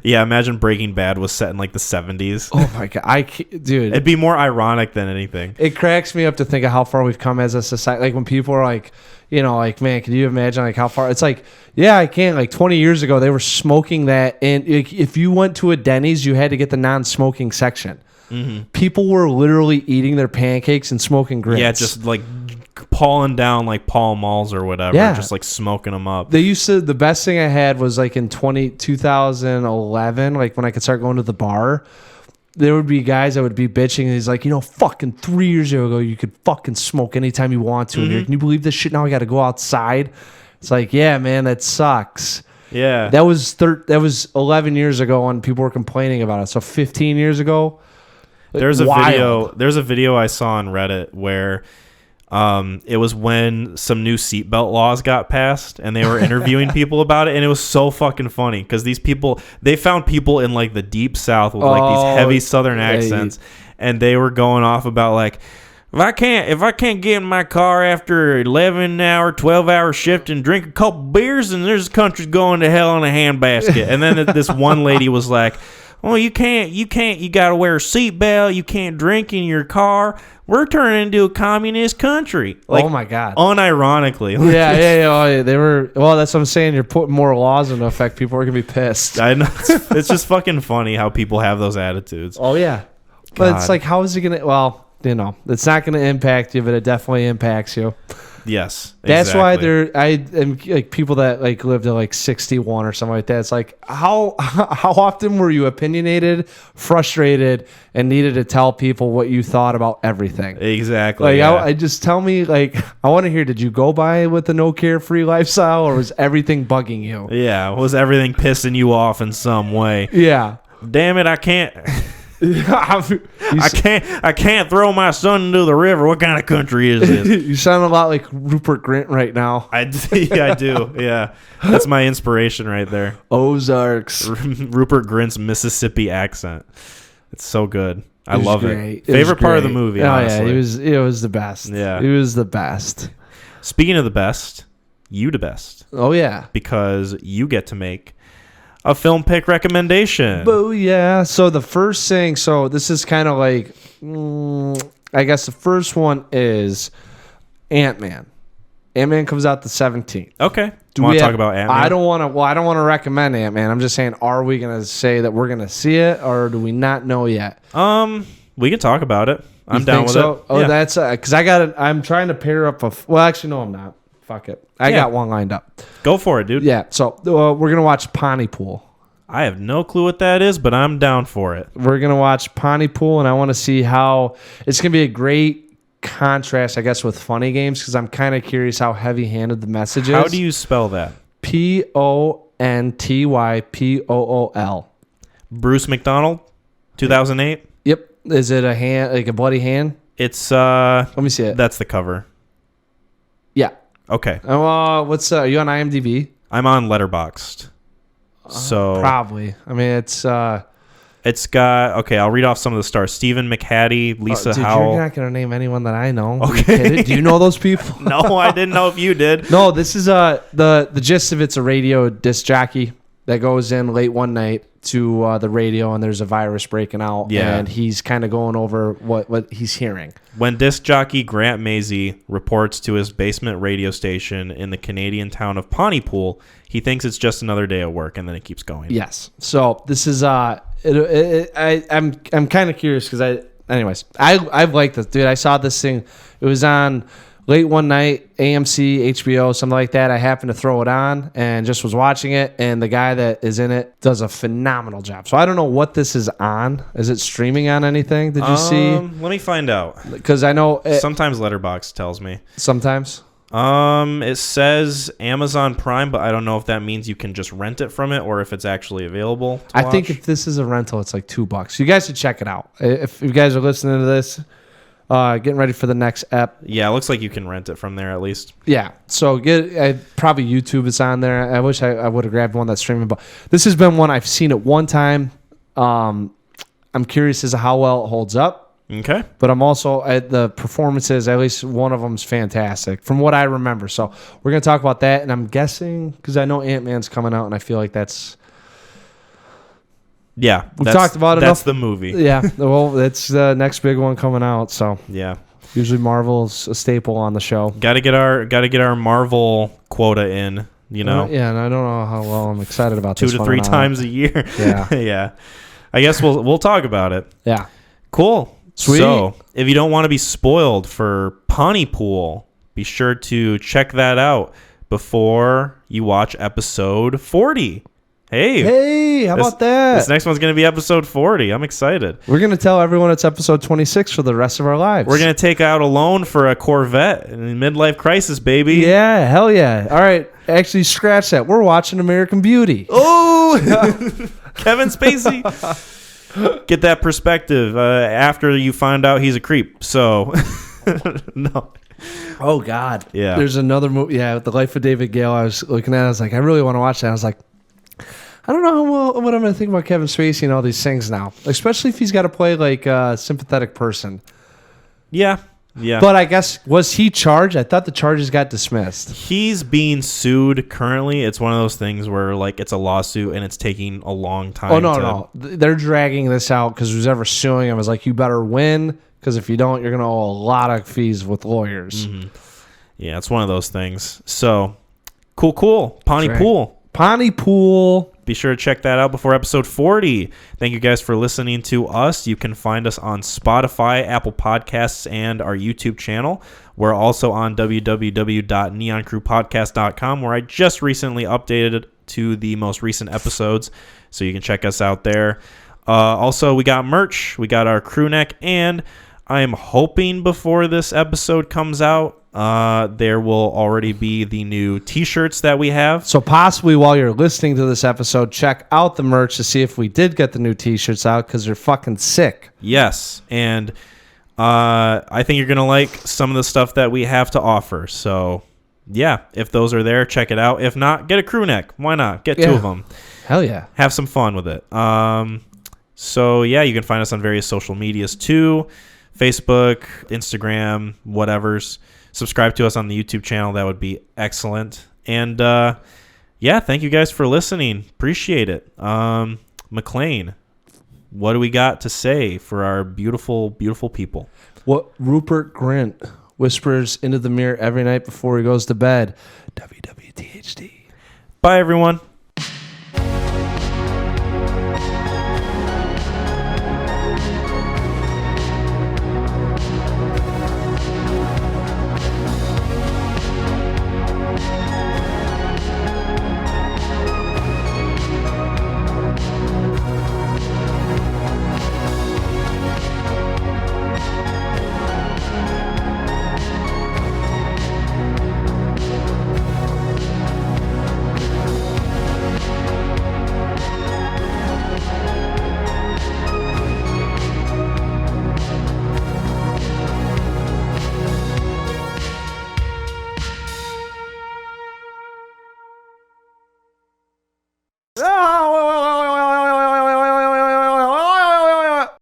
Yeah, imagine Breaking Bad was set in like the 70s. Oh my God. Dude. It'd be more ironic than anything. It cracks me up to think of how far we've come as a society. Like when people are like, you know, like, man, can you imagine like how far? It's like, yeah, I can. Like 20 years ago, they were smoking that. And if you went to a Denny's, you had to get the non-smoking section. Mm-hmm. People were literally eating their pancakes and smoking grits. Yeah, just like pulling down like Pall Malls or whatever, just like smoking them up. They used to, the best thing I had was like in 2011, like when I could start going to the bar, there would be guys that would be bitching and he's like, you know, fucking 3 years ago, you could fucking smoke anytime you want to. And can you believe this shit? Now I got to go outside. It's like, yeah, man, that sucks. Yeah. That was 11 years ago when people were complaining about it. So 15 years ago. There's a video I saw on Reddit where it was when some new seatbelt laws got passed and they were interviewing people about it, and it was so fucking funny because they found people in like the deep south with like these heavy southern accents, and they were going off about like, if I can't get in my car after 11-hour, 12-hour shift and drink a couple beers, and this country's going to hell in a handbasket. And then this one lady was like, well, you can't, you got to wear a seatbelt. You can't drink in your car. We're turning into a communist country. Like, oh, my God. Unironically. Yeah. They were, well, that's what I'm saying. You're putting more laws into effect. People are going to be pissed. I know. It's just fucking funny how people have those attitudes. Oh, yeah. But it's like, how is it going to, well, you know, it's not going to impact you, but it definitely impacts you. Yes, that's why I am like people that like live to like 61 or something like that. It's like how often were you opinionated, frustrated, and needed to tell people what you thought about everything? Exactly. Like I just tell me, like, I want to hear. Did you go by with the no carefree lifestyle, or was everything bugging you? Yeah, was everything pissing you off in some way? Yeah. Damn it, I can't. I can't throw my son into the river. What kind of country is this? You sound a lot like Rupert Grint right now. I do. Yeah, that's my inspiration right there. Ozarks. Rupert Grint's Mississippi accent. It's so good. I love great. it. Favorite part of the movie. Honestly. Yeah, it was the best. Yeah, it was the best. Speaking of the best, you the best. Oh yeah, because you get to make a film pick recommendation. Oh yeah. So the first thing, so this is kind of like, I guess the first one is Ant-Man. Ant-Man comes out the 17th. Okay. Do you want to talk about Ant-Man? I don't want to recommend Ant-Man. I'm just saying, are we going to say that we're going to see it, or do we not know yet? We can talk about it. I'm down with it. Oh, yeah. That's because I'm trying to pair up well, actually, no, I'm not. Fuck it. I got one lined up. Go for it, dude. Yeah. So we're going to watch Pontypool. I have no clue what that is, but I'm down for it. We're going to watch Pontypool, and I want to see how it's going to be a great contrast, I guess, with Funny Games, because I'm kind of curious how heavy-handed the message is. How do you spell that? Pontypool. Bruce McDonald, 2008? Yep. Is it a hand, like a bloody hand? It's, let me see it. That's the cover. Yeah. Okay. Are you on IMDb? I'm on Letterboxd. So probably. I mean, it's got, okay, I'll read off some of the stars. Stephen McHattie, Lisa Howell. You're not going to name anyone that I know. Okay. Do you know those people? No, I didn't know if you did. No, this is the gist of it's a radio disc jockey that goes in late one night to the radio, and there's a virus breaking out, and he's kind of going over what he's hearing. When disc jockey Grant Mazey reports to his basement radio station in the Canadian town of Pontypool, he thinks it's just another day at work, and then it keeps going. Yes. So this is I'm kind of curious because I've liked this, dude. I saw this thing. It was on late one night, AMC, HBO, something like that. I happened to throw it on and just was watching it. And the guy that is in it does a phenomenal job. So I don't know what this is on. Is it streaming on anything? Did you see? Let me find out. Because I know sometimes Letterboxd tells me. Sometimes. It says Amazon Prime, but I don't know if that means you can just rent it from it or if it's actually available to I watch. think if this is a rental, it's like $2. You guys should check it out. If you guys are listening to this, getting ready for the next ep. Yeah, it looks like you can rent it from there at least. Yeah, so probably YouTube is on there. I wish I would have grabbed one that's streaming, but this has been one I've seen it one time. I'm curious as to how well it holds up. Okay. But I'm also at the performances, at least one of them's fantastic from what I remember. So we're going to talk about that. And I'm guessing, because I know Ant-Man's coming out, and I feel like that's... Yeah. We've talked about it. That's the movie. Yeah. Well, it's the next big one coming out. So yeah. Usually Marvel's a staple on the show. Got to get our Marvel quota in, you know. Yeah, and I don't know how well I'm excited about 2 this to 3 times a year. Yeah. Yeah. I guess we'll talk about it. Yeah. Cool. Sweet. So, if you don't want to be spoiled for Pontypool, be sure to check that out before you watch episode 40. Hey, how about that? This next one's going to be episode 40. I'm excited. We're going to tell everyone it's episode 26 for the rest of our lives. We're going to take out a loan for a Corvette in midlife crisis, baby. Yeah, hell yeah. All right, actually, scratch that. We're watching American Beauty. Oh, Kevin Spacey. Get that perspective after you find out he's a creep. So, no. Oh, God. Yeah. There's another movie. Yeah, The Life of David Gale. I was looking at it. I was like, I really want to watch that. I was like, I don't know what I'm going to think about Kevin Spacey and all these things now, especially if he's got to play like a sympathetic person. Yeah. Yeah. But I guess, was he charged? I thought the charges got dismissed. He's being sued currently. It's one of those things where like it's a lawsuit and it's taking a long time. Oh, no. They're dragging this out because who's ever suing him is like, you better win because if you don't, you're going to owe a lot of fees with lawyers. Mm-hmm. Yeah, it's one of those things. So, cool. Pontypool. Be sure to check that out before episode 40. Thank you guys for listening to us. You can find us on Spotify, Apple Podcasts, and our YouTube channel. We're also on www.neoncrewpodcast.com, where I just recently updated to the most recent episodes, so you can check us out there. Also, we got merch. We got our crew neck, and I am hoping before this episode comes out, there will already be the new t-shirts that we have. So possibly while you're listening to this episode, check out the merch to see if we did get the new t-shirts out because they're fucking sick. Yes, and I think you're going to like some of the stuff that we have to offer. So, yeah, if those are there, check it out. If not, get a crew neck. Why not? Get 2 of them. Hell yeah. Have some fun with it. So, yeah, you can find us on various social medias too. Facebook, Instagram, whatevers. Subscribe to us on the YouTube channel. That would be excellent. And, yeah, thank you guys for listening. Appreciate it. McClain, what do we got to say for our beautiful, beautiful people? What Rupert Grint whispers into the mirror every night before he goes to bed. WWTHD. Bye, everyone.